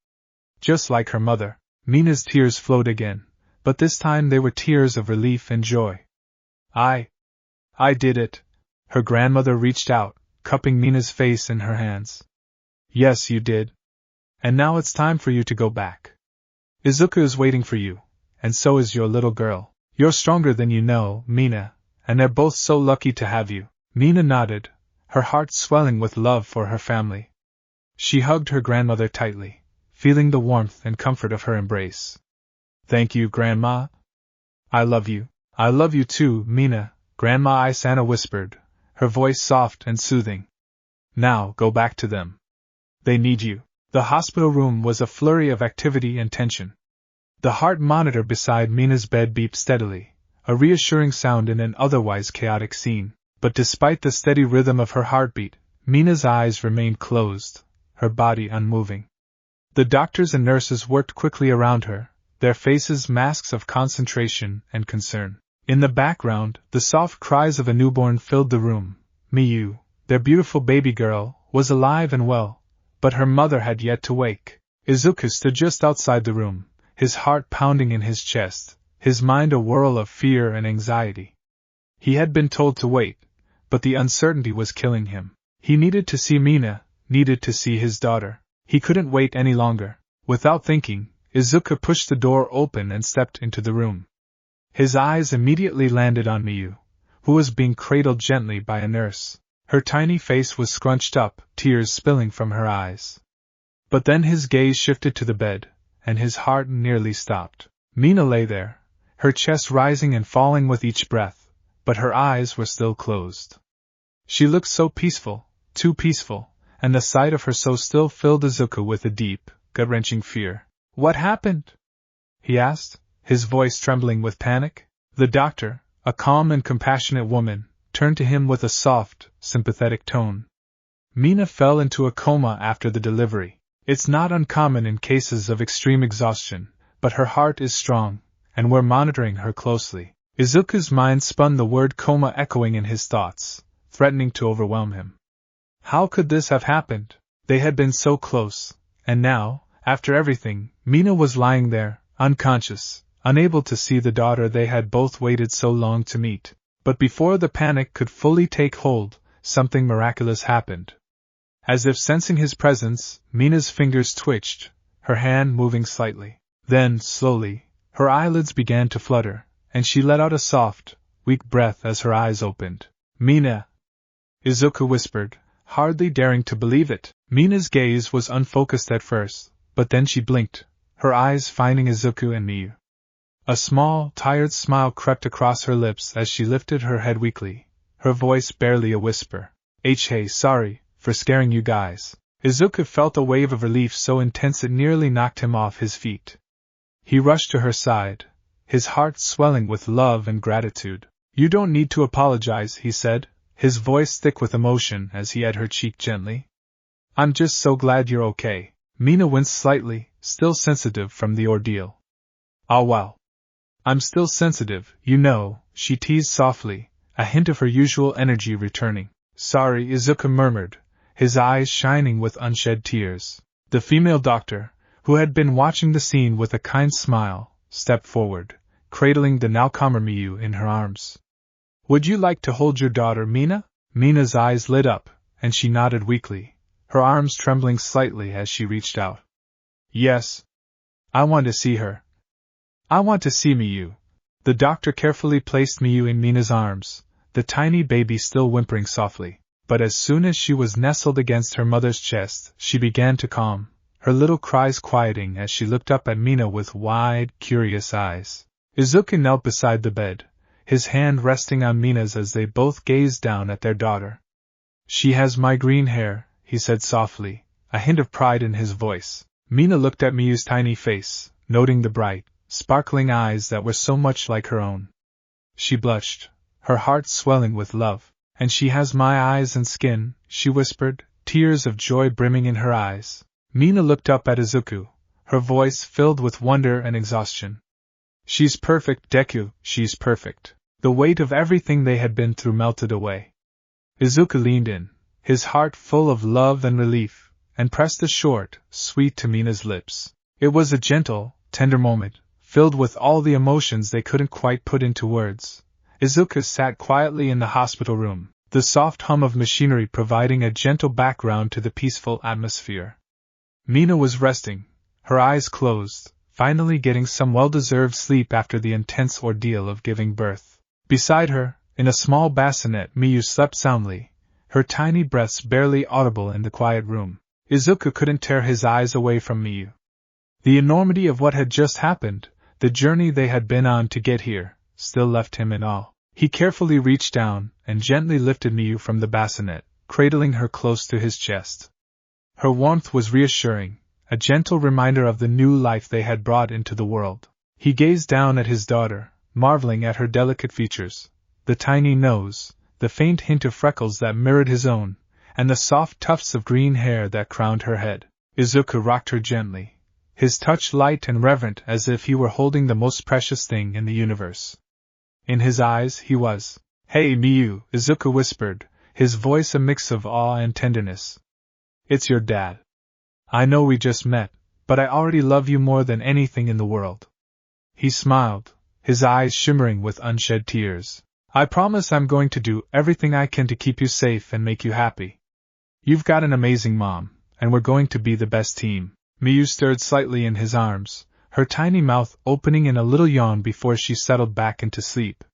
Just like her mother. Mina's tears flowed again, but this time they were tears of relief and joy. I did it. Her grandmother reached out, cupping Mina's face in her hands. Yes, you did. And now it's time for you to go back. Izuku is waiting for you, and so is your little girl. You're stronger than you know, Mina, and they're both so lucky to have you. Mina nodded, her heart swelling with love for her family. She hugged her grandmother tightly, feeling the warmth and comfort of her embrace. Thank you, Grandma. I love you. I love you too, Mina, Grandma Isana whispered, her voice soft and soothing. Now, go back to them. They need you. The hospital room was a flurry of activity and tension. The heart monitor beside Mina's bed beeped steadily, a reassuring sound in an otherwise chaotic scene. But despite the steady rhythm of her heartbeat, Mina's eyes remained closed, her body unmoving. The doctors and nurses worked quickly around her, their faces masks of concentration and concern. In the background, the soft cries of a newborn filled the room. Miyu, their beautiful baby girl, was alive and well, but her mother had yet to wake. Izuku stood just outside the room, his heart pounding in his chest, his mind a whirl of fear and anxiety. He had been told to wait, but the uncertainty was killing him. He needed to see Mina, needed to see his daughter. He couldn't wait any longer. Without thinking, Izuku pushed the door open and stepped into the room. His eyes immediately landed on Miyu, who was being cradled gently by a nurse. Her tiny face was scrunched up, tears spilling from her eyes. But then his gaze shifted to the bed, and his heart nearly stopped. Mina lay there, her chest rising and falling with each breath, but her eyes were still closed. She looked so peaceful, too peaceful, and the sight of her so still filled Izuku with a deep, gut-wrenching fear. What happened? He asked, his voice trembling with panic. The doctor, a calm and compassionate woman, turned to him with a soft, sympathetic tone. Mina fell into a coma after the delivery. It's not uncommon in cases of extreme exhaustion, but her heart is strong, and we're monitoring her closely. Izuku's mind spun the word coma echoing in his thoughts, threatening to overwhelm him. How could this have happened? They had been so close, and now, after everything, Mina was lying there, unconscious, unable to see the daughter they had both waited so long to meet. But before the panic could fully take hold, something miraculous happened. As if sensing his presence, Mina's fingers twitched, her hand moving slightly. Then, slowly, her eyelids began to flutter, and she let out a soft, weak breath as her eyes opened. Mina! Izuku whispered, hardly daring to believe it. Mina's gaze was unfocused at first, but then she blinked, her eyes finding Izuku and Miyu. A small, tired smile crept across her lips as she lifted her head weakly, her voice barely a whisper. Hey, sorry, for scaring you guys. Izuku felt a wave of relief so intense it nearly knocked him off his feet. He rushed to her side, his heart swelling with love and gratitude. You don't need to apologize, he said, his voice thick with emotion as he had her cheek gently. I'm just so glad you're okay. Mina winced slightly, still sensitive from the ordeal. Ah well. I'm still sensitive, you know, she teased softly, a hint of her usual energy returning. Sorry, Izuku murmured, his eyes shining with unshed tears. The female doctor, who had been watching the scene with a kind smile, stepped forward, cradling the now calmer Miyu in her arms. Would you like to hold your daughter, Mina? Mina's eyes lit up, and she nodded weakly, her arms trembling slightly as she reached out. Yes. I want to see her. I want to see Miyu. The doctor carefully placed Miyu in Mina's arms, the tiny baby still whimpering softly. But as soon as she was nestled against her mother's chest, she began to calm, her little cries quieting as she looked up at Mina with wide, curious eyes. Izuku knelt beside the bed, his hand resting on Mina's as they both gazed down at their daughter. She has my green hair, he said softly, a hint of pride in his voice. Mina looked at Miyu's tiny face, noting the bright, sparkling eyes that were so much like her own. She blushed, her heart swelling with love. And she has my eyes and skin, she whispered, tears of joy brimming in her eyes. Mina looked up at Izuku, her voice filled with wonder and exhaustion. She's perfect, Deku, she's perfect. The weight of everything they had been through melted away. Izuku leaned in, his heart full of love and relief, and pressed a short, sweet to Mina's lips. It was a gentle, tender moment, filled with all the emotions they couldn't quite put into words. Izuku sat quietly in the hospital room, the soft hum of machinery providing a gentle background to the peaceful atmosphere. Mina was resting, her eyes closed, finally getting some well-deserved sleep after the intense ordeal of giving birth. Beside her, in a small bassinet, Miyu slept soundly, her tiny breaths barely audible in the quiet room. Izuku couldn't tear his eyes away from Miyu. The enormity of what had just happened, the journey they had been on to get here, still left him in awe. He carefully reached down and gently lifted Miyu from the bassinet, cradling her close to his chest. Her warmth was reassuring, a gentle reminder of the new life they had brought into the world. He gazed down at his daughter, marveling at her delicate features, the tiny nose, the faint hint of freckles that mirrored his own, and the soft tufts of green hair that crowned her head. Izuku rocked her gently, his touch light and reverent as if he were holding the most precious thing in the universe. In his eyes he was. Hey Miyu, Izuku whispered, his voice a mix of awe and tenderness. It's your dad. I know we just met, but I already love you more than anything in the world. He smiled, his eyes shimmering with unshed tears. I promise I'm going to do everything I can to keep you safe and make you happy. You've got an amazing mom, and we're going to be the best team. Miyu stirred slightly in his arms, her tiny mouth opening in a little yawn before she settled back into sleep.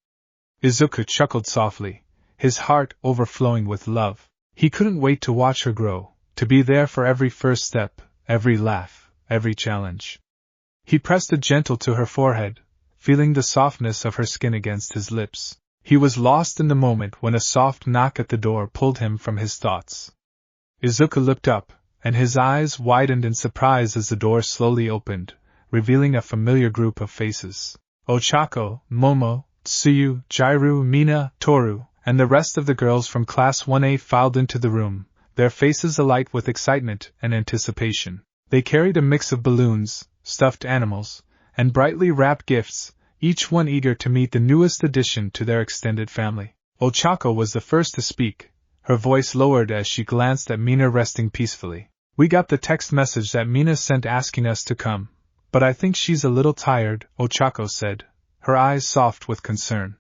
Izuku chuckled softly, his heart overflowing with love. He couldn't wait to watch her grow, to be there for every first step, every laugh, every challenge. He pressed a gentle to her forehead, feeling the softness of her skin against his lips. He was lost in the moment when a soft knock at the door pulled him from his thoughts. Izuku looked up, and his eyes widened in surprise as the door slowly opened, revealing a familiar group of faces. Ochako, Momo, Tsuyu, Jairu, Mina, Toru, and the rest of the girls from Class 1A filed into the room, their faces alight with excitement and anticipation. They carried a mix of balloons, stuffed animals, and brightly wrapped gifts, each one eager to meet the newest addition to their extended family. Ochako was the first to speak, her voice lowered as she glanced at Mina resting peacefully. We got the text message that Mina sent asking us to come. But I think she's a little tired, Ochako said, her eyes soft with concern.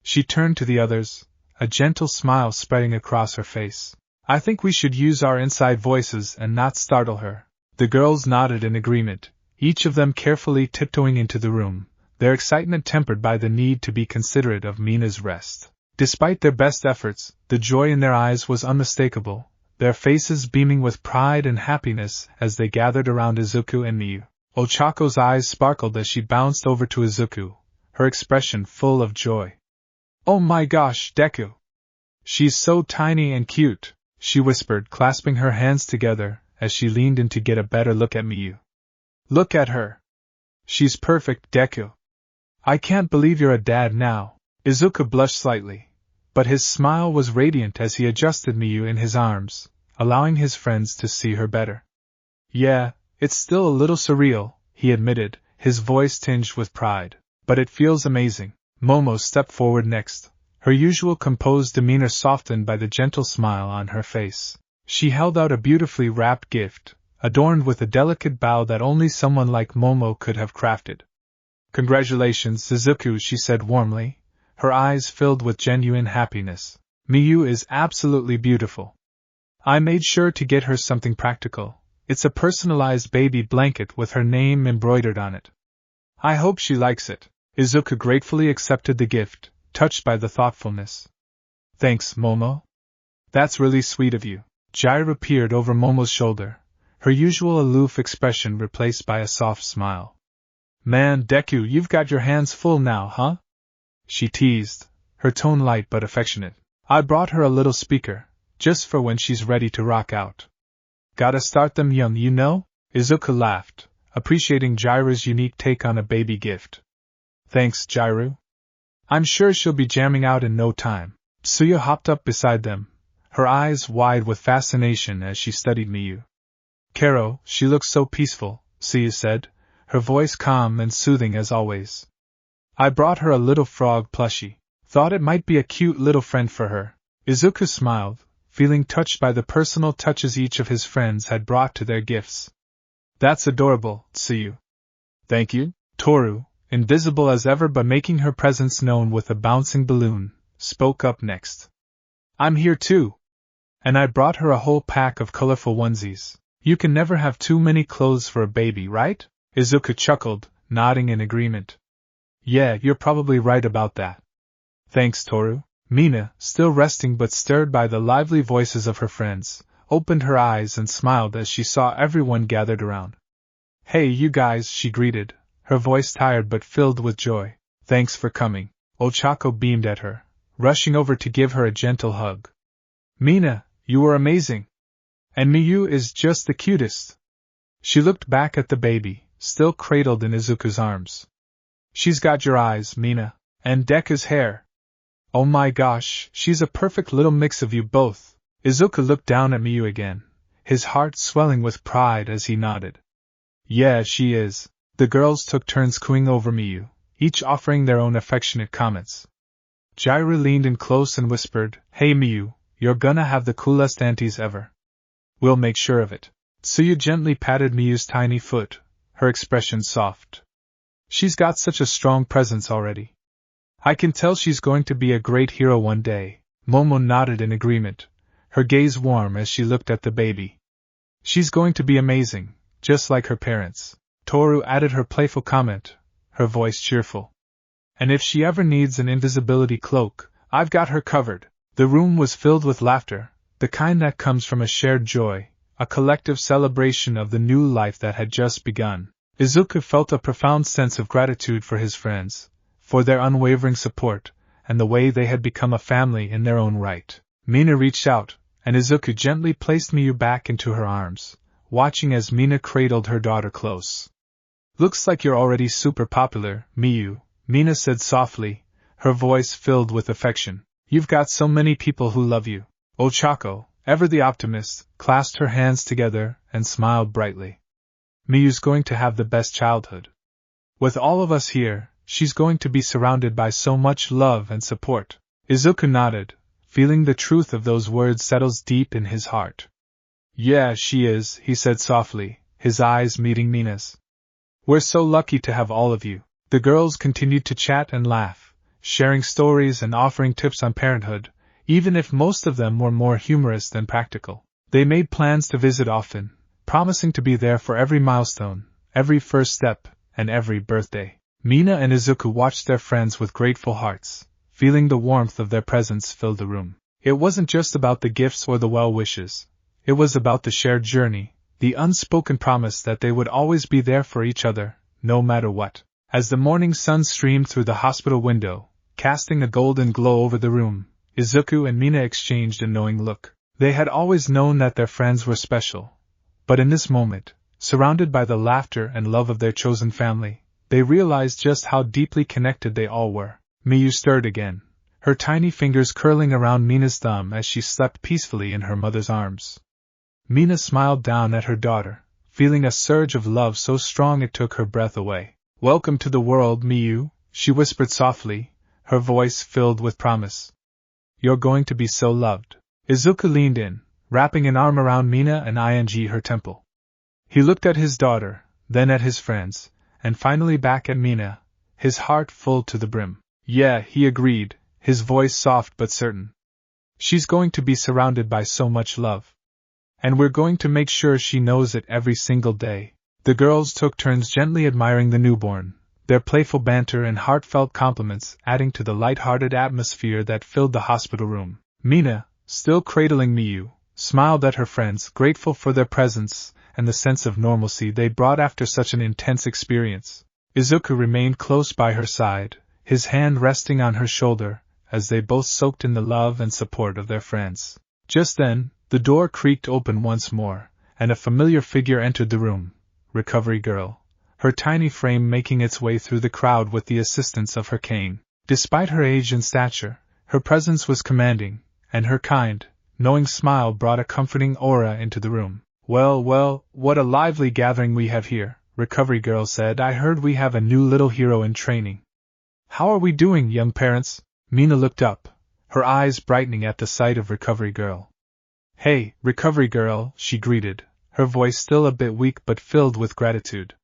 She turned to the others, a gentle smile spreading across her face. I think we should use our inside voices and not startle her. The girls nodded in agreement, each of them carefully tiptoeing into the room, their excitement tempered by the need to be considerate of Mina's rest. Despite their best efforts, the joy in their eyes was unmistakable, their faces beaming with pride and happiness as they gathered around Izuku and Miyu. Ochako's eyes sparkled as she bounced over to Izuku, her expression full of joy. Oh my gosh, Deku! She's so tiny and cute! she whispered, clasping her hands together as she leaned in to get a better look at Miyu. Look at her. She's perfect, Deku. I can't believe you're a dad now. Izuku blushed slightly, but his smile was radiant as he adjusted Miyu in his arms, allowing his friends to see her better. Yeah, it's still a little surreal, he admitted, his voice tinged with pride, but it feels amazing. Momo stepped forward next, her usual composed demeanor softened by the gentle smile on her face. She held out a beautifully wrapped gift, adorned with a delicate bow that only someone like Momo could have crafted. Congratulations, Izuku, she said warmly, her eyes filled with genuine happiness. Miyu is absolutely beautiful. I made sure to get her something practical. It's a personalized baby blanket with her name embroidered on it. I hope she likes it. Izuku gratefully accepted the gift, touched by the thoughtfulness. Thanks, Momo. That's really sweet of you. Jiraiya peered over Momo's shoulder, her usual aloof expression replaced by a soft smile. Man, Deku, you've got your hands full now, huh? She teased, her tone light but affectionate. I brought her a little speaker, just for when she's ready to rock out. Gotta start them young, you know? Izuku laughed, appreciating Jiraiya's unique take on a baby gift. Thanks, Jiraiya. I'm sure she'll be jamming out in no time. Tsuyu hopped up beside them, her eyes wide with fascination as she studied Miyu. Kero, she looks so peaceful, Tsuyu said, her voice calm and soothing as always. I brought her a little frog plushie. Thought it might be a cute little friend for her. Izuku smiled, feeling touched by the personal touches each of his friends had brought to their gifts. That's adorable, Tsuyu. Thank you. Toru, invisible as ever but making her presence known with a bouncing balloon, spoke up next. I'm here too. And I brought her a whole pack of colorful onesies. You can never have too many clothes for a baby, right? Izuku chuckled, nodding in agreement. Yeah, you're probably right about that. Thanks, Toru. Mina, still resting but stirred by the lively voices of her friends, opened her eyes and smiled as she saw everyone gathered around. Hey, you guys, she greeted, her voice tired but filled with joy. Thanks for coming. Ochako beamed at her, rushing over to give her a gentle hug. Mina, you were amazing. And Miyu is just the cutest. She looked back at the baby, still cradled in Izuku's arms. She's got your eyes, Mina, and Deku's hair. Oh my gosh, she's a perfect little mix of you both. Izuku looked down at Miyu again, his heart swelling with pride as he nodded. Yeah, she is. The girls took turns cooing over Miyu, each offering their own affectionate comments. Jiraiya leaned in close and whispered, Hey Miyu, you're gonna have the coolest aunties ever. We'll make sure of it. Tsuyu gently patted Miyu's tiny foot, her expression soft. She's got such a strong presence already. I can tell she's going to be a great hero one day. Momo nodded in agreement, her gaze warm as she looked at the baby. She's going to be amazing, just like her parents. Toru added her playful comment, her voice cheerful. And if she ever needs an invisibility cloak, I've got her covered. The room was filled with laughter, the kind that comes from a shared joy, a collective celebration of the new life that had just begun. Izuku felt a profound sense of gratitude for his friends, for their unwavering support, and the way they had become a family in their own right. Mina reached out, and Izuku gently placed Miyu back into her arms, watching as Mina cradled her daughter close. Looks like you're already super popular, Miyu, Mina said softly, her voice filled with affection. You've got so many people who love you. Ochako, ever the optimist, clasped her hands together and smiled brightly. Miyu's going to have the best childhood. With all of us here, she's going to be surrounded by so much love and support. Izuku nodded, feeling the truth of those words settles deep in his heart. Yeah, she is, he said softly, his eyes meeting Mina's. We're so lucky to have all of you. The girls continued to chat and laugh, sharing stories and offering tips on parenthood, even if most of them were more humorous than practical. They made plans to visit often, promising to be there for every milestone, every first step, and every birthday. Mina and Izuku watched their friends with grateful hearts, feeling the warmth of their presence fill the room. It wasn't just about the gifts or the well wishes. It was about the shared journey, the unspoken promise that they would always be there for each other, no matter what. As the morning sun streamed through the hospital window, casting a golden glow over the room, Izuku and Mina exchanged a knowing look. They had always known that their friends were special, but in this moment, surrounded by the laughter and love of their chosen family, they realized just how deeply connected they all were. Miyu stirred again, her tiny fingers curling around Mina's thumb as she slept peacefully in her mother's arms. Mina smiled down at her daughter, feeling a surge of love so strong it took her breath away. "Welcome to the world, Miyu," she whispered softly, her voice filled with promise. "You're going to be so loved." Izuku leaned in, wrapping an arm around Mina and her temple. He looked at his daughter, then at his friends, and finally back at Mina, his heart full to the brim. "Yeah," he agreed, his voice soft but certain. "She's going to be surrounded by so much love. And we're going to make sure she knows it every single day." The girls took turns gently admiring the newborn, their playful banter and heartfelt compliments adding to the light-hearted atmosphere that filled the hospital room. Mina, still cradling Miyu, smiled at her friends, grateful for their presence and the sense of normalcy they brought after such an intense experience. Izuku remained close by her side, his hand resting on her shoulder, as they both soaked in the love and support of their friends. Just then, the door creaked open once more, and a familiar figure entered the room, Recovery Girl, her tiny frame making its way through the crowd with the assistance of her cane. Despite her age and stature, her presence was commanding, and her kind, knowing smile brought a comforting aura into the room. Well, what a lively gathering we have here," Recovery Girl said. "I heard we have a new little hero in training. How are we doing, young parents?" Mina looked up, her eyes brightening at the sight of Recovery Girl. "Hey, Recovery Girl," she greeted, her voice still a bit weak but filled with gratitude.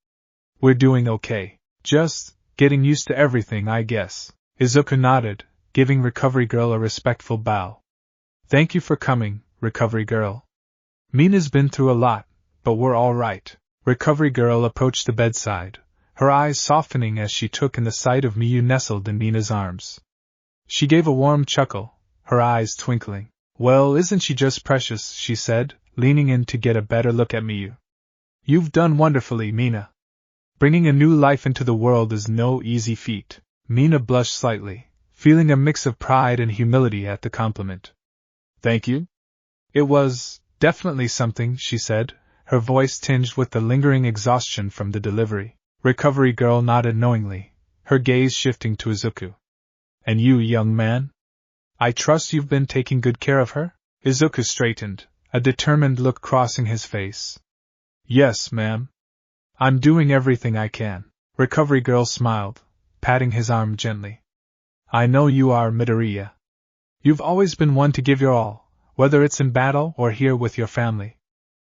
"We're doing okay. Just getting used to everything, I guess." Izuku nodded, giving Recovery Girl a respectful bow. "Thank you for coming, Recovery Girl. Mina's been through a lot, but we're all right." Recovery Girl approached the bedside, her eyes softening as she took in the sight of Miyu nestled in Mina's arms. She gave a warm chuckle, her eyes twinkling. "Well, isn't she just precious?" she said, leaning in to get a better look at Miyu. "You've done wonderfully, Mina. Bringing a new life into the world is no easy feat." Mina blushed slightly, feeling a mix of pride and humility at the compliment. "Thank you. It was definitely something," she said, her voice tinged with the lingering exhaustion from the delivery. Recovery Girl nodded knowingly, her gaze shifting to Izuku. "And you, young man? I trust you've been taking good care of her?" Izuku straightened, a determined look crossing his face. "Yes, ma'am. I'm doing everything I can." Recovery Girl smiled, patting his arm gently. "I know you are, Midoriya. You've always been one to give your all, whether it's in battle or here with your family.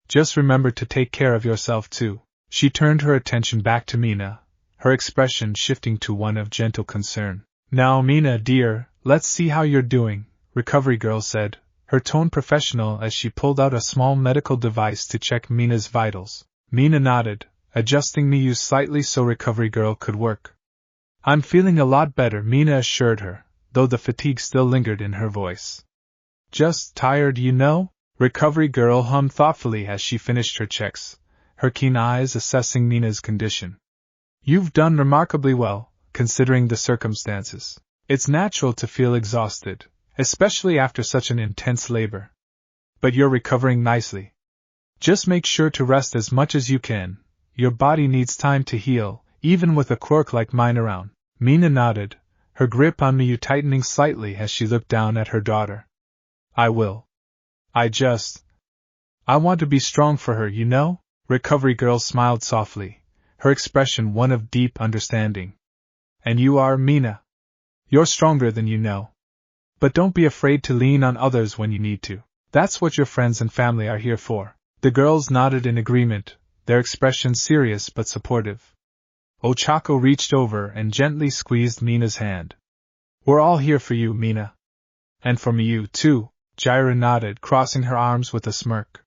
Just remember to take care of yourself too." She turned her attention back to Mina, her expression shifting to one of gentle concern. "Now, Mina dear, let's see how you're doing," Recovery Girl said, her tone professional as she pulled out a small medical device to check Mina's vitals. Mina nodded, adjusting Miyu slightly so Recovery Girl could work. "I'm feeling a lot better," Mina assured her, though the fatigue still lingered in her voice. "Just tired, you know?" Recovery Girl hummed thoughtfully as she finished her checks, her keen eyes assessing Mina's condition. "You've done remarkably well, considering the circumstances. It's natural to feel exhausted, especially after such an intense labor. But you're recovering nicely. Just make sure to rest as much as you can. Your body needs time to heal, even with a quirk like mine around." Mina nodded, her grip on Miyu tightening slightly as she looked down at her daughter. "I will. I want to be strong for her, you know?" Recovery Girl smiled softly, her expression one of deep understanding. "And you are, Mina. You're stronger than you know. But don't be afraid to lean on others when you need to. That's what your friends and family are here for." The girls nodded in agreement, their expressions serious but supportive. Ochako reached over and gently squeezed Mina's hand. "We're all here for you, Mina. And for Miyu, too," Jiraiya nodded, crossing her arms with a smirk.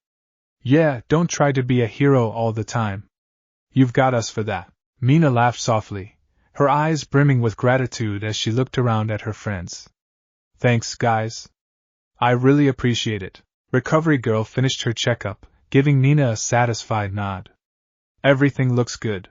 "Yeah, don't try to be a hero all the time. You've got us for that." Mina laughed softly, her eyes brimming with gratitude as she looked around at her friends. "Thanks, guys. I really appreciate it." Recovery Girl finished her checkup, giving Mina a satisfied nod. "Everything looks good.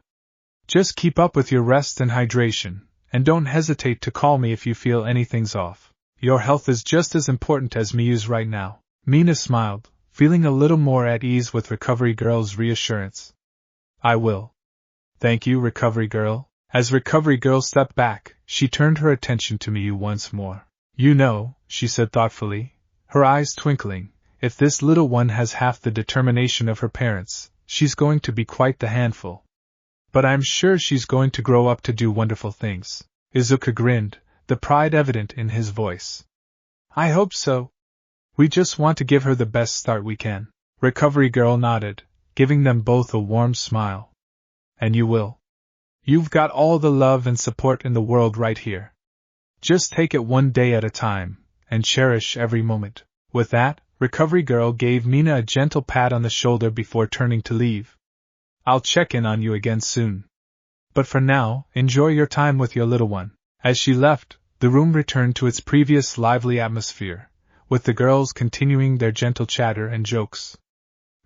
Just keep up with your rest and hydration, and don't hesitate to call me if you feel anything's off. Your health is just as important as Miyu's right now." Mina smiled, feeling a little more at ease with Recovery Girl's reassurance. I will. Thank you, Recovery Girl. As Recovery Girl stepped back, she turned her attention to Miyu once more. You know, she said thoughtfully, her eyes twinkling, if this little one has half the determination of her parents, she's going to be quite the handful. But I'm sure she's going to grow up to do wonderful things. Izuku grinned, the pride evident in his voice. I hope so. We just want to give her the best start we can. Recovery Girl nodded, giving them both a warm smile. And you will. You've got all the love and support in the world right here. Just take it one day at a time, and cherish every moment. With that, Recovery Girl gave Mina a gentle pat on the shoulder before turning to leave. I'll check in on you again soon. But for now, enjoy your time with your little one. As she left, the room returned to its previous lively atmosphere, with the girls continuing their gentle chatter and jokes.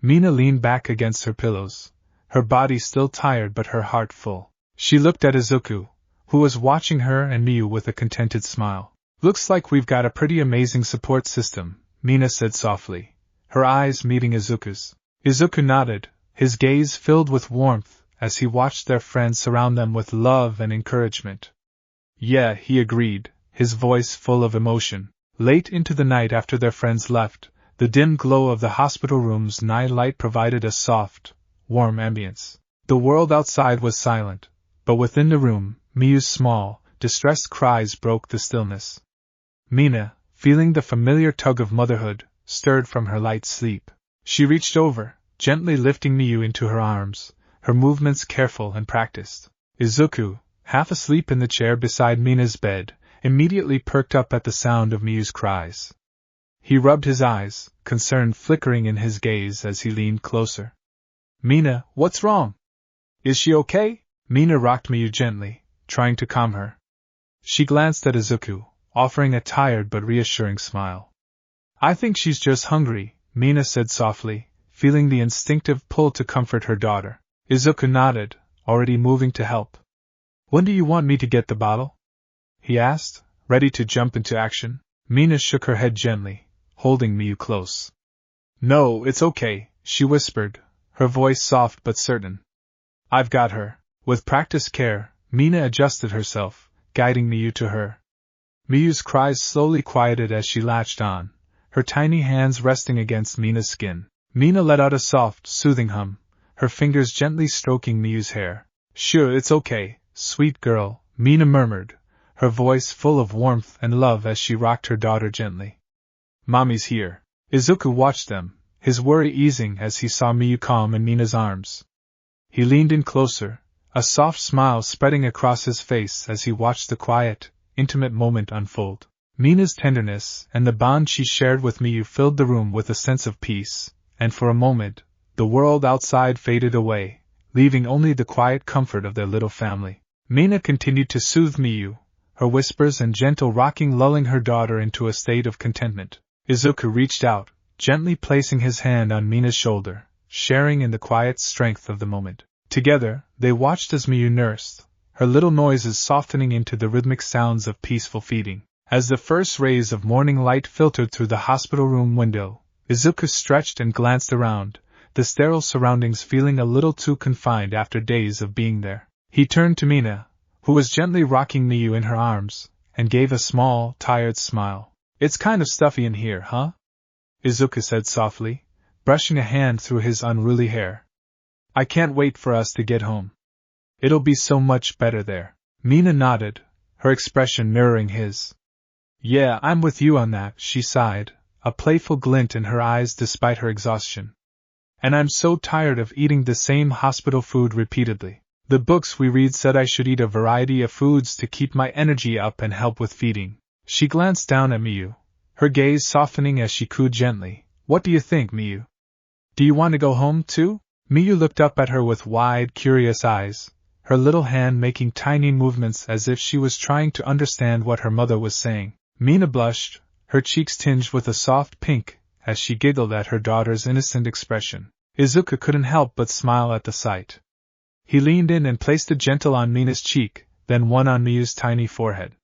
Mina leaned back against her pillows, her body still tired but her heart full. She looked at Izuku, who was watching her and Miyu with a contented smile. Looks like we've got a pretty amazing support system, Mina said softly, her eyes meeting Izuku's. Izuku nodded, his gaze filled with warmth as he watched their friends surround them with love and encouragement. Yeah, he agreed, his voice full of emotion. Late into the night after their friends left, the dim glow of the hospital room's night light provided a soft, warm ambience. The world outside was silent, but within the room, Miyu's small, distressed cries broke the stillness. Mina, feeling the familiar tug of motherhood, stirred from her light sleep. She reached over, gently lifting Miyu into her arms, her movements careful and practiced. Izuku, half asleep in the chair beside Mina's bed, immediately perked up at the sound of Miyu's cries. He rubbed his eyes, concern flickering in his gaze as he leaned closer. Mina, what's wrong? Is she okay? Mina rocked Miyu gently, trying to calm her. She glanced at Izuku, offering a tired but reassuring smile. I think she's just hungry, Mina said softly, feeling the instinctive pull to comfort her daughter. Izuku nodded, already moving to help. When do you want me to get the bottle? He asked, ready to jump into action. Mina shook her head gently, holding Miyu close. No, it's okay, she whispered, her voice soft but certain. I've got her. With practiced care, Mina adjusted herself, guiding Miyu to her. Miyu's cries slowly quieted as she latched on, her tiny hands resting against Mina's skin. Mina let out a soft, soothing hum, her fingers gently stroking Miyu's hair. Sure, it's okay, sweet girl, Mina murmured, her voice full of warmth and love as she rocked her daughter gently. Mommy's here. Izuku watched them, his worry easing as he saw Miyu calm in Mina's arms. He leaned in closer, a soft smile spreading across his face as he watched the quiet, intimate moment unfold. Mina's tenderness and the bond she shared with Miyu filled the room with a sense of peace, and for a moment, the world outside faded away, leaving only the quiet comfort of their little family. Mina continued to soothe Miyu, her whispers and gentle rocking lulling her daughter into a state of contentment. Izuku reached out, gently placing his hand on Mina's shoulder, sharing in the quiet strength of the moment. Together, they watched as Miyu nursed, her little noises softening into the rhythmic sounds of peaceful feeding. As the first rays of morning light filtered through the hospital room window, Izuku stretched and glanced around, the sterile surroundings feeling a little too confined after days of being there. He turned to Mina, who was gently rocking Miyu in her arms, and gave a small, tired smile. It's kind of stuffy in here, huh? Izuku said softly, brushing a hand through his unruly hair. I can't wait for us to get home. It'll be so much better there. Mina nodded, her expression mirroring his. Yeah, I'm with you on that, she sighed, a playful glint in her eyes despite her exhaustion. And I'm so tired of eating the same hospital food repeatedly. The books we read said I should eat a variety of foods to keep my energy up and help with feeding. She glanced down at Miyu, her gaze softening as she cooed gently. What do you think, Miyu? Do you want to go home too? Miyu looked up at her with wide, curious eyes, her little hand making tiny movements as if she was trying to understand what her mother was saying. Mina blushed, her cheeks tinged with a soft pink, as she giggled at her daughter's innocent expression. Izuku couldn't help but smile at the sight. He leaned in and placed a gentle on Mina's cheek, then one on Miyu's tiny forehead.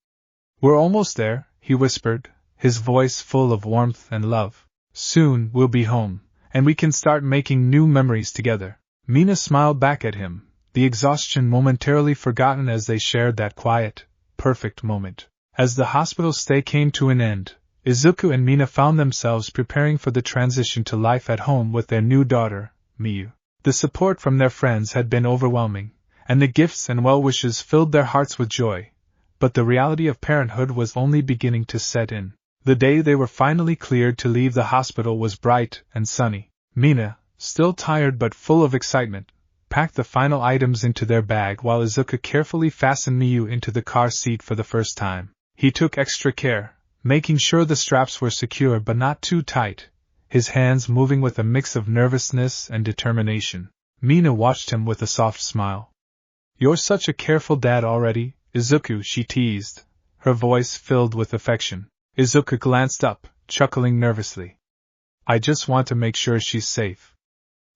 We're almost there, he whispered, his voice full of warmth and love. Soon we'll be home, and we can start making new memories together. Mina smiled back at him, the exhaustion momentarily forgotten as they shared that quiet, perfect moment. As the hospital stay came to an end, Izuku and Mina found themselves preparing for the transition to life at home with their new daughter, Miyu. The support from their friends had been overwhelming, and the gifts and well-wishes filled their hearts with joy. But the reality of parenthood was only beginning to set in. The day they were finally cleared to leave the hospital was bright and sunny. Mina, still tired but full of excitement, packed the final items into their bag while Izuku carefully fastened Miyu into the car seat for the first time. He took extra care, making sure the straps were secure but not too tight, his hands moving with a mix of nervousness and determination. Mina watched him with a soft smile. "You're such a careful dad already, Izuku," she teased, her voice filled with affection. Izuku glanced up, chuckling nervously. "I just want to make sure she's safe."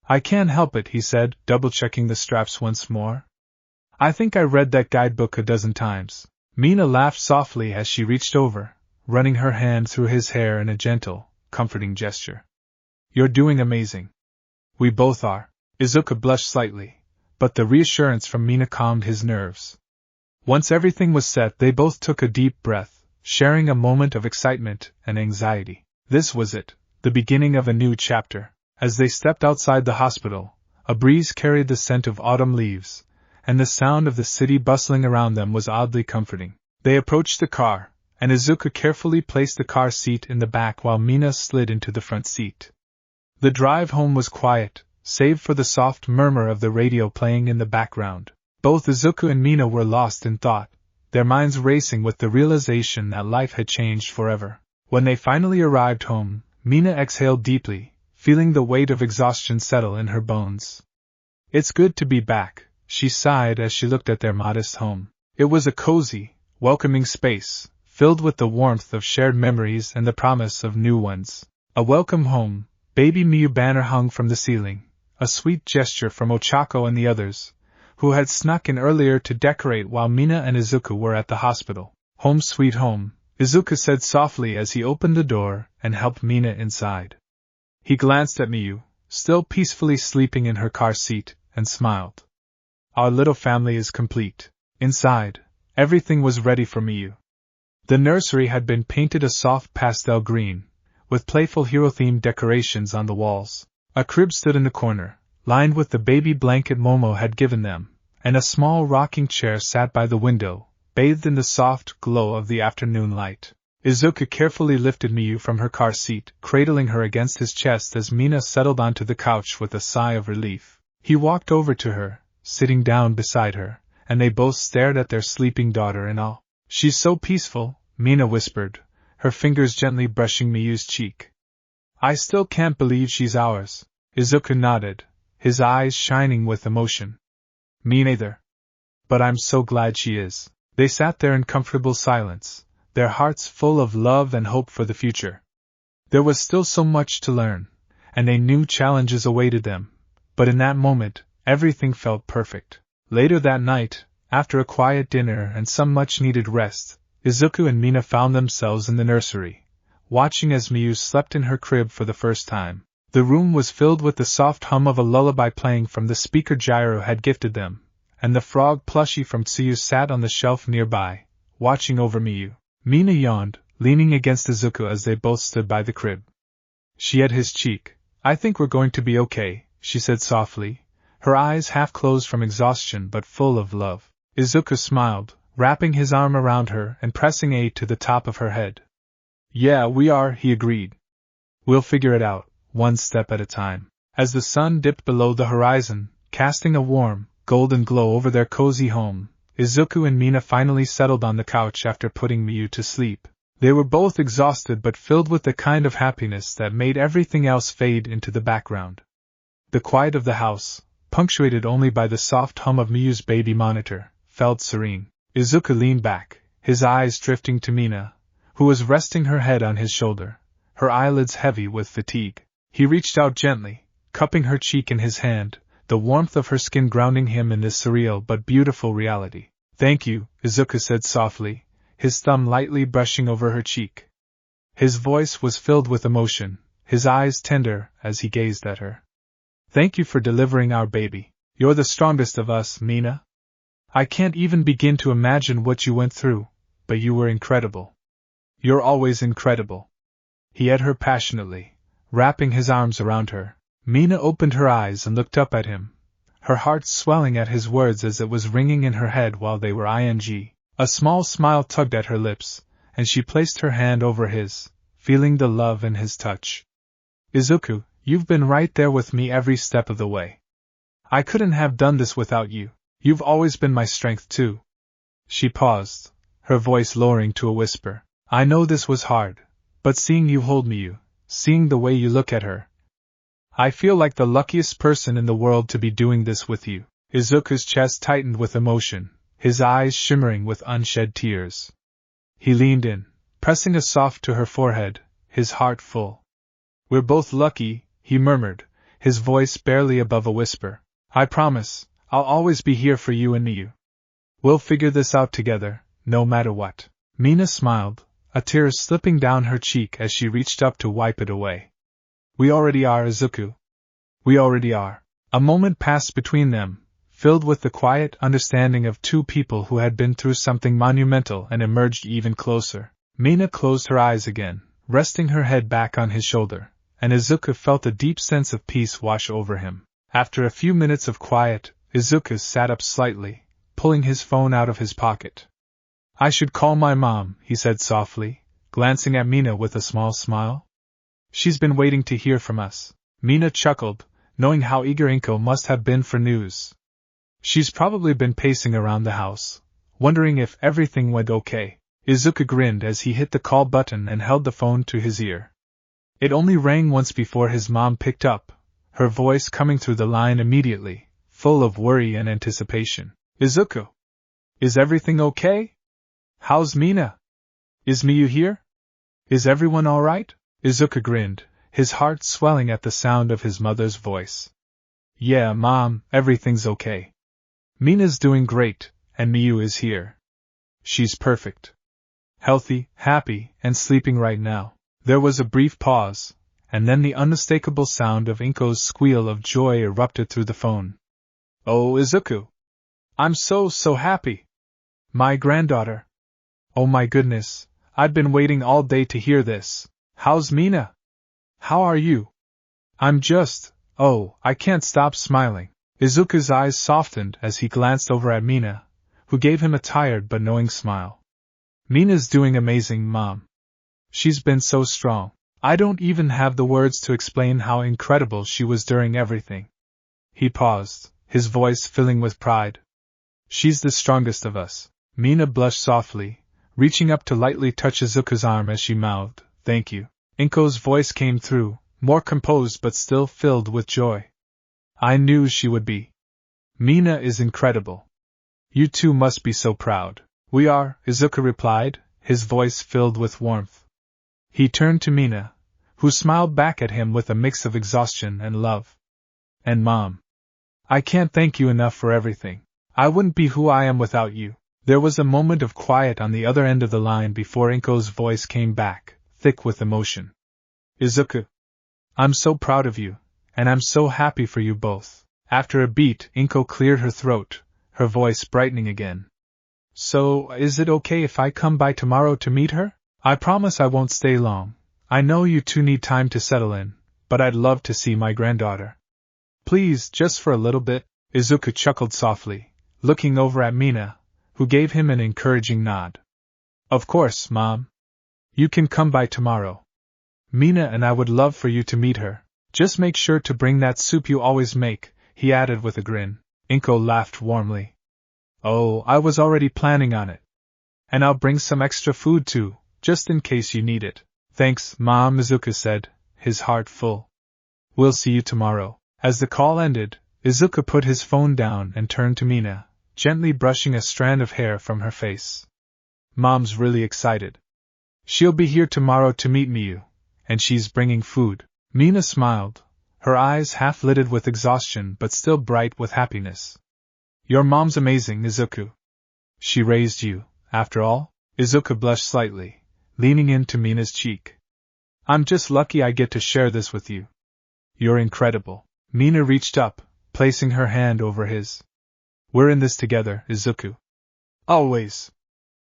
"I can't help it," he said, double-checking the straps once more. "I think I read that guidebook a dozen times." Mina laughed softly as she reached over, running her hand through his hair in a gentle, comforting gesture. "You're doing amazing." "We both are." Izuku blushed slightly, but the reassurance from Mina calmed his nerves. Once everything was set, they both took a deep breath, sharing a moment of excitement and anxiety. This was it, the beginning of a new chapter. As they stepped outside the hospital, a breeze carried the scent of autumn leaves, and the sound of the city bustling around them was oddly comforting. They approached the car, and Izuku carefully placed the car seat in the back while Mina slid into the front seat. The drive home was quiet, save for the soft murmur of the radio playing in the background. Both Izuku and Mina were lost in thought, their minds racing with the realization that life had changed forever. When they finally arrived home, Mina exhaled deeply, feeling the weight of exhaustion settle in her bones. "It's good to be back," she sighed as she looked at their modest home. It was a cozy, welcoming space, filled with the warmth of shared memories and the promise of new ones. A welcome home, baby Miyu banner hung from the ceiling, a sweet gesture from Ochako and the others, who had snuck in earlier to decorate while Mina and Izuku were at the hospital. "Home sweet home," Izuku said softly as he opened the door and helped Mina inside. He glanced at Miyu, still peacefully sleeping in her car seat, and smiled. "Our little family is complete." Inside, everything was ready for Miyu. The nursery had been painted a soft pastel green, with playful hero-themed decorations on the walls. A crib stood in the corner, lined with the baby blanket Momo had given them, and a small rocking chair sat by the window, bathed in the soft glow of the afternoon light. Izuku carefully lifted Miyu from her car seat, cradling her against his chest as Mina settled onto the couch with a sigh of relief. He walked over to her, sitting down beside her, and they both stared at their sleeping daughter in awe. "She's so peaceful," Mina whispered, her fingers gently brushing Miyu's cheek. "I still can't believe she's ours." Izuku nodded, his eyes shining with emotion. "Me neither. But I'm so glad she is." They sat there in comfortable silence, their hearts full of love and hope for the future. There was still so much to learn, and they knew challenges awaited them, but in that moment, everything felt perfect. Later that night, after a quiet dinner and some much-needed rest, Izuku and Mina found themselves in the nursery, watching as Miyu slept in her crib for the first time. The room was filled with the soft hum of a lullaby playing from the speaker Gyro had gifted them, and the frog plushie from Tsuyu sat on the shelf nearby, watching over Miyu. Mina yawned, leaning against Izuku as they both stood by the crib. She had his cheek. "I think we're going to be okay," she said softly, her eyes half closed from exhaustion but full of love. Izuku smiled, wrapping his arm around her and pressing A to the top of her head. "Yeah, we are," he agreed. "We'll figure it out, one step at a time." As the sun dipped below the horizon, casting a warm, golden glow over their cozy home, Izuku and Mina finally settled on the couch after putting Miyu to sleep. They were both exhausted but filled with the kind of happiness that made everything else fade into the background. The quiet of the house, punctuated only by the soft hum of Miyu's baby monitor, felt serene. Izuku leaned back, his eyes drifting to Mina, who was resting her head on his shoulder, her eyelids heavy with fatigue. He reached out gently, cupping her cheek in his hand, the warmth of her skin grounding him in this surreal but beautiful reality. "Thank you," Izuku said softly, his thumb lightly brushing over her cheek. His voice was filled with emotion, his eyes tender as he gazed at her. Thank you for delivering our baby. You're the strongest of us, Mina. I can't even begin to imagine what you went through, but you were incredible. You're always incredible. He held her passionately, wrapping his arms around her. Mina opened her eyes and looked up at him, her heart swelling at his words as it was ringing in her head while they were ing. A small smile tugged at her lips, and she placed her hand over his, feeling the love in his touch. Izuku, you've been right there with me every step of the way. I couldn't have done this without you. You've always been my strength too. She paused, her voice lowering to a whisper. I know this was hard, but seeing you hold me, seeing the way you look at her, I feel like the luckiest person in the world to be doing this with you. Izuku's chest tightened with emotion, his eyes shimmering with unshed tears. He leaned in, pressing a soft to her forehead, his heart full. We're both lucky, he murmured, his voice barely above a whisper. I promise, I'll always be here for you and Miyu. We'll figure this out together, no matter what. Mina smiled, a tear slipping down her cheek as she reached up to wipe it away. We already are, Izuku. We already are. A moment passed between them, filled with the quiet understanding of two people who had been through something monumental and emerged even closer. Mina closed her eyes again, resting her head back on his shoulder, and Izuku felt a deep sense of peace wash over him. After a few minutes of quiet, Izuku sat up slightly, pulling his phone out of his pocket. I should call my mom, he said softly, glancing at Mina with a small smile. She's been waiting to hear from us. Mina chuckled, knowing how eager Inko must have been for news. She's probably been pacing around the house, wondering if everything went okay. Izuku grinned as he hit the call button and held the phone to his ear. It only rang once before his mom picked up, her voice coming through the line immediately, full of worry and anticipation. Izuku! Is everything okay? How's Mina? Is Miyu here? Is everyone all right? Izuku grinned, his heart swelling at the sound of his mother's voice. Yeah, Mom, everything's okay. Mina's doing great, and Miyu is here. She's perfect. Healthy, happy, and sleeping right now. There was a brief pause, and then the unmistakable sound of Inko's squeal of joy erupted through the phone. Oh, Izuku! I'm so happy! My granddaughter! Oh my goodness, I'd been waiting all day to hear this. How's Mina? How are you? I'm just, I can't stop smiling. Izuku's eyes softened as he glanced over at Mina, who gave him a tired but knowing smile. Mina's doing amazing, Mom. She's been so strong. I don't even have the words to explain how incredible she was during everything. He paused, his voice filling with pride. She's the strongest of us. Mina blushed softly, reaching up to lightly touch Izuku's arm as she mouthed, Thank you. Inko's voice came through, more composed but still filled with joy. I knew she would be. Mina is incredible. You two must be so proud. We are, Izuku replied, his voice filled with warmth. He turned to Mina, who smiled back at him with a mix of exhaustion and love. And Mom. I can't thank you enough for everything. I wouldn't be who I am without you. There was a moment of quiet on the other end of the line before Inko's voice came back, thick with emotion. Izuku. I'm so proud of you, and I'm so happy for you both. After a beat, Inko cleared her throat, her voice brightening again. So, is it okay if I come by tomorrow to meet her? I promise I won't stay long. I know you two need time to settle in, but I'd love to see my granddaughter. Please, just for a little bit. Izuku chuckled softly, looking over at Mina, who gave him an encouraging nod. Of course, Mom. You can come by tomorrow. Mina and I would love for you to meet her. Just make sure to bring that soup you always make, he added with a grin. Inko laughed warmly. Oh, I was already planning on it. And I'll bring some extra food too, just in case you need it. Thanks, Mom, Izuku said, his heart full. We'll see you tomorrow. As the call ended, Izuku put his phone down and turned to Mina, gently brushing a strand of hair from her face. Mom's really excited. She'll be here tomorrow to meet Miyu, and she's bringing food. Mina smiled, her eyes half-lidded with exhaustion but still bright with happiness. Your mom's amazing, Izuku. She raised you, after all? Izuku blushed slightly, leaning into Mina's cheek. I'm just lucky I get to share this with you. You're incredible. Mina reached up, placing her hand over his. We're in this together, Izuku. Always.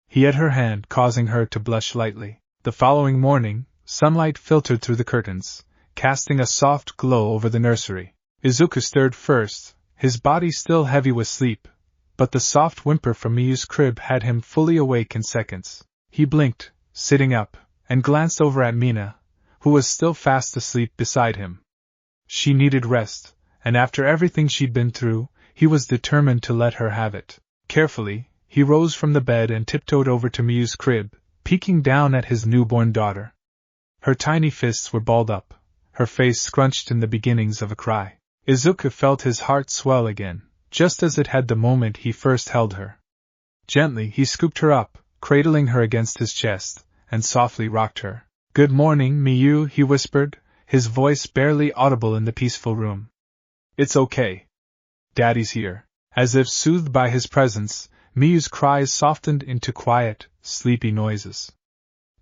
He had her hand, causing her to blush lightly. The following morning, sunlight filtered through the curtains, casting a soft glow over the nursery. Izuku stirred first, his body still heavy with sleep, but the soft whimper from Miyu's crib had him fully awake in seconds. He blinked, sitting up, and glanced over at Mina, who was still fast asleep beside him. She needed rest, and after everything she'd been through, he was determined to let her have it. Carefully, he rose from the bed and tiptoed over to Miyu's crib, peeking down at his newborn daughter. Her tiny fists were balled up, her face scrunched in the beginnings of a cry. Izuku felt his heart swell again, just as it had the moment he first held her. Gently he scooped her up, cradling her against his chest, and softly rocked her. "Good morning, Miyu," he whispered, his voice barely audible in the peaceful room. "It's okay. Daddy's here." As if soothed by his presence, Miyu's cries softened into quiet, sleepy noises.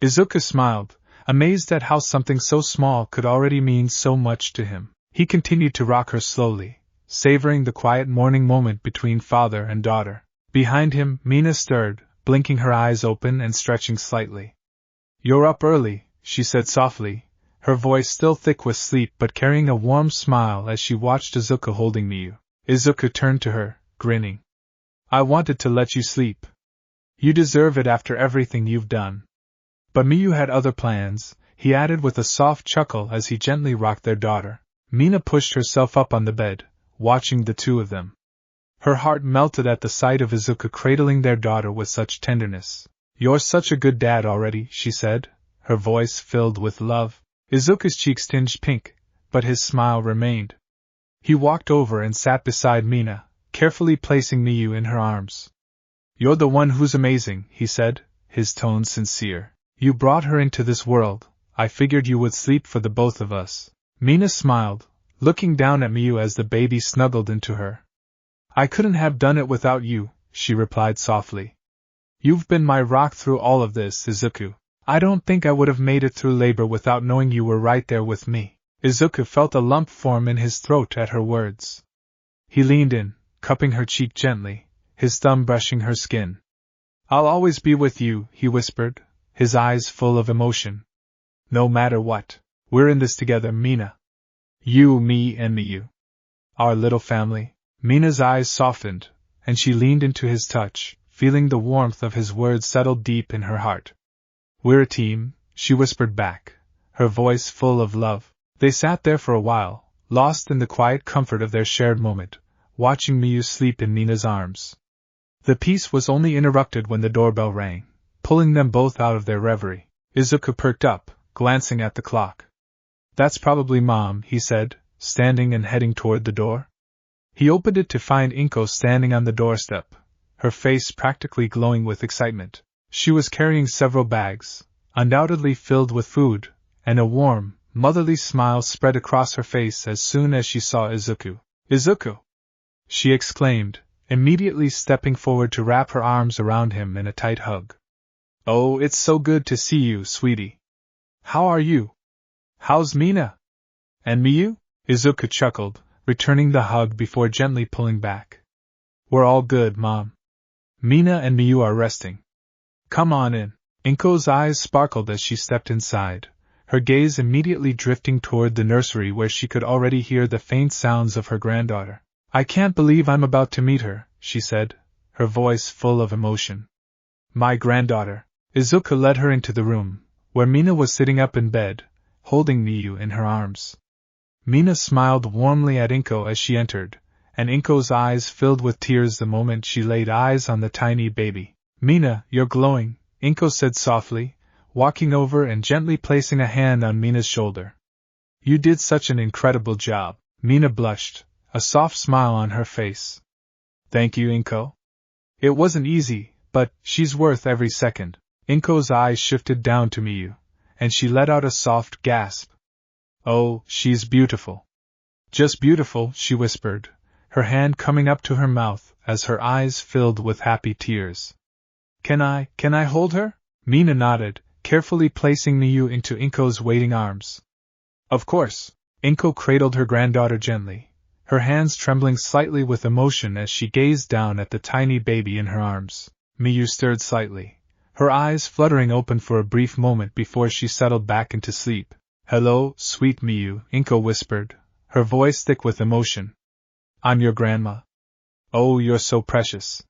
Izuku smiled, amazed at how something so small could already mean so much to him. He continued to rock her slowly, savoring the quiet morning moment between father and daughter. Behind him, Mina stirred, blinking her eyes open and stretching slightly. "You're up early," she said softly, her voice still thick with sleep but carrying a warm smile as she watched Izuku holding Miyu. Izuku turned to her, grinning. "I wanted to let you sleep. You deserve it after everything you've done." But Miyu had other plans, he added with a soft chuckle as he gently rocked their daughter. Mina pushed herself up on the bed, watching the two of them. Her heart melted at the sight of Izuku cradling their daughter with such tenderness. "You're such a good dad already," she said, her voice filled with love. Izuku's cheeks tinged pink, but his smile remained. He walked over and sat beside Mina, carefully placing Miyu in her arms. "You're the one who's amazing," he said, his tone sincere. "You brought her into this world, I figured you would sleep for the both of us." Mina smiled, looking down at Miyu as the baby snuggled into her. "I couldn't have done it without you," she replied softly. "You've been my rock through all of this, Izuku. I don't think I would have made it through labor without knowing you were right there with me." Izuku felt a lump form in his throat at her words. He leaned in, cupping her cheek gently, his thumb brushing her skin. "I'll always be with you," he whispered, his eyes full of emotion. "No matter what. We're in this together, Mina. You, me, and Miyu. Our little family." Mina's eyes softened, and she leaned into his touch, feeling the warmth of his words settle deep in her heart. "We're a team," she whispered back, her voice full of love. They sat there for a while, lost in the quiet comfort of their shared moment, watching Miyu sleep in Mina's arms. The peace was only interrupted when the doorbell rang, pulling them both out of their reverie. Izuku perked up, glancing at the clock. "That's probably Mom," he said, standing and heading toward the door. He opened it to find Inko standing on the doorstep, her face practically glowing with excitement. She was carrying several bags, undoubtedly filled with food, and a warm, motherly smile spread across her face as soon as she saw Izuku. "Izuku!" she exclaimed, immediately stepping forward to wrap her arms around him in a tight hug. "Oh, it's so good to see you, sweetie. How are you? How's Mina? And Miyu?" Izuku chuckled, returning the hug before gently pulling back. "We're all good, Mom. Mina and Miyu are resting. Come on in." Inko's eyes sparkled as she stepped inside, her gaze immediately drifting toward the nursery where she could already hear the faint sounds of her granddaughter. "I can't believe I'm about to meet her," she said, her voice full of emotion. "My granddaughter." Izuku led her into the room, where Mina was sitting up in bed, holding Miyu in her arms. Mina smiled warmly at Inko as she entered, and Inko's eyes filled with tears the moment she laid eyes on the tiny baby. "Mina, you're glowing," Inko said softly, walking over and gently placing a hand on Mina's shoulder. "You did such an incredible job." Mina blushed, a soft smile on her face. "Thank you, Inko. It wasn't easy, but she's worth every second." Inko's eyes shifted down to Miyu, and she let out a soft gasp. "Oh, she's beautiful. Just beautiful," she whispered, her hand coming up to her mouth as her eyes filled with happy tears. Can I hold her?" Mina nodded, carefully placing Miyu into Inko's waiting arms. Of course. Inko cradled her granddaughter gently, her hands trembling slightly with emotion as she gazed down at the tiny baby in her arms. Miyu stirred slightly, her eyes fluttering open for a brief moment before she settled back into sleep. "Hello, sweet Miyu," Inko whispered, her voice thick with emotion. "I'm your grandma. Oh, you're so precious.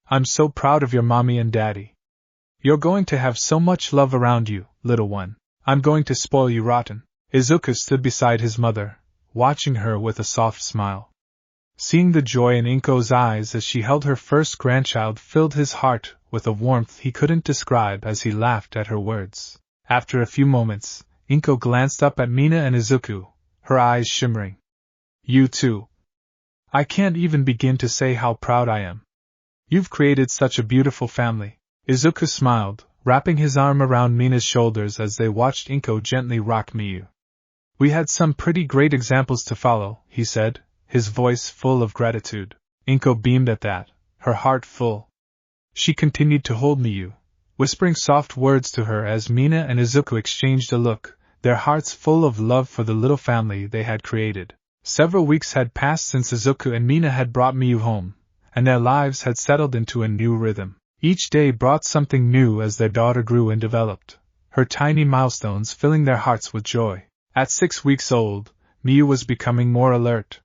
I'm so proud of your mommy and daddy. You're going to have so much love around you, little one. I'm going to spoil you rotten." Izukus stood beside his mother, watching her with a soft smile. Seeing the joy in Inko's eyes as she held her first grandchild filled his heart with a warmth he couldn't describe as he laughed at her words. After a few moments, Inko glanced up at Mina and Izuku, her eyes shimmering. "You too. I can't even begin to say how proud I am. You've created such a beautiful family." Izuku smiled, wrapping his arm around Mina's shoulders as they watched Inko gently rock Miyu. "We had some pretty great examples to follow," he said, his voice full of gratitude. Inko beamed at that, her heart full. She continued to hold Miyu, whispering soft words to her as Mina and Izuku exchanged a look, their hearts full of love for the little family they had created. Several weeks had passed since Izuku and Mina had brought Miyu home, and their lives had settled into a new rhythm. Each day brought something new as their daughter grew and developed, her tiny milestones filling their hearts with joy. At 6 weeks old, Miyu was becoming more alert.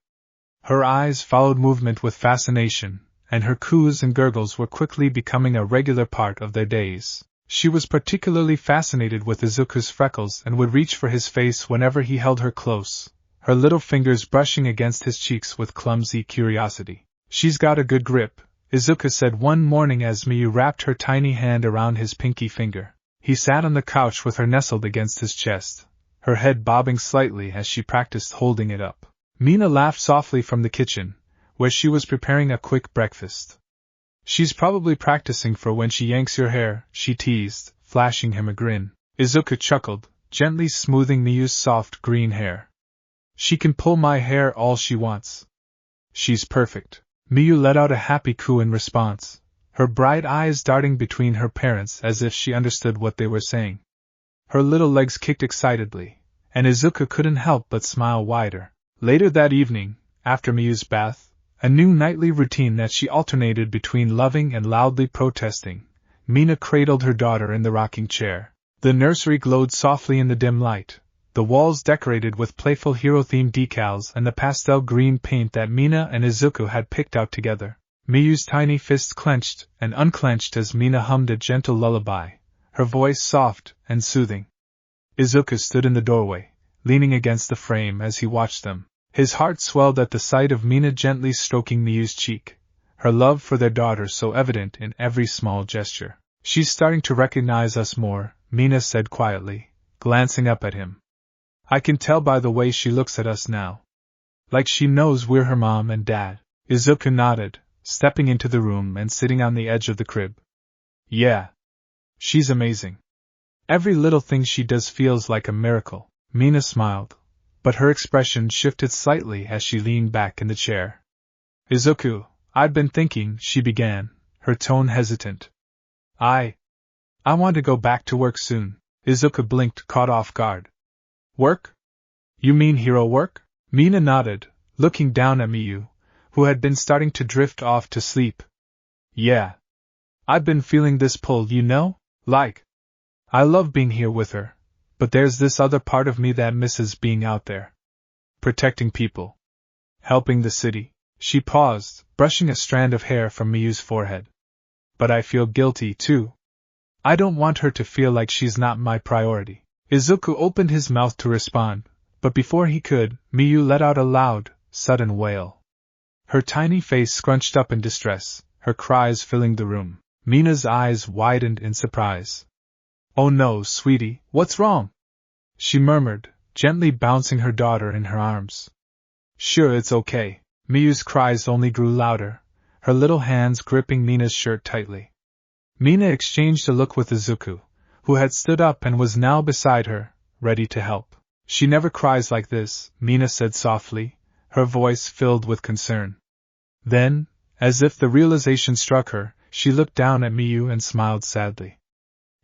Her eyes followed movement with fascination, and her coos and gurgles were quickly becoming a regular part of their days. She was particularly fascinated with Izuku's freckles and would reach for his face whenever he held her close, her little fingers brushing against his cheeks with clumsy curiosity. "She's got a good grip," Izuku said one morning as Miyu wrapped her tiny hand around his pinky finger. He sat on the couch with her nestled against his chest, her head bobbing slightly as she practiced holding it up. Mina laughed softly from the kitchen, where she was preparing a quick breakfast. "She's probably practicing for when she yanks your hair," she teased, flashing him a grin. Izuku chuckled, gently smoothing Miyu's soft green hair. "She can pull my hair all she wants. She's perfect." Miyu let out a happy coo in response, her bright eyes darting between her parents as if she understood what they were saying. Her little legs kicked excitedly, and Izuku couldn't help but smile wider. Later that evening, after Miyu's bath, a new nightly routine that she alternated between loving and loudly protesting, Mina cradled her daughter in the rocking chair. The nursery glowed softly in the dim light, the walls decorated with playful hero-themed decals and the pastel green paint that Mina and Izuku had picked out together. Miyu's tiny fists clenched and unclenched as Mina hummed a gentle lullaby, her voice soft and soothing. Izuku stood in the doorway, leaning against the frame as he watched them. His heart swelled at the sight of Mina gently stroking Miyu's cheek, her love for their daughter so evident in every small gesture. "She's starting to recognize us more," Mina said quietly, glancing up at him. "I can tell by the way she looks at us now. Like she knows we're her mom and dad." Izuku nodded, stepping into the room and sitting on the edge of the crib. "Yeah. She's amazing. Every little thing she does feels like a miracle." Mina smiled, but her expression shifted slightly as she leaned back in the chair. "Izuku, I've been thinking," she began, her tone hesitant. I want to go back to work soon." Izuku blinked, caught off guard. "Work? You mean hero work?" Mina nodded, looking down at Miyu, who had been starting to drift off to sleep. "Yeah. I've been feeling this pull, you know? Like, I love being here with her, but there's this other part of me that misses being out there. Protecting people. Helping the city." She paused, brushing a strand of hair from Miyu's forehead. "But I feel guilty, too. I don't want her to feel like she's not my priority." Izuku opened his mouth to respond, but before he could, Miyu let out a loud, sudden wail. Her tiny face scrunched up in distress, her cries filling the room. Mina's eyes widened in surprise. "Oh no, sweetie, what's wrong?" she murmured, gently bouncing her daughter in her arms. "Sure, it's okay." Miyu's cries only grew louder, her little hands gripping Mina's shirt tightly. Mina exchanged a look with Izuku, who had stood up and was now beside her, ready to help. "She never cries like this," Mina said softly, her voice filled with concern. Then, as if the realization struck her, she looked down at Miyu and smiled sadly.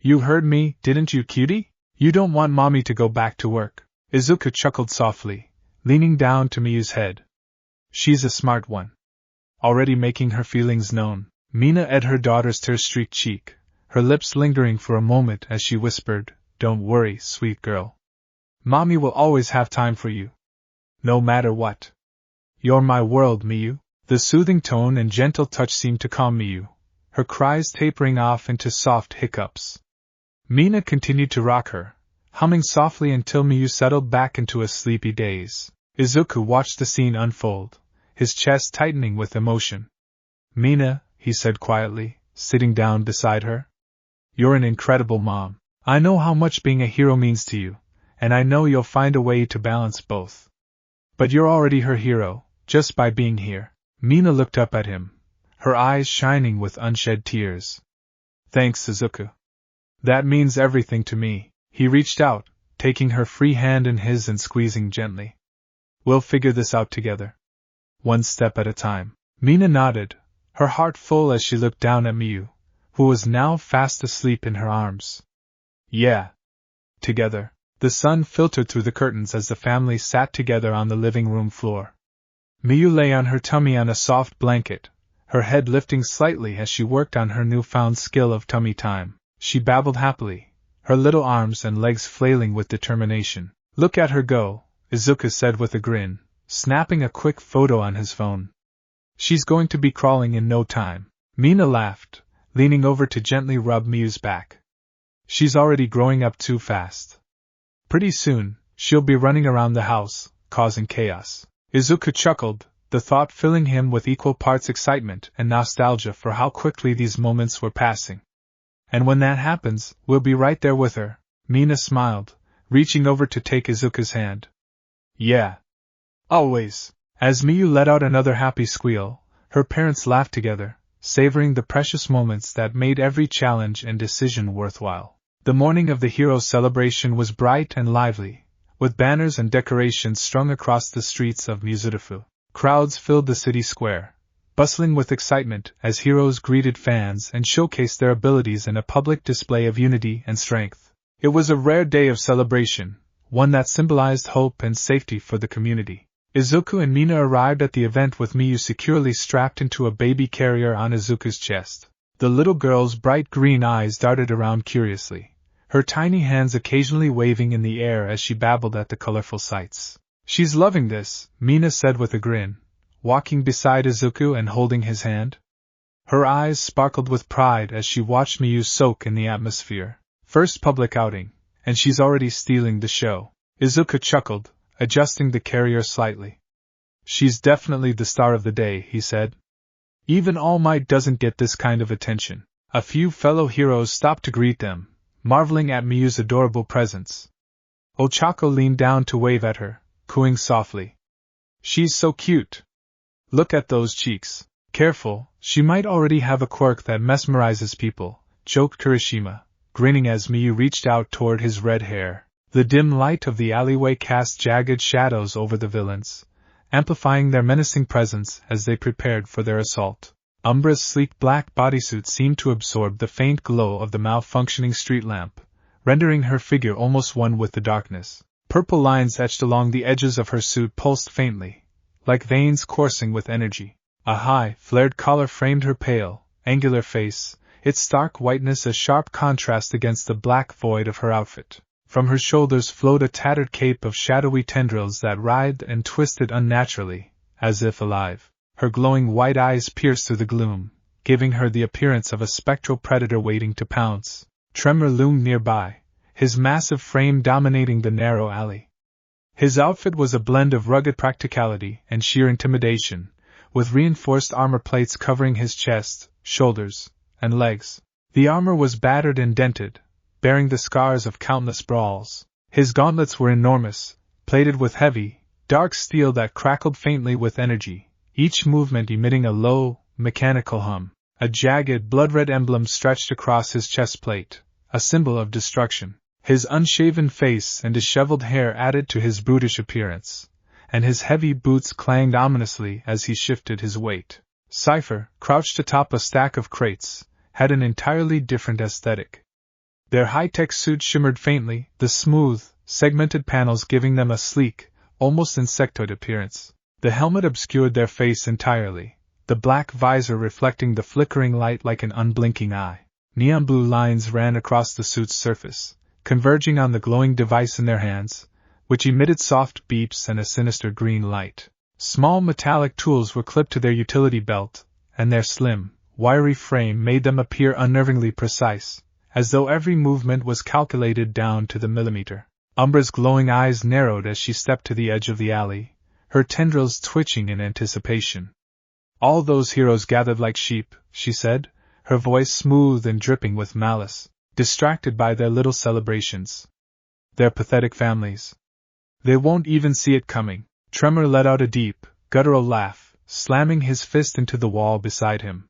You heard me, didn't you, cutie? You don't want mommy to go back to work. Izuku chuckled softly, leaning down to Miyu's head. She's a smart one. Already making her feelings known, Mina eyed her daughter's tear-streaked cheek, her lips lingering for a moment as she whispered, Don't worry, sweet girl. Mommy will always have time for you. No matter what. You're my world, Miyu. The soothing tone and gentle touch seemed to calm Miyu, her cries tapering off into soft hiccups. Mina continued to rock her, humming softly until Miyu settled back into a sleepy daze. Izuku watched the scene unfold, his chest tightening with emotion. Mina, he said quietly, sitting down beside her. You're an incredible mom. I know how much being a hero means to you, and I know you'll find a way to balance both. But you're already her hero, just by being here. Mina looked up at him, her eyes shining with unshed tears. Thanks, Izuku. That means everything to me. He reached out, taking her free hand in his and squeezing gently. We'll figure this out together. One step at a time. Mina nodded, her heart full as she looked down at Miyu, who was now fast asleep in her arms. Yeah. Together. The sun filtered through the curtains as the family sat together on the living room floor. Miyu lay on her tummy on a soft blanket, her head lifting slightly as she worked on her newfound skill of tummy time. She babbled happily, her little arms and legs flailing with determination. Look at her go, Izuku said with a grin, snapping a quick photo on his phone. She's going to be crawling in no time. Mina laughed, leaning over to gently rub Miyu's back. She's already growing up too fast. Pretty soon, she'll be running around the house, causing chaos. Izuku chuckled, the thought filling him with equal parts excitement and nostalgia for how quickly these moments were passing. And when that happens, we'll be right there with her. Mina smiled, reaching over to take Izuku's hand. Yeah. Always. As Miyu let out another happy squeal, her parents laughed together, savoring the precious moments that made every challenge and decision worthwhile. The morning of the hero's celebration was bright and lively, with banners and decorations strung across the streets of Mizurufu. Crowds filled the city square, bustling with excitement as heroes greeted fans and showcased their abilities in a public display of unity and strength. It was a rare day of celebration, one that symbolized hope and safety for the community. Izuku and Mina arrived at the event with Miyu securely strapped into a baby carrier on Izuku's chest. The little girl's bright green eyes darted around curiously, her tiny hands occasionally waving in the air as she babbled at the colorful sights. She's loving this, Mina said with a grin, walking beside Izuku and holding his hand. Her eyes sparkled with pride as she watched Miyu soak in the atmosphere. First public outing, and she's already stealing the show. Izuku chuckled, adjusting the carrier slightly. She's definitely the star of the day, he said. Even All Might doesn't get this kind of attention. A few fellow heroes stopped to greet them, marveling at Miyu's adorable presence. Ochako leaned down to wave at her, cooing softly. She's so cute. Look at those cheeks. Careful, she might already have a quirk that mesmerizes people, joked Kirishima, grinning as Miyu reached out toward his red hair. The dim light of the alleyway cast jagged shadows over the villains, amplifying their menacing presence as they prepared for their assault. Umbra's sleek black bodysuit seemed to absorb the faint glow of the malfunctioning street lamp, rendering her figure almost one with the darkness. Purple lines etched along the edges of her suit pulsed faintly, like veins coursing with energy. A high, flared collar framed her pale, angular face, its stark whiteness a sharp contrast against the black void of her outfit. From her shoulders flowed a tattered cape of shadowy tendrils that writhed and twisted unnaturally, as if alive. Her glowing white eyes pierced through the gloom, giving her the appearance of a spectral predator waiting to pounce. Tremor loomed nearby, his massive frame dominating the narrow alley. His outfit was a blend of rugged practicality and sheer intimidation, with reinforced armor plates covering his chest, shoulders, and legs. The armor was battered and dented, bearing the scars of countless brawls. His gauntlets were enormous, plated with heavy, dark steel that crackled faintly with energy, each movement emitting a low, mechanical hum. A jagged, blood-red emblem stretched across his chest plate, a symbol of destruction. His unshaven face and disheveled hair added to his brutish appearance, and his heavy boots clanged ominously as he shifted his weight. Cypher, crouched atop a stack of crates, had an entirely different aesthetic. Their high-tech suits shimmered faintly, the smooth, segmented panels giving them a sleek, almost insectoid appearance. The helmet obscured their face entirely, the black visor reflecting the flickering light like an unblinking eye. Neon blue lines ran across the suit's surface, converging on the glowing device in their hands, which emitted soft beeps and a sinister green light. Small metallic tools were clipped to their utility belt, and their slim, wiry frame made them appear unnervingly precise, as though every movement was calculated down to the millimeter. Umbra's glowing eyes narrowed as she stepped to the edge of the alley, her tendrils twitching in anticipation. "All those heroes gathered like sheep," she said, her voice smooth and dripping with malice, distracted by their little celebrations. "Their pathetic families. They won't even see it coming." Tremor let out a deep, guttural laugh, slamming his fist into the wall beside him.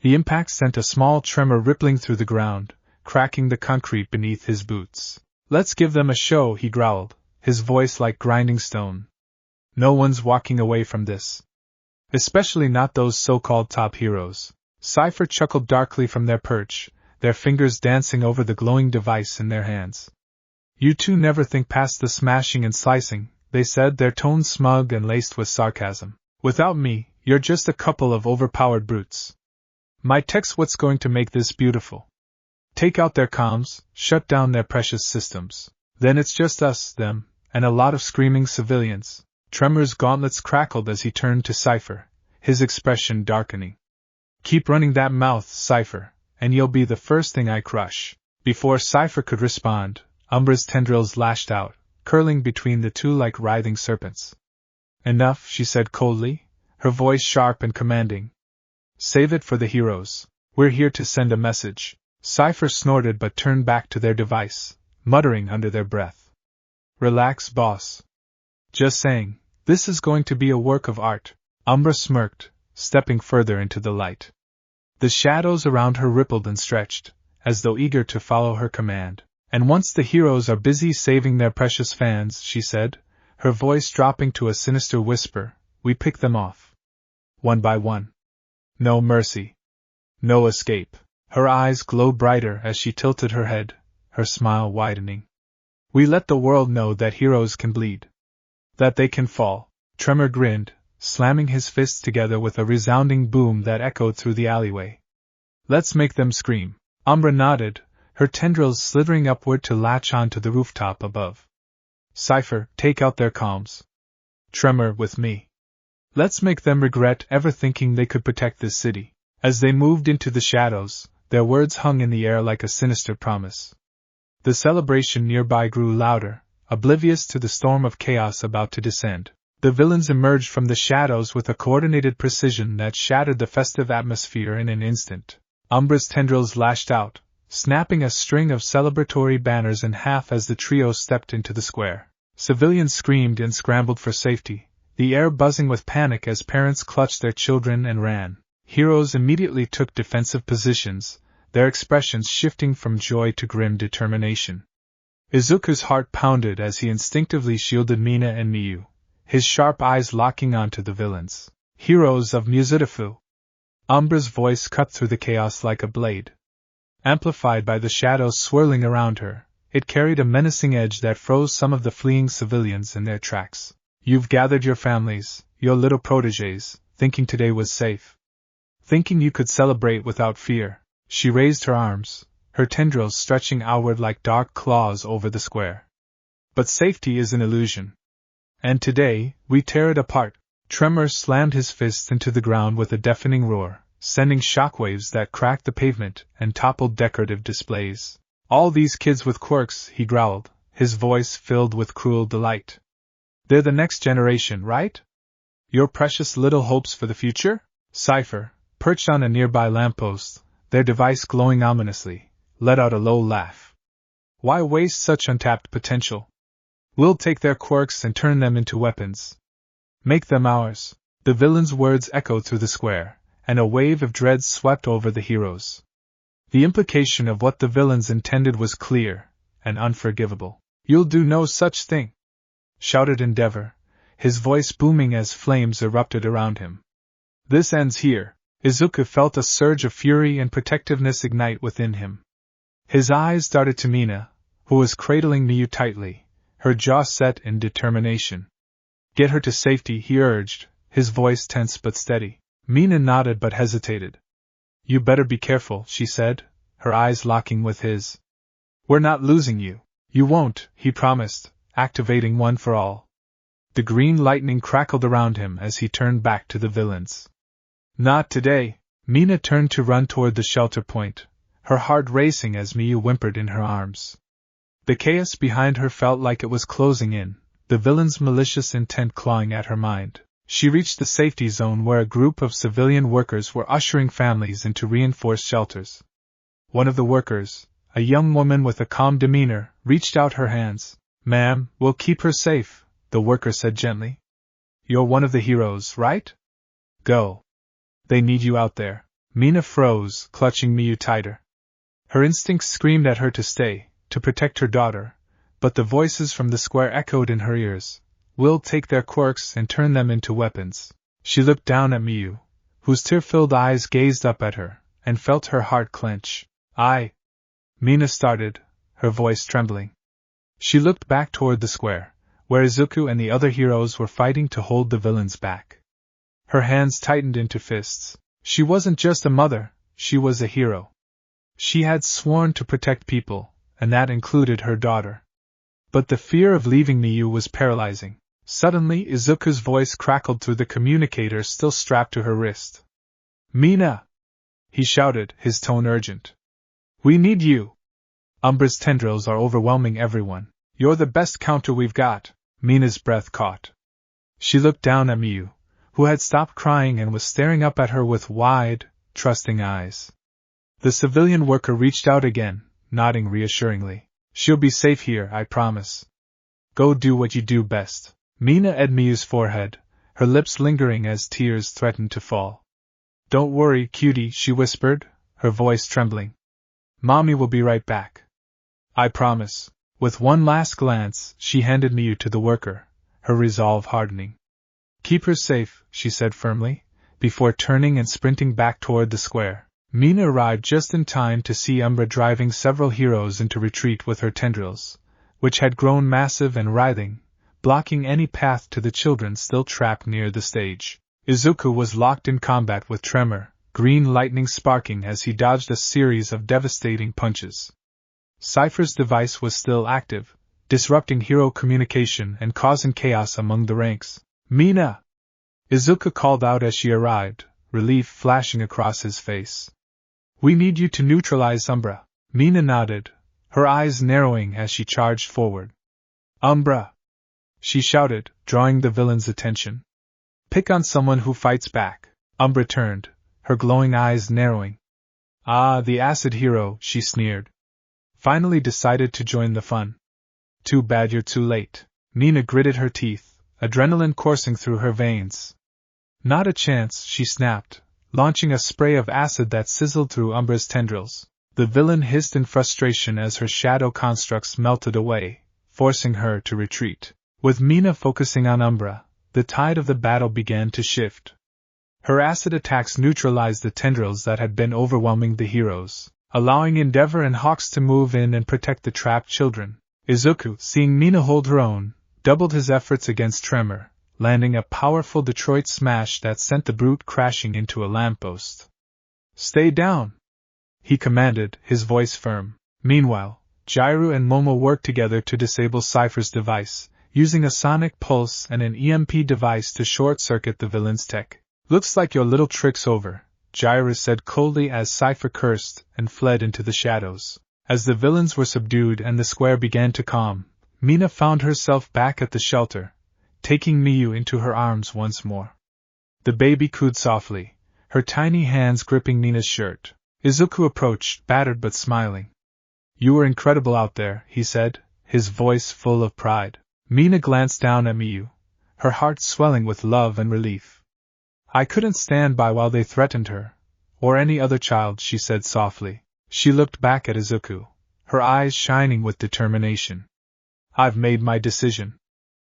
The impact sent a small tremor rippling through the ground, cracking the concrete beneath his boots. "Let's give them a show," he growled, his voice like grinding stone. "No one's walking away from this. Especially not those so-called top heroes." Cypher chuckled darkly from their perch, their fingers dancing over the glowing device in their hands. "You two never think past the smashing and slicing," they said, their tones smug and laced with sarcasm. "Without me, you're just a couple of overpowered brutes. My tech's what's going to make this beautiful. Take out their comms, shut down their precious systems. Then it's just us, them, and a lot of screaming civilians." Tremor's gauntlets crackled as he turned to Cypher, his expression darkening. "Keep running that mouth, Cypher, and you'll be the first thing I crush." Before Cypher could respond, Umbra's tendrils lashed out, curling between the two like writhing serpents. "Enough," she said coldly, her voice sharp and commanding. "Save it for the heroes. We're here to send a message." Cypher snorted but turned back to their device, muttering under their breath. "Relax, boss. Just saying, this is going to be a work of art." Umbra smirked, stepping further into the light. The shadows around her rippled and stretched, as though eager to follow her command. "And once the heroes are busy saving their precious fans," she said, her voice dropping to a sinister whisper, "we pick them off. One by one. No mercy. No escape." Her eyes glowed brighter as she tilted her head, her smile widening. "We let the world know that heroes can bleed. That they can fall." Tremor grinned, slamming his fists together with a resounding boom that echoed through the alleyway. "Let's make them scream." Umbra nodded, her tendrils slithering upward to latch onto the rooftop above. "Cypher, take out their comms. Tremor, with me. Let's make them regret ever thinking they could protect this city." As they moved into the shadows, their words hung in the air like a sinister promise. The celebration nearby grew louder, oblivious to the storm of chaos about to descend. The villains emerged from the shadows with a coordinated precision that shattered the festive atmosphere in an instant. Umbra's tendrils lashed out, snapping a string of celebratory banners in half as the trio stepped into the square. Civilians screamed and scrambled for safety, the air buzzing with panic as parents clutched their children and ran. Heroes immediately took defensive positions, their expressions shifting from joy to grim determination. Izuku's heart pounded as he instinctively shielded Mina and Miyu, his sharp eyes locking onto the villains. "Heroes of Mitsuki." Umbra's voice cut through the chaos like a blade. Amplified by the shadows swirling around her, it carried a menacing edge that froze some of the fleeing civilians in their tracks. "You've gathered your families, your little protégés, thinking today was safe. Thinking you could celebrate without fear." She raised her arms, her tendrils stretching outward like dark claws over the square. "But safety is an illusion. And today, we tear it apart." Tremor slammed his fist into the ground with a deafening roar, sending shockwaves that cracked the pavement and toppled decorative displays. "All these kids with quirks," he growled, his voice filled with cruel delight. "They're the next generation, right? Your precious little hopes for the future?" Cypher, perched on a nearby lamppost, their device glowing ominously, let out a low laugh. "Why waste such untapped potential? We'll take their quirks and turn them into weapons. Make them ours." The villain's words echoed through the square, and a wave of dread swept over the heroes. The implication of what the villains intended was clear and unforgivable. "You'll do no such thing!" shouted Endeavor, his voice booming as flames erupted around him. "This ends here." Izuku felt a surge of fury and protectiveness ignite within him. His eyes darted to Mina, who was cradling Miyu tightly, her jaw set in determination. Get her to safety, he urged, his voice tense but steady. Mina nodded but hesitated. You better be careful, she said, her eyes locking with his. We're not losing you. You won't, he promised, activating One for All. The green lightning crackled around him as he turned back to the villains. Not today. Mina turned to run toward the shelter point, her heart racing as Miyu whimpered in her arms. The chaos behind her felt like it was closing in, the villain's malicious intent clawing at her mind. She reached the safety zone where a group of civilian workers were ushering families into reinforced shelters. One of the workers, a young woman with a calm demeanor, reached out her hands. Ma'am, we'll keep her safe, the worker said gently. You're one of the heroes, right? Go. They need you out there. Mina froze, clutching Miyu tighter. Her instincts screamed at her to stay, to protect her daughter, but the voices from the square echoed in her ears. We'll take their quirks and turn them into weapons. She looked down at Miyu, whose tear-filled eyes gazed up at her, and felt her heart clench. Mina started, her voice trembling. She looked back toward the square, where Izuku and the other heroes were fighting to hold the villains back. Her hands tightened into fists. She wasn't just a mother, she was a hero. She had sworn to protect people, and that included her daughter. But the fear of leaving Miyu was paralyzing. Suddenly Izuku's voice crackled through the communicator still strapped to her wrist. Mina! He shouted, his tone urgent. We need you! Umbra's tendrils are overwhelming everyone. You're the best counter we've got. Mina's breath caught. She looked down at Miyu, who had stopped crying and was staring up at her with wide, trusting eyes. The civilian worker reached out again, nodding reassuringly. She'll be safe here, I promise. Go do what you do best. Mina edged Miyu's forehead, her lips lingering as tears threatened to fall. Don't worry, cutie, she whispered, her voice trembling. Mommy will be right back. I promise. With one last glance, she handed Miyu to the worker, her resolve hardening. Keep her safe, she said firmly, before turning and sprinting back toward the square. Mina arrived just in time to see Umbra driving several heroes into retreat with her tendrils, which had grown massive and writhing, blocking any path to the children still trapped near the stage. Izuku was locked in combat with Tremor, green lightning sparking as he dodged a series of devastating punches. Cypher's device was still active, disrupting hero communication and causing chaos among the ranks. Mina! Izuku called out as she arrived, relief flashing across his face. We need you to neutralize Umbra. Mina nodded, her eyes narrowing as she charged forward. Umbra! She shouted, drawing the villain's attention. Pick on someone who fights back. Umbra turned, her glowing eyes narrowing. Ah, the acid hero, she sneered. Finally decided to join the fun. Too bad you're too late. Mina gritted her teeth, adrenaline coursing through her veins. Not a chance, she snapped, launching a spray of acid that sizzled through Umbra's tendrils. The villain hissed in frustration as her shadow constructs melted away, forcing her to retreat. With Mina focusing on Umbra, the tide of the battle began to shift. Her acid attacks neutralized the tendrils that had been overwhelming the heroes, allowing Endeavor and Hawks to move in and protect the trapped children. Izuku, seeing Mina hold her own, doubled his efforts against Tremor, landing a powerful Detroit smash that sent the brute crashing into a lamppost. Stay down! He commanded, his voice firm. Meanwhile, Jairu and Momo worked together to disable Cypher's device, using a sonic pulse and an EMP device to short-circuit the villain's tech. Looks like your little trick's over, Jairu said coldly as Cypher cursed and fled into the shadows. As the villains were subdued and the square began to calm, Mina found herself back at the shelter, taking Miyu into her arms once more. The baby cooed softly, her tiny hands gripping Mina's shirt. Izuku approached, battered but smiling. You were incredible out there, he said, his voice full of pride. Mina glanced down at Miyu, her heart swelling with love and relief. I couldn't stand by while they threatened her, or any other child, she said softly. She looked back at Izuku, her eyes shining with determination. I've made my decision.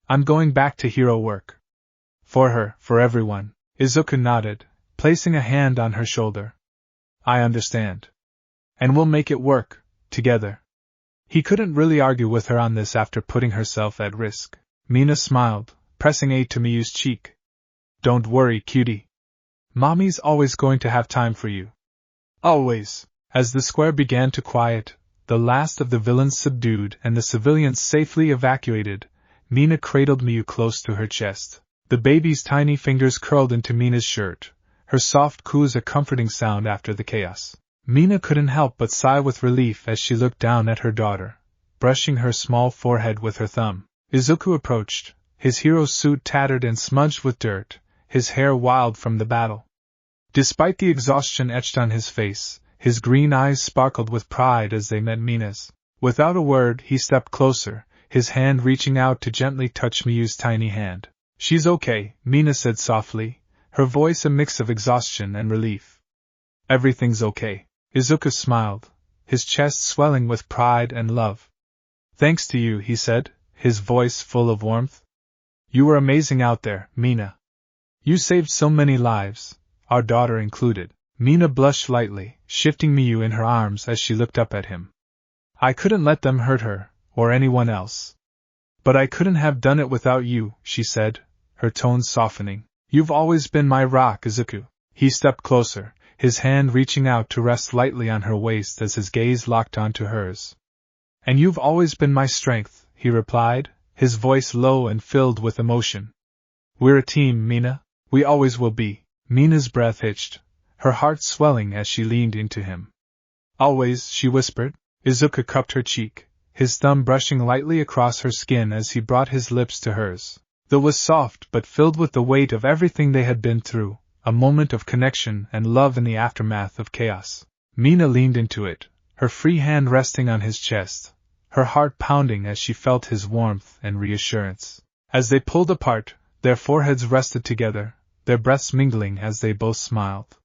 I'm going back to hero work. For her, for everyone. Izuku nodded, placing a hand on her shoulder. I understand. And we'll make it work, together. He couldn't really argue with her on this after putting herself at risk. Mina smiled, pressing a to Miyu's cheek. Don't worry, cutie. Mommy's always going to have time for you. Always. As the square began to quiet, the last of the villains subdued and the civilians safely evacuated, Mina cradled Miyu close to her chest. The baby's tiny fingers curled into Mina's shirt, her soft coos a comforting sound after the chaos. Mina couldn't help but sigh with relief as she looked down at her daughter, brushing her small forehead with her thumb. Izuku approached, his hero's suit tattered and smudged with dirt, his hair wild from the battle. Despite the exhaustion etched on his face, his green eyes sparkled with pride as they met Mina's. Without a word, he stepped closer, his hand reaching out to gently touch Miyu's tiny hand. She's okay, Mina said softly, her voice a mix of exhaustion and relief. Everything's okay. Izuku smiled, his chest swelling with pride and love. Thanks to you, he said, his voice full of warmth. You were amazing out there, Mina. You saved so many lives, our daughter included. Mina blushed lightly, shifting Miyu in her arms as she looked up at him. I couldn't let them hurt her, or anyone else. But I couldn't have done it without you, she said, her tone softening. You've always been my rock, Izuku. He stepped closer, his hand reaching out to rest lightly on her waist as his gaze locked onto hers. And you've always been my strength, he replied, his voice low and filled with emotion. We're a team, Mina. We always will be. Mina's breath hitched, her heart swelling as she leaned into him. Always, she whispered. Izuku cupped her cheek, his thumb brushing lightly across her skin as he brought his lips to hers. That was soft but filled with the weight of everything they had been through, a moment of connection and love in the aftermath of chaos. Mina leaned into it, her free hand resting on his chest, her heart pounding as she felt his warmth and reassurance. As they pulled apart, their foreheads rested together, their breaths mingling as they both smiled.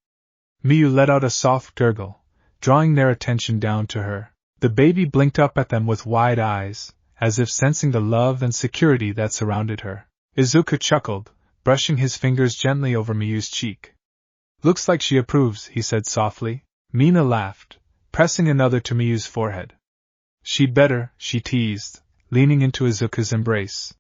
Miyu let out a soft gurgle, drawing their attention down to her. The baby blinked up at them with wide eyes, as if sensing the love and security that surrounded her. Izuku chuckled, brushing his fingers gently over Miyu's cheek. Looks like she approves, he said softly. Mina laughed, pressing another to Miyu's forehead. She'd better, she teased, leaning into Izuku's embrace.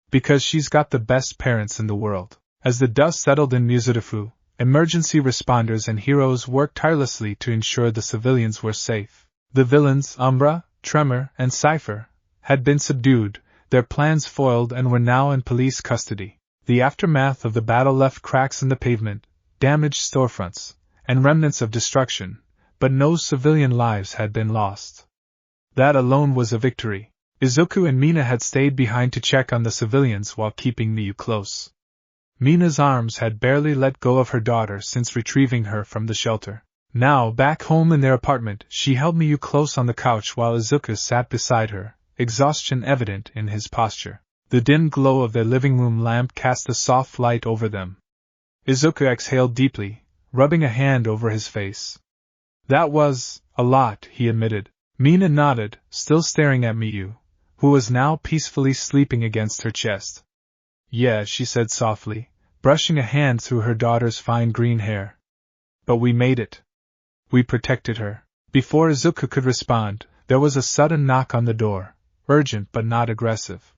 Because she's got the best parents in the world. As the dust settled in Mizudafu, emergency responders and heroes worked tirelessly to ensure the civilians were safe. The villains, Umbra, Tremor, and Cypher, had been subdued, their plans foiled and were now in police custody. The aftermath of the battle left cracks in the pavement, damaged storefronts, and remnants of destruction, but no civilian lives had been lost. That alone was a victory. Izuku and Mina had stayed behind to check on the civilians while keeping Miyu close. Mina's arms had barely let go of her daughter since retrieving her from the shelter. Now, back home in their apartment, she held Miyu close on the couch while Izuku sat beside her, exhaustion evident in his posture. The dim glow of their living room lamp cast a soft light over them. Izuku exhaled deeply, rubbing a hand over his face. That was a lot, he admitted. Mina nodded, still staring at Miyu, who was now peacefully sleeping against her chest. Yeah, she said softly, brushing a hand through her daughter's fine green hair. But we made it. We protected her. Before Izuku could respond, there was a sudden knock on the door, urgent but not aggressive.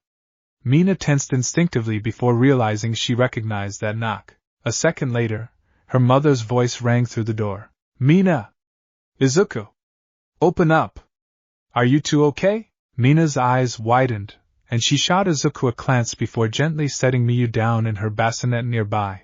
Mina tensed instinctively before realizing she recognized that knock. A second later, her mother's voice rang through the door. Mina! Izuku! Open up! Are you two okay? Mina's eyes widened, and she shot Izuku a glance before gently setting Miyu down in her bassinet nearby.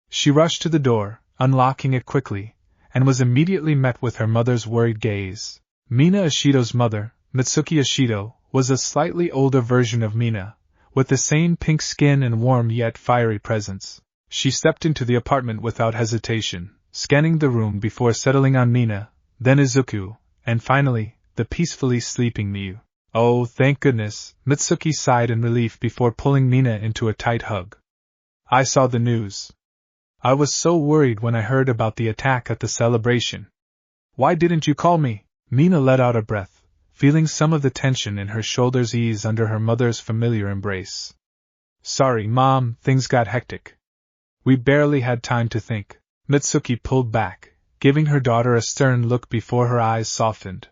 She rushed to the door, unlocking it quickly, and was immediately met with her mother's worried gaze. Mina Ishido's mother, Mitsuki Ishido, was a slightly older version of Mina, with the same pink skin and warm yet fiery presence. She stepped into the apartment without hesitation, scanning the room before settling on Mina, then Izuku, and finally, the peacefully sleeping Miyu. Oh, thank goodness, Mitsuki sighed in relief before pulling Mina into a tight hug. I saw the news. I was so worried when I heard about the attack at the celebration. Why didn't you call me? Mina let out a breath, feeling some of the tension in her shoulders ease under her mother's familiar embrace. Sorry, Mom, things got hectic. We barely had time to think. Mitsuki pulled back, giving her daughter a stern look before her eyes softened.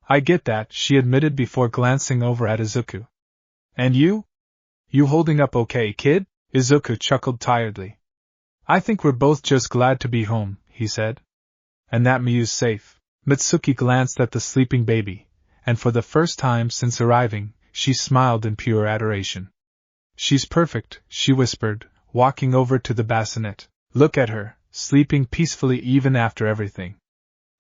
I get that, she admitted before glancing over at Izuku. And you? You holding up okay, kid? Izuku chuckled tiredly. I think we're both just glad to be home, he said. And that Miyu's safe. Mitsuki glanced at the sleeping baby, and for the first time since arriving, she smiled in pure adoration. She's perfect, she whispered, walking over to the bassinet. Look at her, sleeping peacefully even after everything.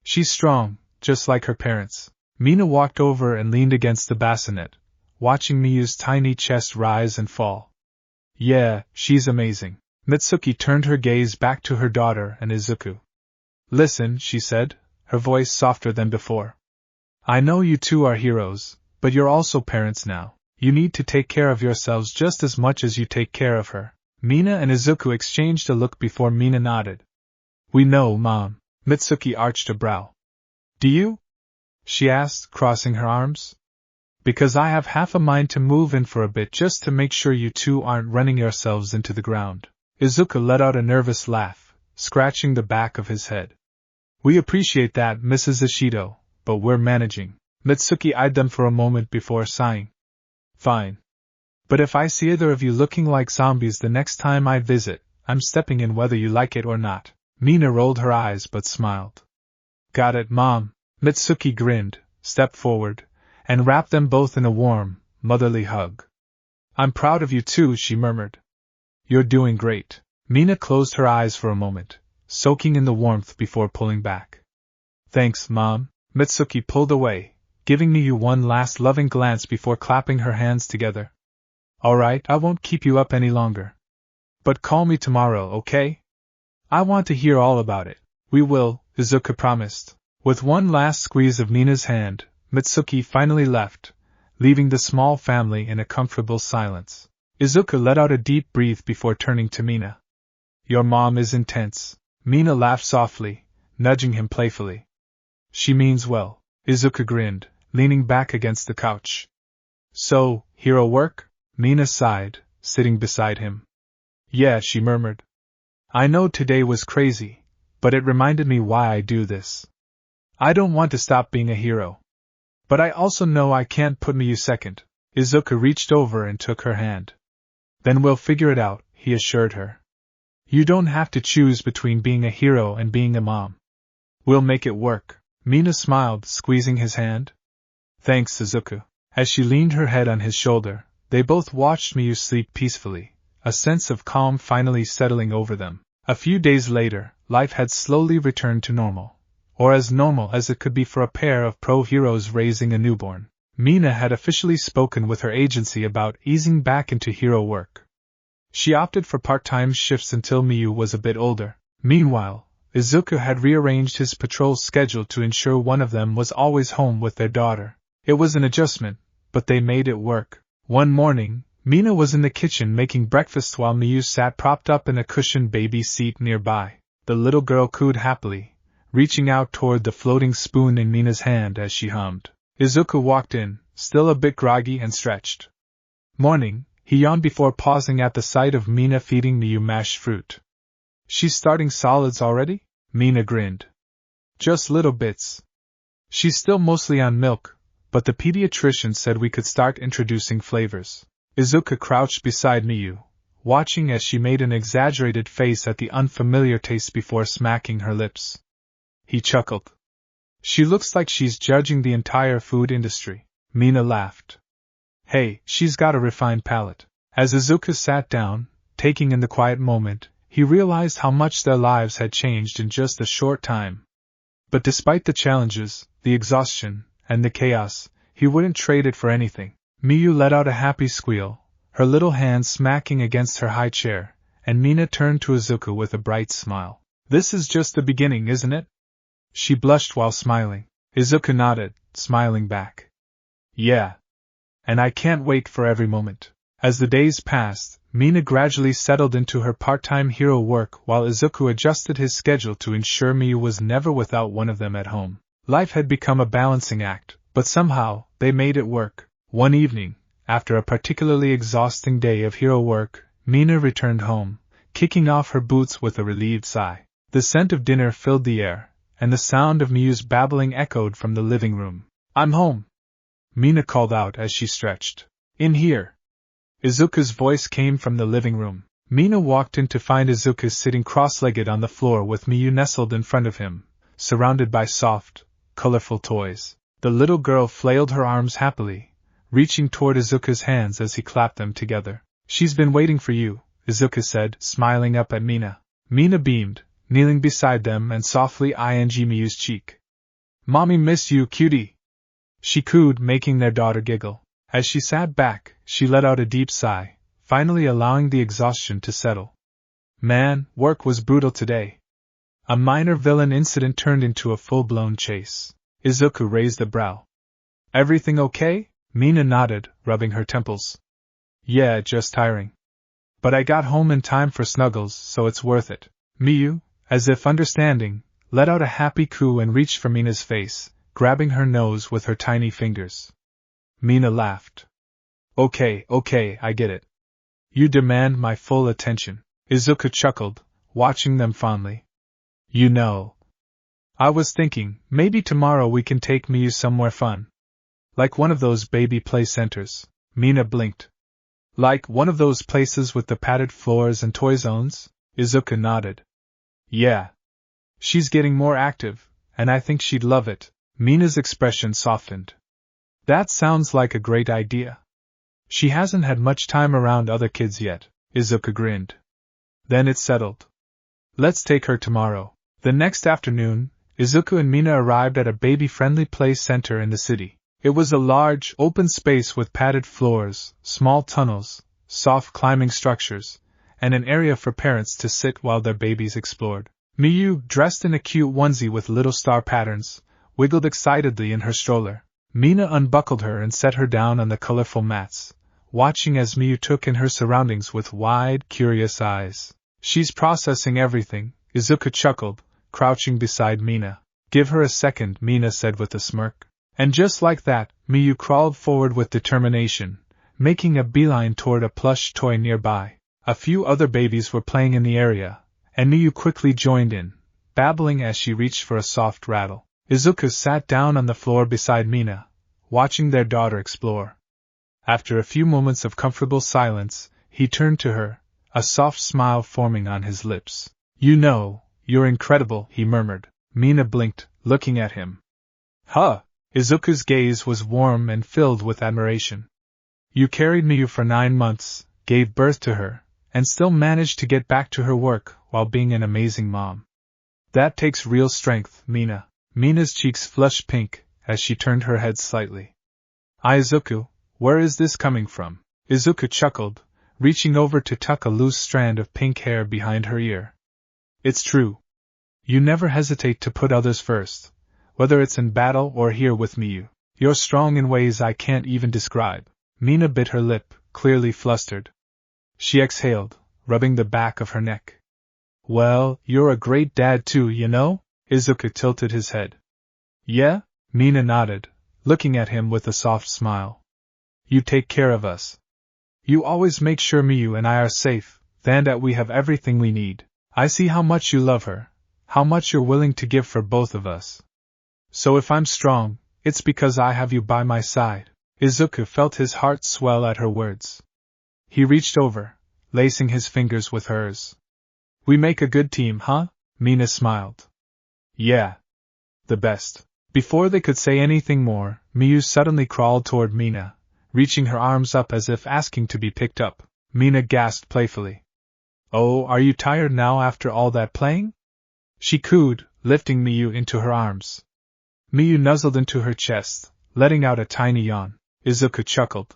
She's strong, just like her parents. Mina walked over and leaned against the bassinet, watching Miyu's tiny chest rise and fall. Yeah, she's amazing. Mitsuki turned her gaze back to her daughter and Izuku. Listen, she said, her voice softer than before. I know you two are heroes, but you're also parents now. You need to take care of yourselves just as much as you take care of her. Mina and Izuku exchanged a look before Mina nodded. We know, Mom. Mitsuki arched a brow. Do you? She asked, crossing her arms. Because I have half a mind to move in for a bit just to make sure you two aren't running yourselves into the ground. Izuku let out a nervous laugh, scratching the back of his head. We appreciate that, Mrs. Ishido, but we're managing. Mitsuki eyed them for a moment before sighing. Fine. But if I see either of you looking like zombies the next time I visit, I'm stepping in whether you like it or not. Mina rolled her eyes but smiled. Got it, Mom. Mitsuki grinned, stepped forward, and wrapped them both in a warm, motherly hug. I'm proud of you too, she murmured. You're doing great. Mina closed her eyes for a moment, soaking in the warmth before pulling back. Thanks, Mom. Mitsuki pulled away, giving Miyu one last loving glance before clapping her hands together. All right, I won't keep you up any longer. But call me tomorrow, okay? I want to hear all about it. We will, Izuku promised. With one last squeeze of Mina's hand, Mitsuki finally left, leaving the small family in a comfortable silence. Izuku let out a deep breath before turning to Mina. Your mom is intense. Mina laughed softly, nudging him playfully. She means well. Izuku grinned, leaning back against the couch. So, hero work? Mina sighed, sitting beside him. Yeah, she murmured. I know today was crazy, but it reminded me why I do this. I don't want to stop being a hero. But I also know I can't put Miyu second. Izuku reached over and took her hand. Then we'll figure it out, he assured her. You don't have to choose between being a hero and being a mom. We'll make it work. Mina smiled, squeezing his hand. Thanks, Izuku. As she leaned her head on his shoulder, they both watched Miyu sleep peacefully, a sense of calm finally settling over them. A few days later, life had slowly returned to normal, or as normal as it could be for a pair of pro-heroes raising a newborn. Mina had officially spoken with her agency about easing back into hero work. She opted for part-time shifts until Miyu was a bit older. Meanwhile, Izuku had rearranged his patrol schedule to ensure one of them was always home with their daughter. It was an adjustment, but they made it work. One morning, Mina was in the kitchen making breakfast while Miyu sat propped up in a cushioned baby seat nearby. The little girl cooed happily, reaching out toward the floating spoon in Mina's hand as she hummed. Izuku walked in, still a bit groggy and stretched. Morning, he yawned before pausing at the sight of Mina feeding Miyu mashed fruit. She's starting solids already? Mina grinned. Just little bits. She's still mostly on milk, but the pediatrician said we could start introducing flavors. Izuku crouched beside Miyu, watching as she made an exaggerated face at the unfamiliar taste before smacking her lips. He chuckled. She looks like she's judging the entire food industry. Mina laughed. Hey, she's got a refined palate. As Izuku sat down, taking in the quiet moment, he realized how much their lives had changed in just a short time. But despite the challenges, the exhaustion, and the chaos, he wouldn't trade it for anything. Miyu let out a happy squeal, her little hand smacking against her high chair, and Mina turned to Izuku with a bright smile. This is just the beginning, isn't it? She blushed while smiling. Izuku nodded, smiling back. Yeah. And I can't wait for every moment. As the days passed, Mina gradually settled into her part-time hero work while Izuku adjusted his schedule to ensure Miyu was never without one of them at home. Life had become a balancing act, but somehow, they made it work. One evening, after a particularly exhausting day of hero work, Mina returned home, kicking off her boots with a relieved sigh. The scent of dinner filled the air, and the sound of Miyu's babbling echoed from the living room. I'm home, Mina called out as she stretched. In here. Izuku's voice came from the living room. Mina walked in to find Izuku sitting cross-legged on the floor with Miyu nestled in front of him, surrounded by soft, colorful toys. The little girl flailed her arms happily, reaching toward Izuku's hands as he clapped them together. She's been waiting for you, Izuku said, smiling up at Mina. Mina beamed, kneeling beside them and softly ing Miyu's cheek. Mommy missed you, cutie, she cooed, making their daughter giggle. As she sat back, she let out a deep sigh, finally allowing the exhaustion to settle. Man, work was brutal today. A minor villain incident turned into a full-blown chase. Izuku raised a brow. Everything okay? Mina nodded, rubbing her temples. Yeah, just tiring. But I got home in time for snuggles, so it's worth it. Miyu, as if understanding, let out a happy coo and reached for Mina's face, grabbing her nose with her tiny fingers. Mina laughed. Okay, I get it. You demand my full attention. Izuku chuckled, watching them fondly. You know. I was thinking, maybe tomorrow we can take Miyu somewhere fun. Like one of those baby play centers. Mina blinked. Like one of those places with the padded floors and toy zones? Izuku nodded. Yeah. She's getting more active, and I think she'd love it. Mina's expression softened. That sounds like a great idea. She hasn't had much time around other kids yet, Izuku grinned. Then it's settled. Let's take her tomorrow. The next afternoon, Izuku and Mina arrived at a baby-friendly play center in the city. It was a large, open space with padded floors, small tunnels, soft climbing structures, and an area for parents to sit while their babies explored. Miyu, dressed in a cute onesie with little star patterns, wiggled excitedly in her stroller. Mina unbuckled her and set her down on the colorful mats, watching as Miyu took in her surroundings with wide, curious eyes. She's processing everything, Izuku chuckled, crouching beside Mina. Give her a second, Mina said with a smirk. And just like that, Miyu crawled forward with determination, making a beeline toward a plush toy nearby. A few other babies were playing in the area, and Miyu quickly joined in, babbling as she reached for a soft rattle. Izuku sat down on the floor beside Mina, watching their daughter explore. After a few moments of comfortable silence, he turned to her, a soft smile forming on his lips. You know, you're incredible, he murmured. Mina blinked, looking at him. Huh! Izuku's gaze was warm and filled with admiration. You carried Miyu for 9 months, gave birth to her, and still managed to get back to her work while being an amazing mom. That takes real strength, Mina. Mina's cheeks flushed pink as she turned her head slightly. Izuku, where is this coming from? Izuku chuckled, reaching over to tuck a loose strand of pink hair behind her ear. It's true. You never hesitate to put others first, whether it's in battle or here with Miyu. You're strong in ways I can't even describe. Mina bit her lip, clearly flustered. She exhaled, rubbing the back of her neck. Well, you're a great dad too, you know? Izuku tilted his head. Yeah? Mina nodded, looking at him with a soft smile. You take care of us. You always make sure Miyu and I are safe, and that we have everything we need. I see how much you love her, how much you're willing to give for both of us. So if I'm strong, it's because I have you by my side. Izuku felt his heart swell at her words. He reached over, lacing his fingers with hers. We make a good team, huh? Mina smiled. Yeah. The best. Before they could say anything more, Miyu suddenly crawled toward Mina, reaching her arms up as if asking to be picked up. Mina gasped playfully. Oh, are you tired now after all that playing? She cooed, lifting Miyu into her arms. Miyu nuzzled into her chest, letting out a tiny yawn. Izuku chuckled.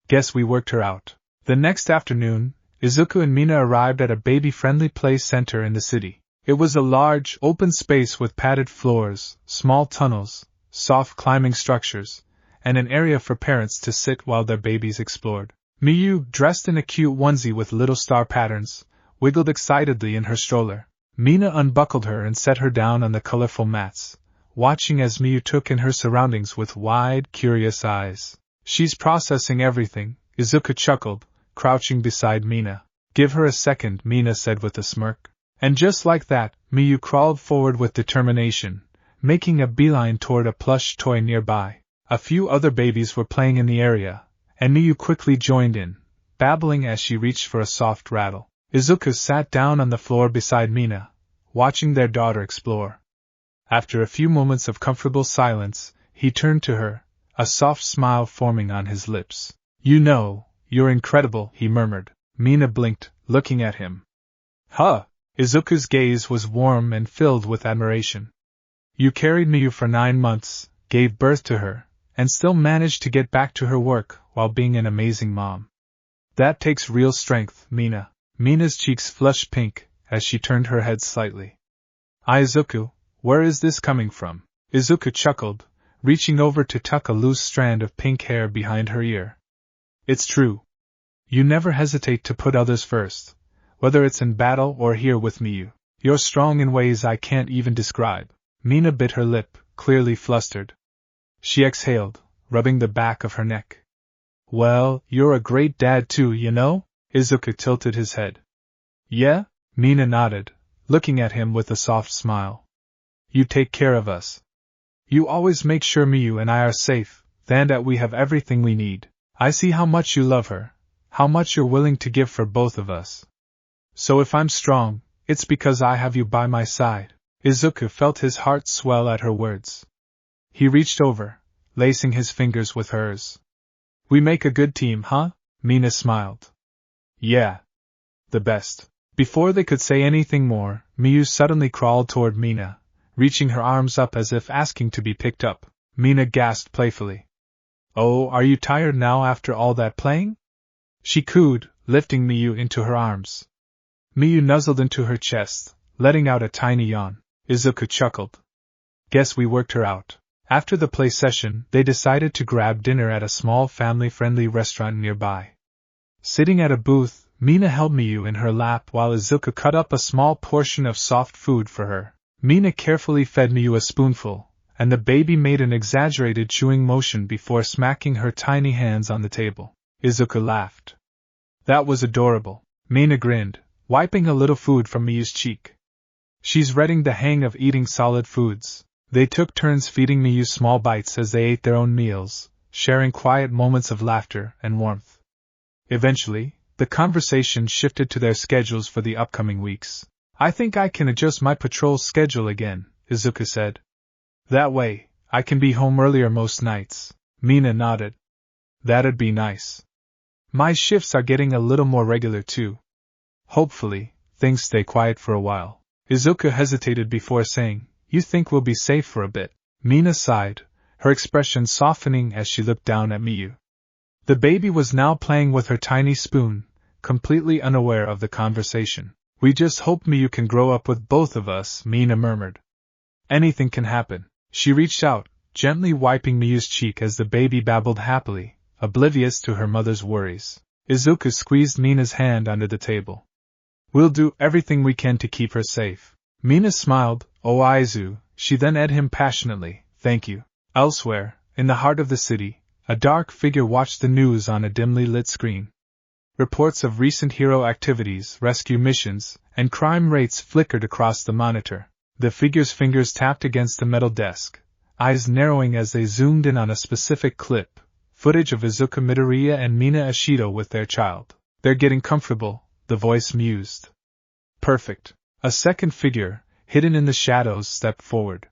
Guess we worked her out. The next afternoon, Izuku and Mina arrived at a baby-friendly play center in the city. It was a large, open space with padded floors, small tunnels, soft climbing structures, and an area for parents to sit while their babies explored. Miyu, dressed in a cute onesie with little star patterns, wiggled excitedly in her stroller. Mina unbuckled her and set her down on the colorful mats, watching as Miyu took in her surroundings with wide, curious eyes. She's processing everything, Izuku chuckled, crouching beside Mina. Give her a second, Mina said with a smirk. And just like that, Miyu crawled forward with determination, making a beeline toward a plush toy nearby. A few other babies were playing in the area, and Miyu quickly joined in, babbling as she reached for a soft rattle. Izukus sat down on the floor beside Mina, watching their daughter explore. After a few moments of comfortable silence, he turned to her, a soft smile forming on his lips. "You know, you're incredible," he murmured. Mina blinked, looking at him. "Huh!" Izuku's gaze was warm and filled with admiration. "You carried Miyu for 9 months, gave birth to her, and still managed to get back to her work while being an amazing mom. That takes real strength, Mina." Mina's cheeks flushed pink as she turned her head slightly. "Izuku, where is this coming from?" Izuku chuckled, reaching over to tuck a loose strand of pink hair behind her ear. "It's true. You never hesitate to put others first, whether it's in battle or here with Miyu. You're strong in ways I can't even describe." Mina bit her lip, clearly flustered. She exhaled, rubbing the back of her neck. "Well, you're a great dad too, you know?" Izuku tilted his head. "Yeah?" Mina nodded, looking at him with a soft smile. "You take care of us. You always make sure Miyu and I are safe, and that we have everything we need. I see how much you love her, how much you're willing to give for both of us. So if I'm strong, it's because I have you by my side." Izuku felt his heart swell at her words. He reached over, lacing his fingers with hers. "We make a good team, huh?" Mina smiled. "Yeah. The best." Before they could say anything more, Miyu suddenly crawled toward Mina, reaching her arms up as if asking to be picked up. Mina gasped playfully. "Oh, are you tired now after all that playing?" she cooed, lifting Miyu into her arms. Miyu nuzzled into her chest, letting out a tiny yawn. Izuku chuckled. "Guess we worked her out." After the play session, they decided to grab dinner at a small family-friendly restaurant nearby. Sitting at a booth, Mina held Miyu in her lap while Izuku cut up a small portion of soft food for her. Mina carefully fed Miyu a spoonful, and the baby made an exaggerated chewing motion before smacking her tiny hands on the table. Izuku laughed. "That was adorable." Mina grinned, wiping a little food from Miyu's cheek. "She's getting the hang of eating solid foods." They took turns feeding Miyu small bites as they ate their own meals, sharing quiet moments of laughter and warmth. Eventually, the conversation shifted to their schedules for the upcoming weeks. "I think I can adjust my patrol schedule again," Izuku said. "That way, I can be home earlier most nights." Mina nodded. "That'd be nice. My shifts are getting a little more regular too. Hopefully, things stay quiet for a while." Izuku hesitated before saying, "You think we'll be safe for a bit?" Mina sighed, her expression softening as she looked down at Miyu. The baby was now playing with her tiny spoon, completely unaware of the conversation. "We just hope Miyu can grow up with both of us," Mina murmured. "Anything can happen." She reached out, gently wiping Miyu's cheek as the baby babbled happily, oblivious to her mother's worries. Izuku squeezed Mina's hand under the table. "We'll do everything we can to keep her safe." Mina smiled. "Oh, Izu," she then eyed him passionately, "thank you." Elsewhere, in the heart of the city, a dark figure watched the news on a dimly lit screen. Reports of recent hero activities, rescue missions, and crime rates flickered across the monitor. The figure's fingers tapped against the metal desk, eyes narrowing as they zoomed in on a specific clip, footage of Izuku Midoriya and Mina Ashido with their child. "They're getting comfortable," the voice mused. "Perfect." A second figure, hidden in the shadows, stepped forward.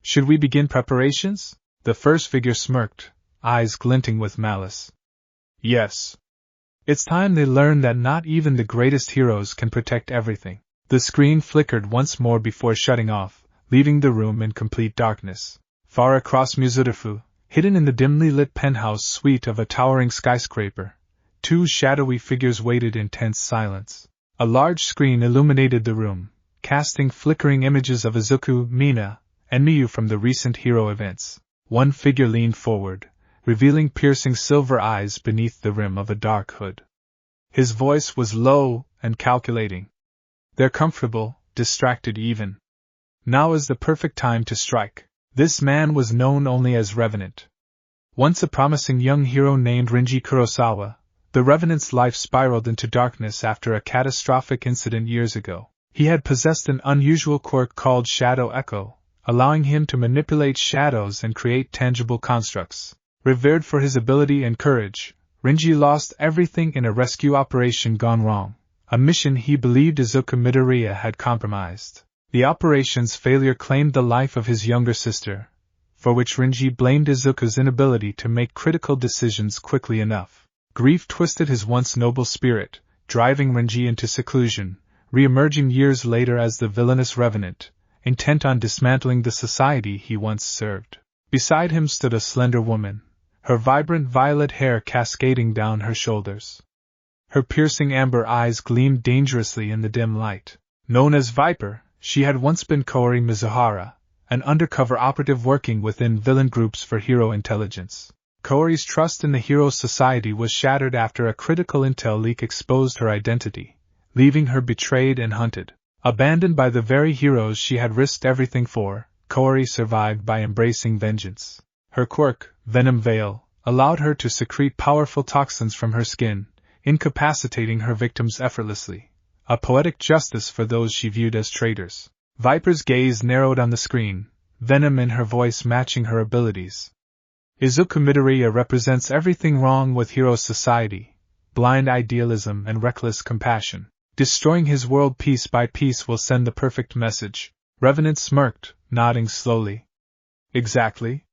"Should we begin preparations?" The first figure smirked, eyes glinting with malice. "Yes. It's time they learned that not even the greatest heroes can protect everything." The screen flickered once more before shutting off, leaving the room in complete darkness. Far across Mizurufu, hidden in the dimly lit penthouse suite of a towering skyscraper, two shadowy figures waited in tense silence. A large screen illuminated the room, casting flickering images of Izuku, Mina, and Miyu from the recent hero events. One figure leaned forward, revealing piercing silver eyes beneath the rim of a dark hood. His voice was low and calculating. "They're comfortable, distracted even. Now is the perfect time to strike." This man was known only as Revenant. Once a promising young hero named Rinji Kurosawa, the Revenant's life spiraled into darkness after a catastrophic incident years ago. He had possessed an unusual quirk called Shadow Echo, allowing him to manipulate shadows and create tangible constructs. Revered for his ability and courage, Renji lost everything in a rescue operation gone wrong, a mission he believed Izuku Midoriya had compromised. The operation's failure claimed the life of his younger sister, for which Renji blamed Izuku's inability to make critical decisions quickly enough. Grief twisted his once noble spirit, driving Renji into seclusion, re-emerging years later as the villainous revenant, intent on dismantling the society he once served. Beside him stood a slender woman, her vibrant violet hair cascading down her shoulders. Her piercing amber eyes gleamed dangerously in the dim light. Known as Viper, she had once been Koori Mizuhara, an undercover operative working within villain groups for hero intelligence. Koori's trust in the hero society was shattered after a critical intel leak exposed her identity, leaving her betrayed and hunted. Abandoned by the very heroes she had risked everything for, Koori survived by embracing vengeance. Her quirk, Venom Veil, allowed her to secrete powerful toxins from her skin, incapacitating her victims effortlessly, a poetic justice for those she viewed as traitors. Viper's gaze narrowed on the screen, venom in her voice matching her abilities. Izuku Midoriya represents everything wrong with hero society, blind idealism and reckless compassion. Destroying his world piece by piece will send the perfect message. Revenant smirked, nodding slowly. Exactly.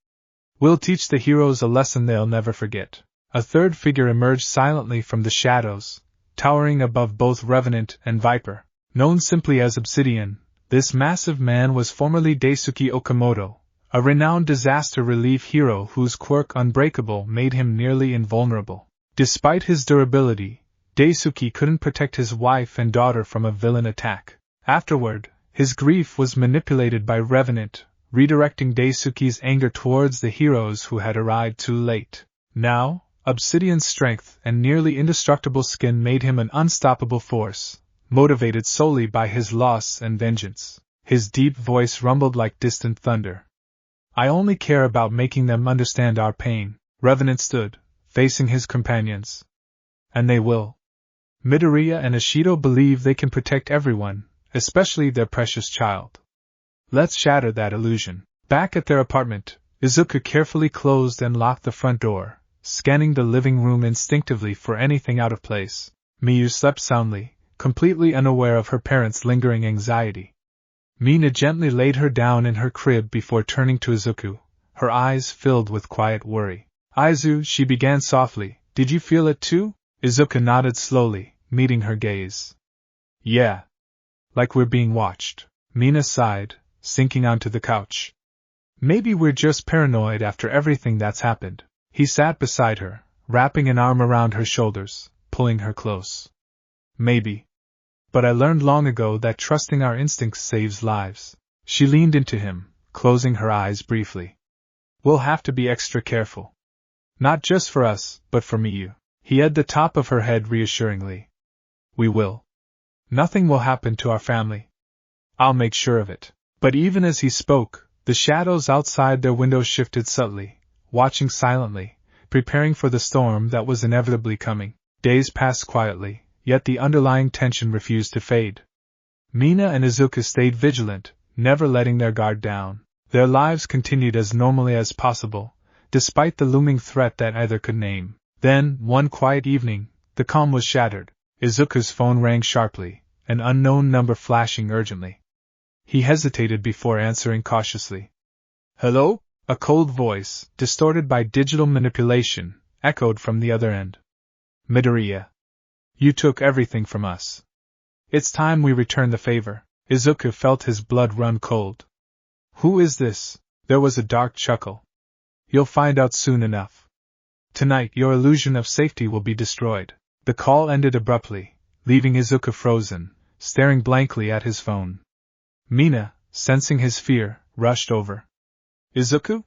We'll teach the heroes a lesson they'll never forget. A third figure emerged silently from the shadows, towering above both Revenant and Viper. Known simply as Obsidian, this massive man was formerly Daisuke Okamoto, a renowned disaster relief hero whose quirk Unbreakable made him nearly invulnerable. Despite his durability, Daisuke couldn't protect his wife and daughter from a villain attack. Afterward, his grief was manipulated by Revenant, redirecting Daisuke's anger towards the heroes who had arrived too late. Now, Obsidian's strength and nearly indestructible skin made him an unstoppable force, motivated solely by his loss and vengeance. His deep voice rumbled like distant thunder. I only care about making them understand our pain. Revenant stood, facing his companions. And they will. Midoriya and Ishido believe they can protect everyone, especially their precious child. Let's shatter that illusion. Back at their apartment, Izuku carefully closed and locked the front door, scanning the living room instinctively for anything out of place. Miyu slept soundly, completely unaware of her parents' lingering anxiety. Mina gently laid her down in her crib before turning to Izuku, her eyes filled with quiet worry. Aizu, she began softly, did you feel it too? Izuku nodded slowly, meeting her gaze. Yeah. Like we're being watched. Mina sighed, sinking onto the couch. Maybe we're just paranoid after everything that's happened. He sat beside her, wrapping an arm around her shoulders, pulling her close. Maybe. But I learned long ago that trusting our instincts saves lives. She leaned into him, closing her eyes briefly. We'll have to be extra careful. Not just for us, but for Miyu. He had the top of her head reassuringly. We will. Nothing will happen to our family. I'll make sure of it. But even as he spoke, the shadows outside their windows shifted subtly, watching silently, preparing for the storm that was inevitably coming. Days passed quietly, yet the underlying tension refused to fade. Mina and Izuku stayed vigilant, never letting their guard down. Their lives continued as normally as possible, despite the looming threat that either could name. Then, one quiet evening, the calm was shattered. Izuku's phone rang sharply, an unknown number flashing urgently. He hesitated before answering cautiously. Hello? A cold voice, distorted by digital manipulation, echoed from the other end. Midoriya. You took everything from us. It's time we return the favor. Izuku felt his blood run cold. Who is this? There was a dark chuckle. You'll find out soon enough. Tonight your illusion of safety will be destroyed. The call ended abruptly, leaving Izuku frozen, staring blankly at his phone. Mina, sensing his fear, rushed over. Izuku?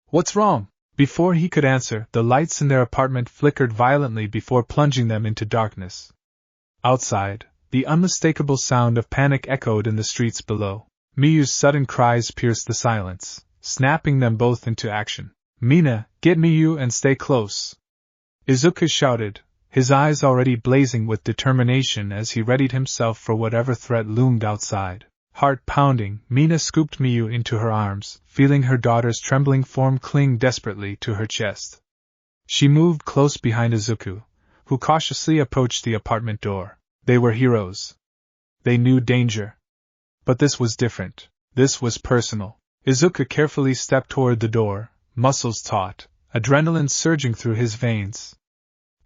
What's wrong? Before he could answer, the lights in their apartment flickered violently before plunging them into darkness. Outside, the unmistakable sound of panic echoed in the streets below. Miyu's sudden cries pierced the silence, snapping them both into action. Mina, get Miyu and stay close. Izuku shouted, his eyes already blazing with determination as he readied himself for whatever threat loomed outside. Heart pounding, Mina scooped Miyu into her arms, feeling her daughter's trembling form cling desperately to her chest. She moved close behind Izuku, who cautiously approached the apartment door. They were heroes. They knew danger. But this was different. This was personal. Izuku carefully stepped toward the door, muscles taut, adrenaline surging through his veins.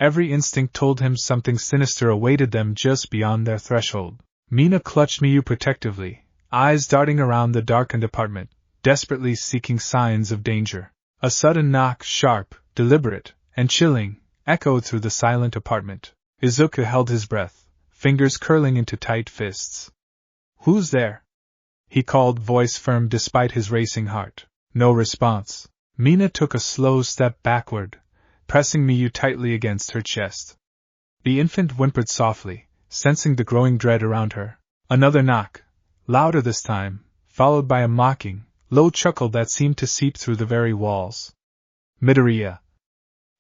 Every instinct told him something sinister awaited them just beyond their threshold. Mina clutched Miyu protectively, eyes darting around the darkened apartment, desperately seeking signs of danger. A sudden knock, sharp, deliberate, and chilling, echoed through the silent apartment. Izuku held his breath, fingers curling into tight fists. "Who's there?" he called, voice firm despite his racing heart. No response. Mina took a slow step backward, pressing Miyu tightly against her chest. The infant whimpered softly, sensing the growing dread around her. Another knock, louder this time, followed by a mocking, low chuckle that seemed to seep through the very walls. "Midoriya."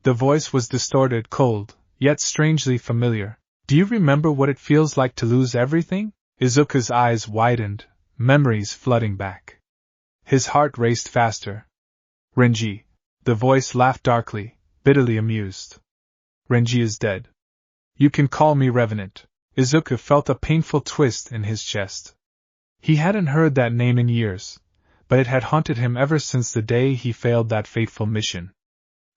The voice was distorted, cold, yet strangely familiar. "Do you remember what it feels like to lose everything?" Izuku's eyes widened, memories flooding back. His heart raced faster. "Renji." The voice laughed darkly, bitterly amused. "Renji is dead. You can call me Revenant." Izuku felt a painful twist in his chest. He hadn't heard that name in years, but it had haunted him ever since the day he failed that fateful mission.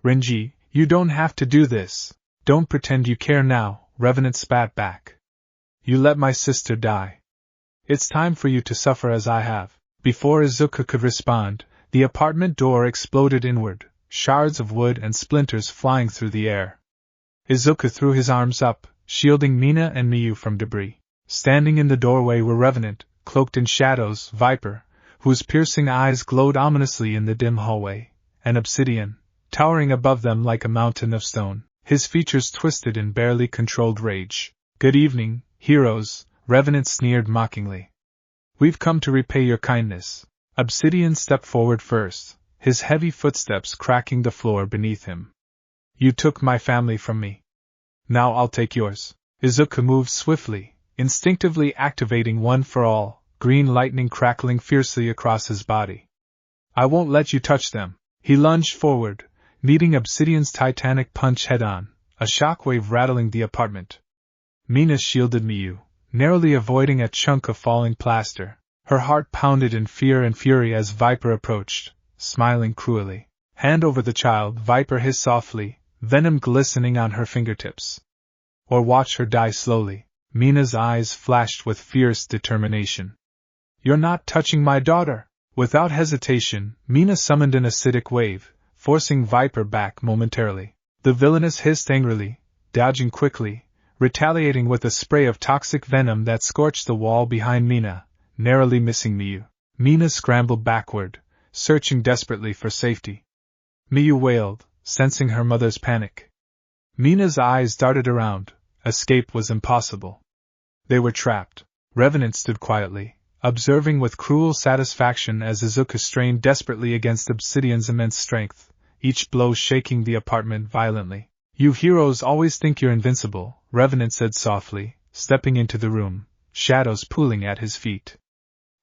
"Renji, you don't have to do this. Don't pretend you care now," Revenant spat back. "You let my sister die. It's time for you to suffer as I have." Before Izuku could respond, the apartment door exploded inward, shards of wood and splinters flying through the air. Izuku threw his arms up, shielding Mina and Miyu from debris. Standing in the doorway were Revenant, cloaked in shadows, Viper, whose piercing eyes glowed ominously in the dim hallway, and Obsidian, towering above them like a mountain of stone, his features twisted in barely controlled rage. "Good evening, heroes," Revenant sneered mockingly. "We've come to repay your kindness." Obsidian stepped forward first, his heavy footsteps cracking the floor beneath him. "You took my family from me. Now I'll take yours." Izuku moved swiftly, instinctively activating One for All, green lightning crackling fiercely across his body. "I won't let you touch them." He lunged forward, meeting Obsidian's titanic punch head-on, a shockwave rattling the apartment. Mina shielded Miyu, narrowly avoiding a chunk of falling plaster. Her heart pounded in fear and fury as Viper approached, smiling cruelly. "Hand over the child," Viper hissed softly, venom glistening on her fingertips. "Or watch her die slowly." Mina's eyes flashed with fierce determination. "You're not touching my daughter!" Without hesitation, Mina summoned an acidic wave, forcing Viper back momentarily. The Villainous hissed angrily, dodging quickly, retaliating with a spray of toxic venom that scorched the wall behind Mina, narrowly missing Miyu. Mina scrambled backward, searching desperately for safety. Miyu wailed, sensing her mother's panic. Mina's eyes darted around. Escape was impossible. They were trapped. Revenant stood quietly, observing with cruel satisfaction as Izuku strained desperately against Obsidian's immense strength, each blow shaking the apartment violently. "You heroes always think you're invincible," Revenant said softly, stepping into the room, shadows pooling at his feet.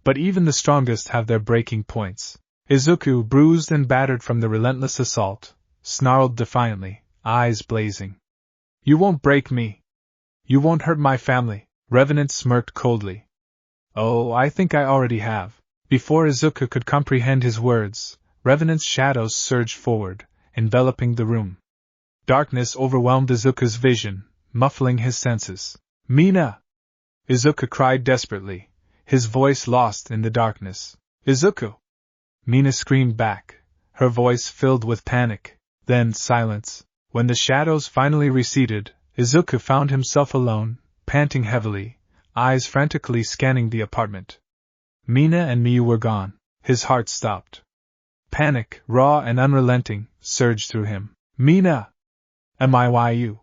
"But even the strongest have their breaking points." Izuku, bruised and battered from the relentless assault, snarled defiantly, eyes blazing. "You won't break me. You won't hurt my family." Revenant smirked coldly. "Oh, I think I already have." Before Izuku could comprehend his words, Revenant's shadows surged forward, enveloping the room. Darkness overwhelmed Izuku's vision, muffling his senses. "Mina!" Izuku cried desperately, his voice lost in the darkness. "Izuku!" Mina screamed back, her voice filled with panic. Then silence. When the shadows finally receded, Izuku found himself alone, panting heavily, eyes frantically scanning the apartment. Mina and Miyu were gone. His heart stopped. Panic, raw and unrelenting, surged through him. "Mina! Miyu!"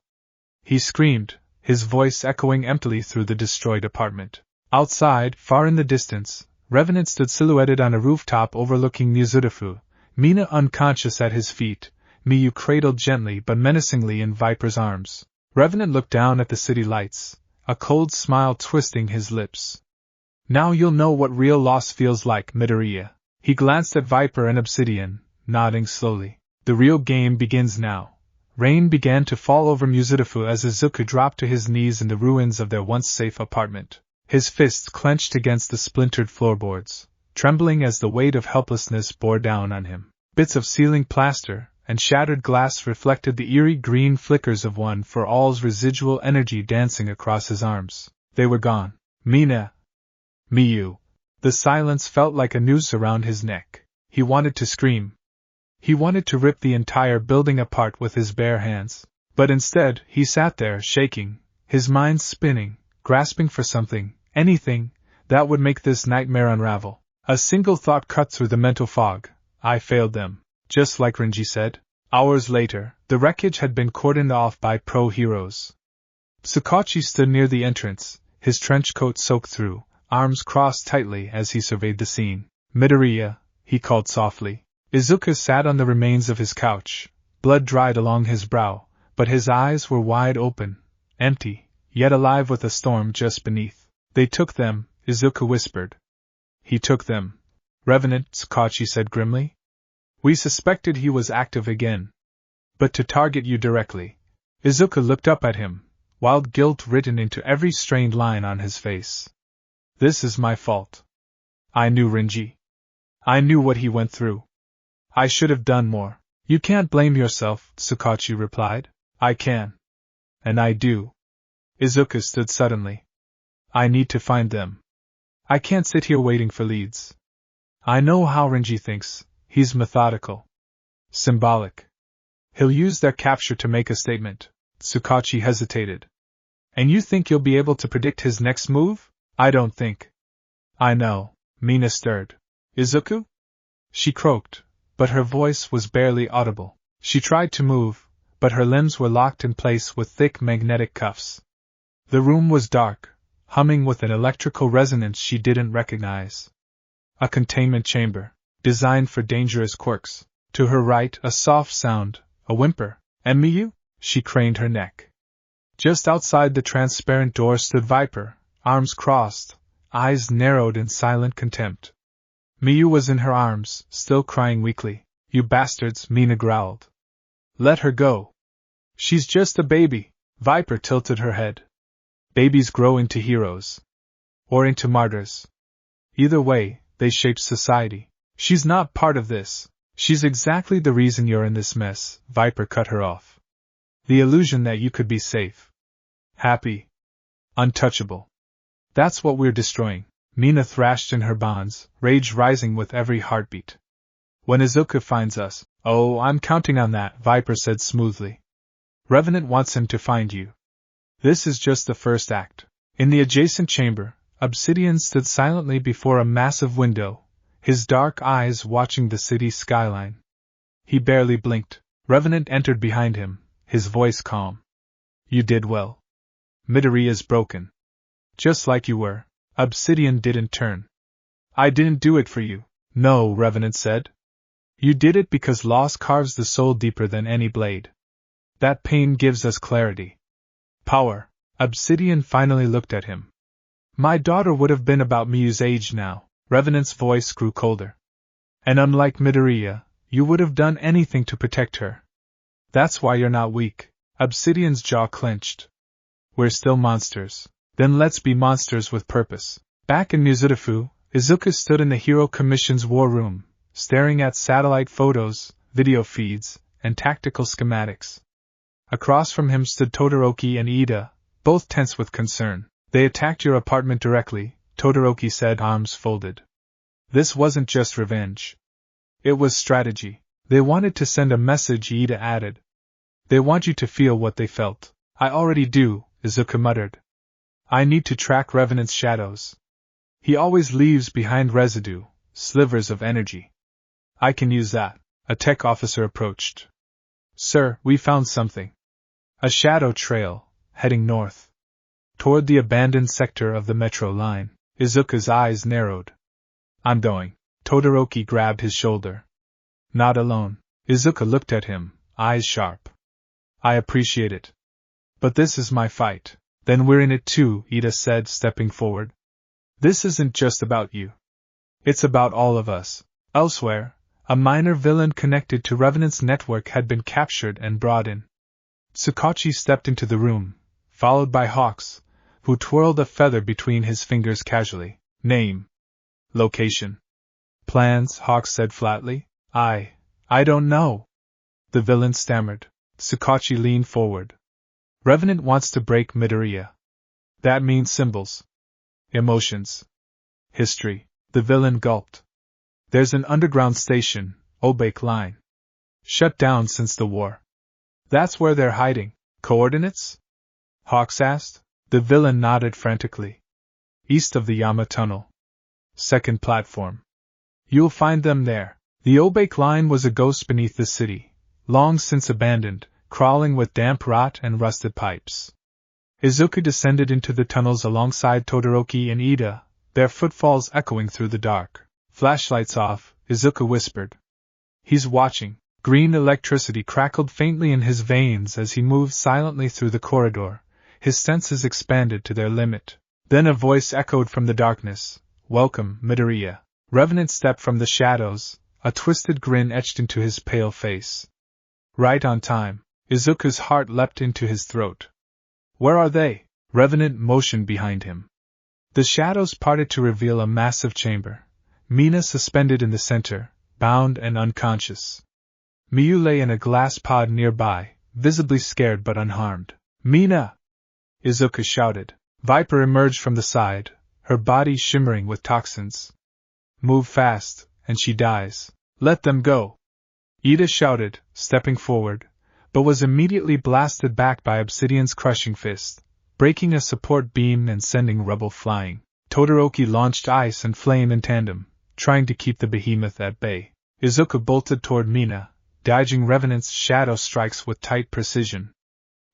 he screamed, his voice echoing emptily through the destroyed apartment. Outside, far in the distance, Revenant stood silhouetted on a rooftop overlooking Mizurufu, Mina unconscious at his feet, Miyu cradled gently but menacingly in Viper's arms. Revenant looked down at the city lights, a cold smile twisting his lips. Now you'll know what real loss feels like, Midoriya. He glanced at Viper and Obsidian, nodding slowly. The real game begins now. Rain began to fall over Mizuku as Izuku dropped to his knees in the ruins of their once safe apartment. His fists clenched against the splintered floorboards, trembling as the weight of helplessness bore down on him. Bits of ceiling plaster and shattered glass reflected the eerie green flickers of One for All's residual energy dancing across his arms. They were gone. Mina. Miyu. The silence felt like a noose around his neck. He wanted to scream. He wanted to rip the entire building apart with his bare hands. But instead, he sat there, shaking, his mind spinning, grasping for something, anything, that would make this nightmare unravel. A single thought cut through the mental fog. I failed them. Just like Renji said. Hours later, the wreckage had been cordoned off by pro-heroes. Sakachi stood near the entrance, his trench coat soaked through, arms crossed tightly as he surveyed the scene. Midoriya, he called softly. Izuku sat on the remains of his couch, blood dried along his brow, but his eyes were wide open, empty, yet alive with a storm just beneath. They took them, Izuku whispered. He took them. Revenant, Sakachi said grimly. We suspected he was active again. But to target you directly. Izuku looked up at him, wild guilt written into every strained line on his face. This is my fault. I knew Renji. I knew what he went through. I should have done more. You can't blame yourself, Sakachi replied. I can. And I do. Izuku stood suddenly. I need to find them. I can't sit here waiting for leads. I know how Renji thinks. He's methodical. Symbolic. He'll use their capture to make a statement. Sakachi hesitated. And you think you'll be able to predict his next move? I don't think. I know. Mina stirred. Izuku? She croaked, but her voice was barely audible. She tried to move, but her limbs were locked in place with thick magnetic cuffs. The room was dark, humming with an electrical resonance she didn't recognize. A containment chamber, designed for dangerous quirks. To her right, a soft sound, a whimper. And Miyu? She craned her neck. Just outside the transparent door stood Viper, arms crossed, eyes narrowed in silent contempt. Miyu was in her arms, still crying weakly. You bastards, Mina growled. Let her go. She's just a baby. Viper tilted her head. Babies grow into heroes. Or into martyrs. Either way, they shape society. She's not part of this. She's exactly the reason you're in this mess, Viper cut her off. The illusion that you could be safe. Happy. Untouchable. That's what we're destroying. Mina thrashed in her bonds, rage rising with every heartbeat. When Izuku finds us, oh, I'm counting on that, Viper said smoothly. Revenant wants him to find you. This is just the first act. In the adjacent chamber, Obsidian stood silently before a massive window, his dark eyes watching the city skyline. He barely blinked. Revenant entered behind him, his voice calm. You did well. Midoriya's broken. Just like you were. Obsidian didn't turn. I didn't do it for you. No, Revenant said. You did it because loss carves the soul deeper than any blade. That pain gives us clarity. Power. Obsidian finally looked at him. My daughter would have been about Miyu's age now. Revenant's voice grew colder. And unlike Midoriya, you would have done anything to protect her. That's why you're not weak. Obsidian's jaw clenched. We're still monsters. Then let's be monsters with purpose. Back in Mizuku, Izuku stood in the Hero Commission's war room, staring at satellite photos, video feeds, and tactical schematics. Across from him stood Todoroki and Ida, both tense with concern. They attacked your apartment directly, Todoroki said, arms folded. This wasn't just revenge. It was strategy. They wanted to send a message, Ida added. They want you to feel what they felt. I already do, Izuku muttered. I need to track Revenant's shadows. He always leaves behind residue, slivers of energy. I can use that. A tech officer approached. Sir, we found something. A shadow trail, heading north. Toward the abandoned sector of the metro line. Izuku's eyes narrowed. I'm going. Todoroki grabbed his shoulder. Not alone. Izuku looked at him, eyes sharp. I appreciate it. But this is my fight. Then we're in it too, Ida said, stepping forward. This isn't just about you. It's about all of us. Elsewhere, a minor villain connected to Revenant's network had been captured and brought in. Tsukachi stepped into the room, followed by Hawks, who twirled a feather between his fingers casually. Name. Location. Plans, Hawks said flatly. I don't know. The villain stammered. Tsukachi leaned forward. Revenant wants to break Midoriya. That means symbols. Emotions. History. The villain gulped. There's an underground station, Obake Line. Shut down since the war. That's where they're hiding. Coordinates? Hawks asked. The villain nodded frantically. East of the Yama Tunnel. Second platform. You'll find them there. The Obake Line was a ghost beneath the city, long since abandoned, crawling with damp rot and rusted pipes. Izuku descended into the tunnels alongside Todoroki and Ida, their footfalls echoing through the dark. Flashlights off, Izuku whispered. He's watching. Green electricity crackled faintly in his veins as he moved silently through the corridor, his senses expanded to their limit. Then a voice echoed from the darkness. Welcome, Midoriya. Revenant stepped from the shadows, a twisted grin etched into his pale face. Right on time. Izuku's heart leapt into his throat. Where are they? Revenant motioned behind him. The shadows parted to reveal a massive chamber. Mina suspended in the center, bound and unconscious. Miyu lay in a glass pod nearby, visibly scared but unharmed. Mina! Izuku shouted. Viper emerged from the side, her body shimmering with toxins. Move fast, and she dies. Let them go! Ida shouted, stepping forward, but was immediately blasted back by Obsidian's crushing fist, breaking a support beam and sending rubble flying. Todoroki launched ice and flame in tandem, trying to keep the behemoth at bay. Izuku bolted toward Mina, dodging Revenant's shadow strikes with tight precision.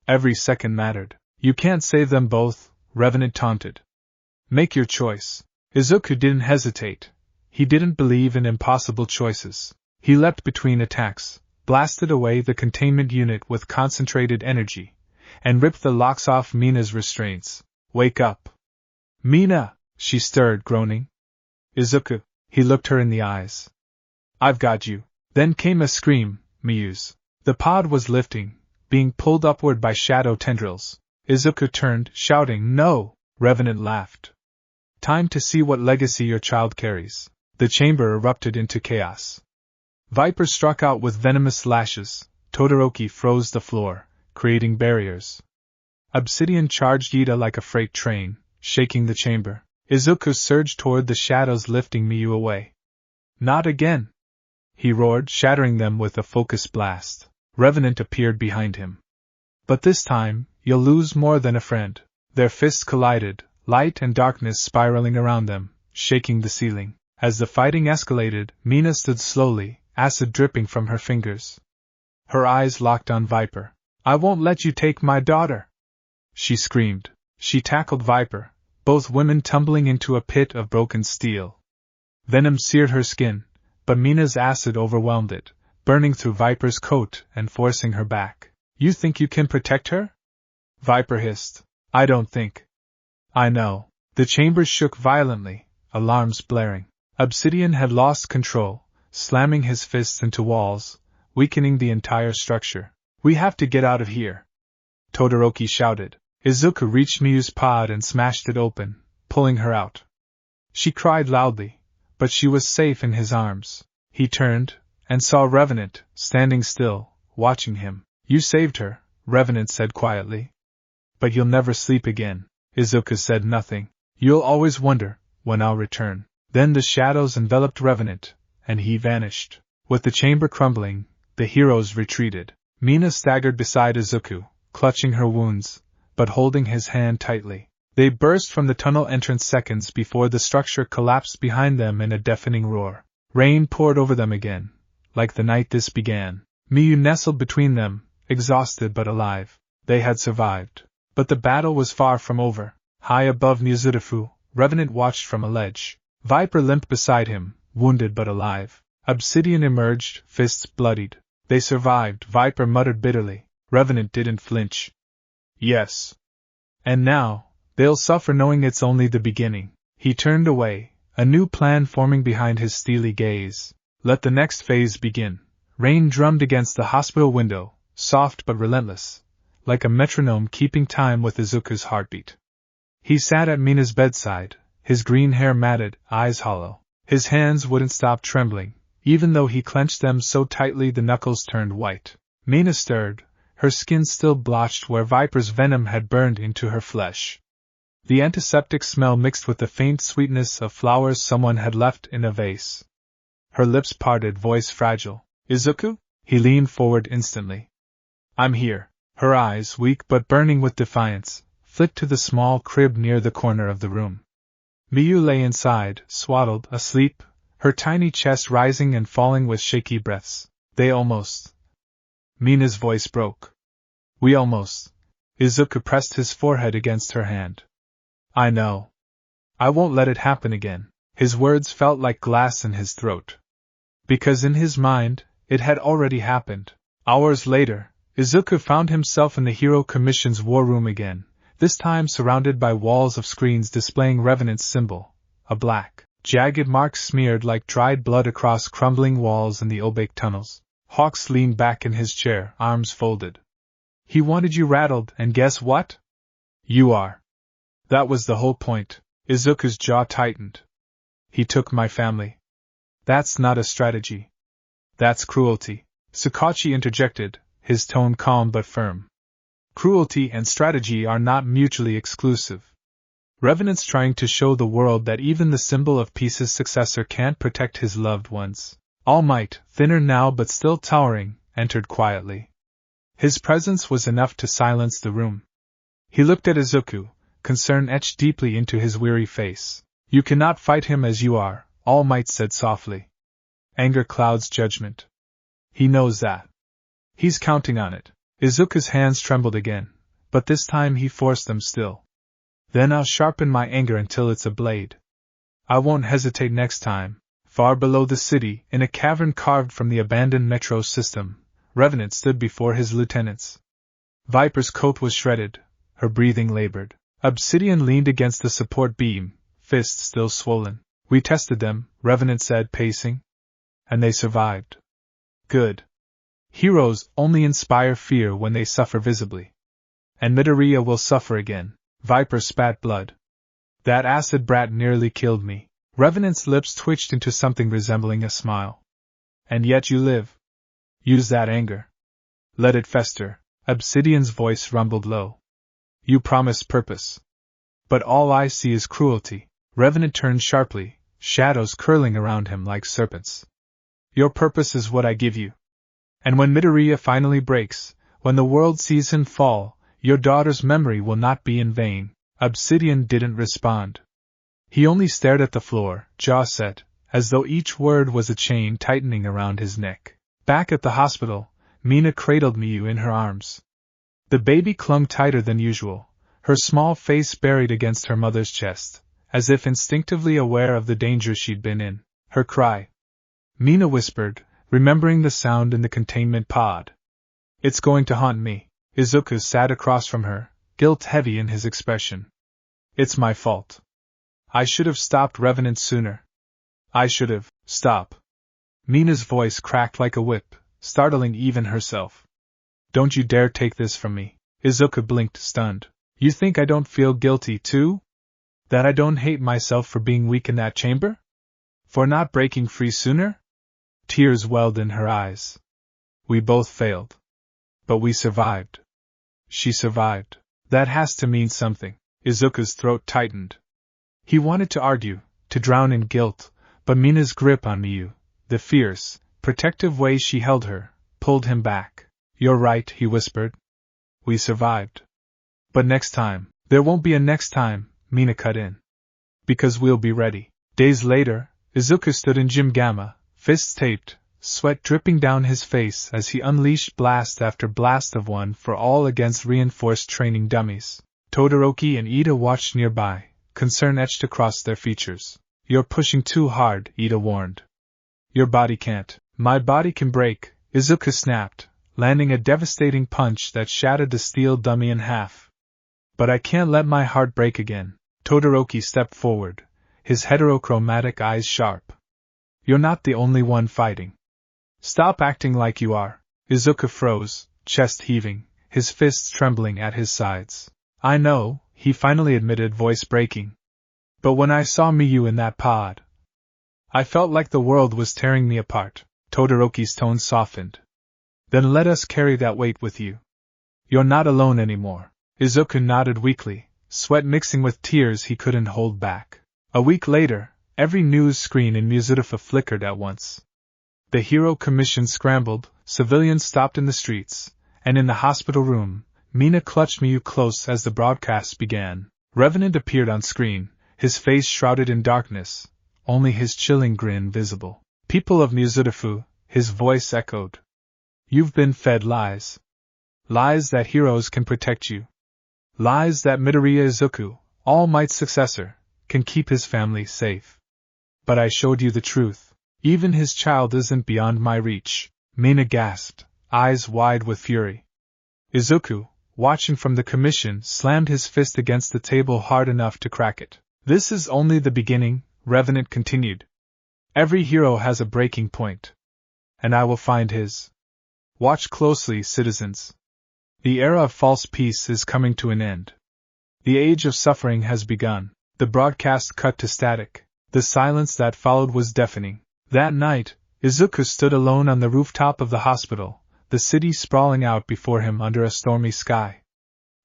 Every second mattered. You can't save them both, Revenant taunted. Make your choice. Izuku didn't hesitate. He didn't believe in impossible choices. He leapt between attacks, blasted away the containment unit with concentrated energy, and ripped the locks off Mina's restraints. Wake up! Mina! She stirred, groaning. Izuku! He looked her in the eyes. I've got you. Then came a scream, Miyu's. The pod was lifting, being pulled upward by shadow tendrils. Izuku turned, shouting, No! Revenant laughed. Time to see what legacy your child carries. The chamber erupted into chaos. Viper struck out with venomous lashes. Todoroki froze the floor, creating barriers. Obsidian charged Ida like a freight train, shaking the chamber. Izuku surged toward the shadows, lifting Miyu away. Not again! He roared, shattering them with a focus blast. Revenant appeared behind him. But this time, you'll lose more than a friend. Their fists collided, light and darkness spiraling around them, shaking the ceiling. As the fighting escalated, Mina stood slowly, acid dripping from her fingers. Her eyes locked on Viper. I won't let you take my daughter! She screamed. She tackled Viper, both women tumbling into a pit of broken steel. Venom seared her skin, but Mina's acid overwhelmed it, burning through Viper's coat and forcing her back. You think you can protect her? Viper hissed. I don't think. I know. The chamber shook violently, alarms blaring. Obsidian had lost control, slamming his fists into walls, weakening the entire structure. We have to get out of here! Todoroki shouted. Izuku reached Miyu's pod and smashed it open, pulling her out. She cried loudly, but she was safe in his arms. He turned, and saw Revenant, standing still, watching him. You saved her, Revenant said quietly. But you'll never sleep again. Izuku said nothing. You'll always wonder when I'll return. Then the shadows enveloped Revenant, and he vanished. With the chamber crumbling, the heroes retreated. Mina staggered beside Izuku, clutching her wounds, but holding his hand tightly. They burst from the tunnel entrance seconds before the structure collapsed behind them in a deafening roar. Rain poured over them again, like the night this began. Miyu nestled between them, exhausted but alive. They had survived. But the battle was far from over. High above Mizurufu, Revenant watched from a ledge. Viper limped beside him, wounded but alive. Obsidian emerged, fists bloodied. They survived, Viper muttered bitterly. Revenant didn't flinch. Yes. And now, they'll suffer knowing it's only the beginning. He turned away, a new plan forming behind his steely gaze. Let the next phase begin. Rain drummed against the hospital window, soft but relentless, like a metronome keeping time with Izuku's heartbeat. He sat at Mina's bedside, his green hair matted, eyes hollow. His hands wouldn't stop trembling, even though he clenched them so tightly the knuckles turned white. Mina stirred, her skin still blotched where Viper's venom had burned into her flesh. The antiseptic smell mixed with the faint sweetness of flowers someone had left in a vase. Her lips parted, voice fragile. Izuku? He leaned forward instantly. I'm here. Her eyes, weak but burning with defiance, flicked to the small crib near the corner of the room. Miyu lay inside, swaddled, asleep, her tiny chest rising and falling with shaky breaths. They almost... Mina's voice broke. We almost... Izuku pressed his forehead against her hand. I know. I won't let it happen again. His words felt like glass in his throat. Because in his mind, it had already happened. Hours later, Izuku found himself in the Hero Commission's war room again, this time surrounded by walls of screens displaying Revenant's symbol, a black, jagged mark smeared like dried blood across crumbling walls in the opaque tunnels. Hawks leaned back in his chair, arms folded. He wanted you rattled, and guess what? You are. That was the whole point. Izuku's jaw tightened. He took my family. That's not a strategy. That's cruelty. Sakachi interjected, his tone calm but firm. Cruelty and strategy are not mutually exclusive. Revenant's trying to show the world that even the symbol of peace's successor can't protect his loved ones. All Might, thinner now but still towering, entered quietly. His presence was enough to silence the room. He looked at Izuku, concern etched deeply into his weary face. You cannot fight him as you are, All Might said softly. Anger clouds judgment. He knows that. He's counting on it. Izuku's hands trembled again, but this time he forced them still. Then I'll sharpen my anger until it's a blade. I won't hesitate next time. Far below the city, in a cavern carved from the abandoned metro system, Revenant stood before his lieutenants. Viper's coat was shredded, her breathing labored. Obsidian leaned against the support beam, fists still swollen. We tested them, Revenant said, pacing. And they survived. Good. Heroes only inspire fear when they suffer visibly. And Midoriya will suffer again. Viper spat blood. That acid brat nearly killed me. Revenant's lips twitched into something resembling a smile. And yet you live. Use that anger. Let it fester. Obsidian's voice rumbled low. You promise purpose. But all I see is cruelty. Revenant turned sharply, shadows curling around him like serpents. Your purpose is what I give you. And when Midoriya finally breaks, when the world sees him fall, your daughter's memory will not be in vain. Obsidian didn't respond. He only stared at the floor, jaw set, as though each word was a chain tightening around his neck. Back at the hospital, Mina cradled Miyu in her arms. The baby clung tighter than usual, her small face buried against her mother's chest, as if instinctively aware of the danger she'd been in. Her cry. Mina whispered, remembering the sound in the containment pod. It's going to haunt me. Izuku sat across from her, guilt heavy in his expression. It's my fault. I should have stopped Revenant sooner. I should have. Stop. Mina's voice cracked like a whip, startling even herself. Don't you dare take this from me. Izuku blinked, stunned. You think I don't feel guilty, too? That I don't hate myself for being weak in that chamber? For not breaking free sooner? Tears welled in her eyes. We both failed. But we survived. She survived. That has to mean something. Izuku's throat tightened. He wanted to argue, to drown in guilt, but Mina's grip on Miyu, the fierce, protective way she held her, pulled him back. You're right, he whispered. We survived. But next time, there won't be a next time, Mina cut in. Because we'll be ready. Days later, Izuku stood in Gym Gamma, fists taped, sweat dripping down his face as he unleashed blast after blast of one for all against reinforced training dummies. Todoroki and Ida watched nearby, concern etched across their features. You're pushing too hard, Ida warned. Your body can't. My body can break, Izuku snapped, landing a devastating punch that shattered the steel dummy in half. But I can't let my heart break again. Todoroki stepped forward, his heterochromatic eyes sharp. You're not the only one fighting. Stop acting like you are. Izuku froze, chest heaving, his fists trembling at his sides. I know, he finally admitted, voice breaking. But when I saw Miyu in that pod, I felt like the world was tearing me apart. Todoroki's tone softened. Then let us carry that weight with you. You're not alone anymore. Izuku nodded weakly, sweat mixing with tears he couldn't hold back. A week later, every news screen in Mitsuki flickered at once. The Hero Commission scrambled, civilians stopped in the streets, and in the hospital room, Mina clutched Miyu close as the broadcast began. Revenant appeared on screen, his face shrouded in darkness, only his chilling grin visible. People of Mitsuki, his voice echoed. You've been fed lies. Lies that heroes can protect you. Lies that Midoriya Izuku, All Might's successor, can keep his family safe. But I showed you the truth. Even his child isn't beyond my reach. Mina gasped, eyes wide with fury. Izuku, watching from the commission, slammed his fist against the table hard enough to crack it. This is only the beginning, Revenant continued. Every hero has a breaking point. And I will find his. Watch closely, citizens. The era of false peace is coming to an end. The age of suffering has begun. The broadcast cut to static. The silence that followed was deafening. That night, Izuku stood alone on the rooftop of the hospital, the city sprawling out before him under a stormy sky.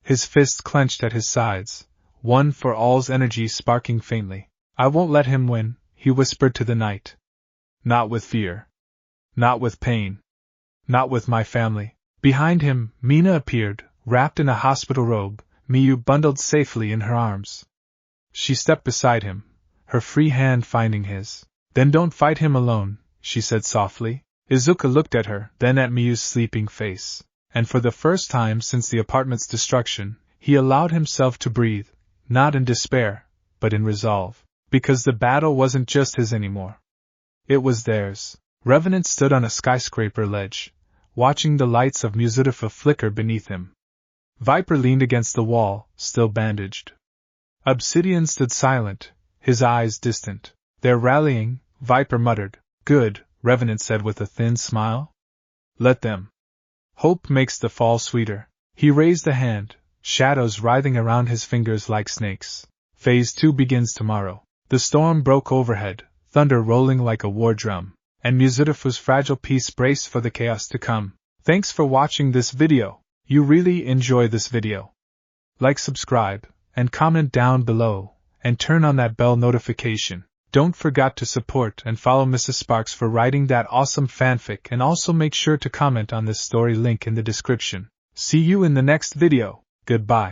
His fists clenched at his sides, one for all's energy sparking faintly. I won't let him win, he whispered to the night. Not with fear. Not with pain. Not with my family. Behind him, Mina appeared, wrapped in a hospital robe, Miyu bundled safely in her arms. She stepped beside him, her free hand finding his. Then don't fight him alone, she said softly. Izuku looked at her, then at Miyu's sleeping face, and for the first time since the apartment's destruction, he allowed himself to breathe, not in despair, but in resolve, because the battle wasn't just his anymore. It was theirs. Revenant stood on a skyscraper ledge, watching the lights of Mitsuki flicker beneath him. Viper leaned against the wall, still bandaged. Obsidian stood silent, his eyes distant. They're rallying, Viper muttered. Good, Revenant said with a thin smile. Let them. Hope makes the fall sweeter. He raised a hand, shadows writhing around his fingers like snakes. Phase 2 begins tomorrow. The storm broke overhead, thunder rolling like a war drum, and Mitsuki's fragile peace braced for the chaos to come. Thanks for watching this video. You really enjoy this video. Like, subscribe, and comment down below, and turn on that bell notification. Don't forget to support and follow Mrs. Sparks for writing that awesome fanfic, and also make sure to comment on this story, link in the description. See you in the next video. Goodbye.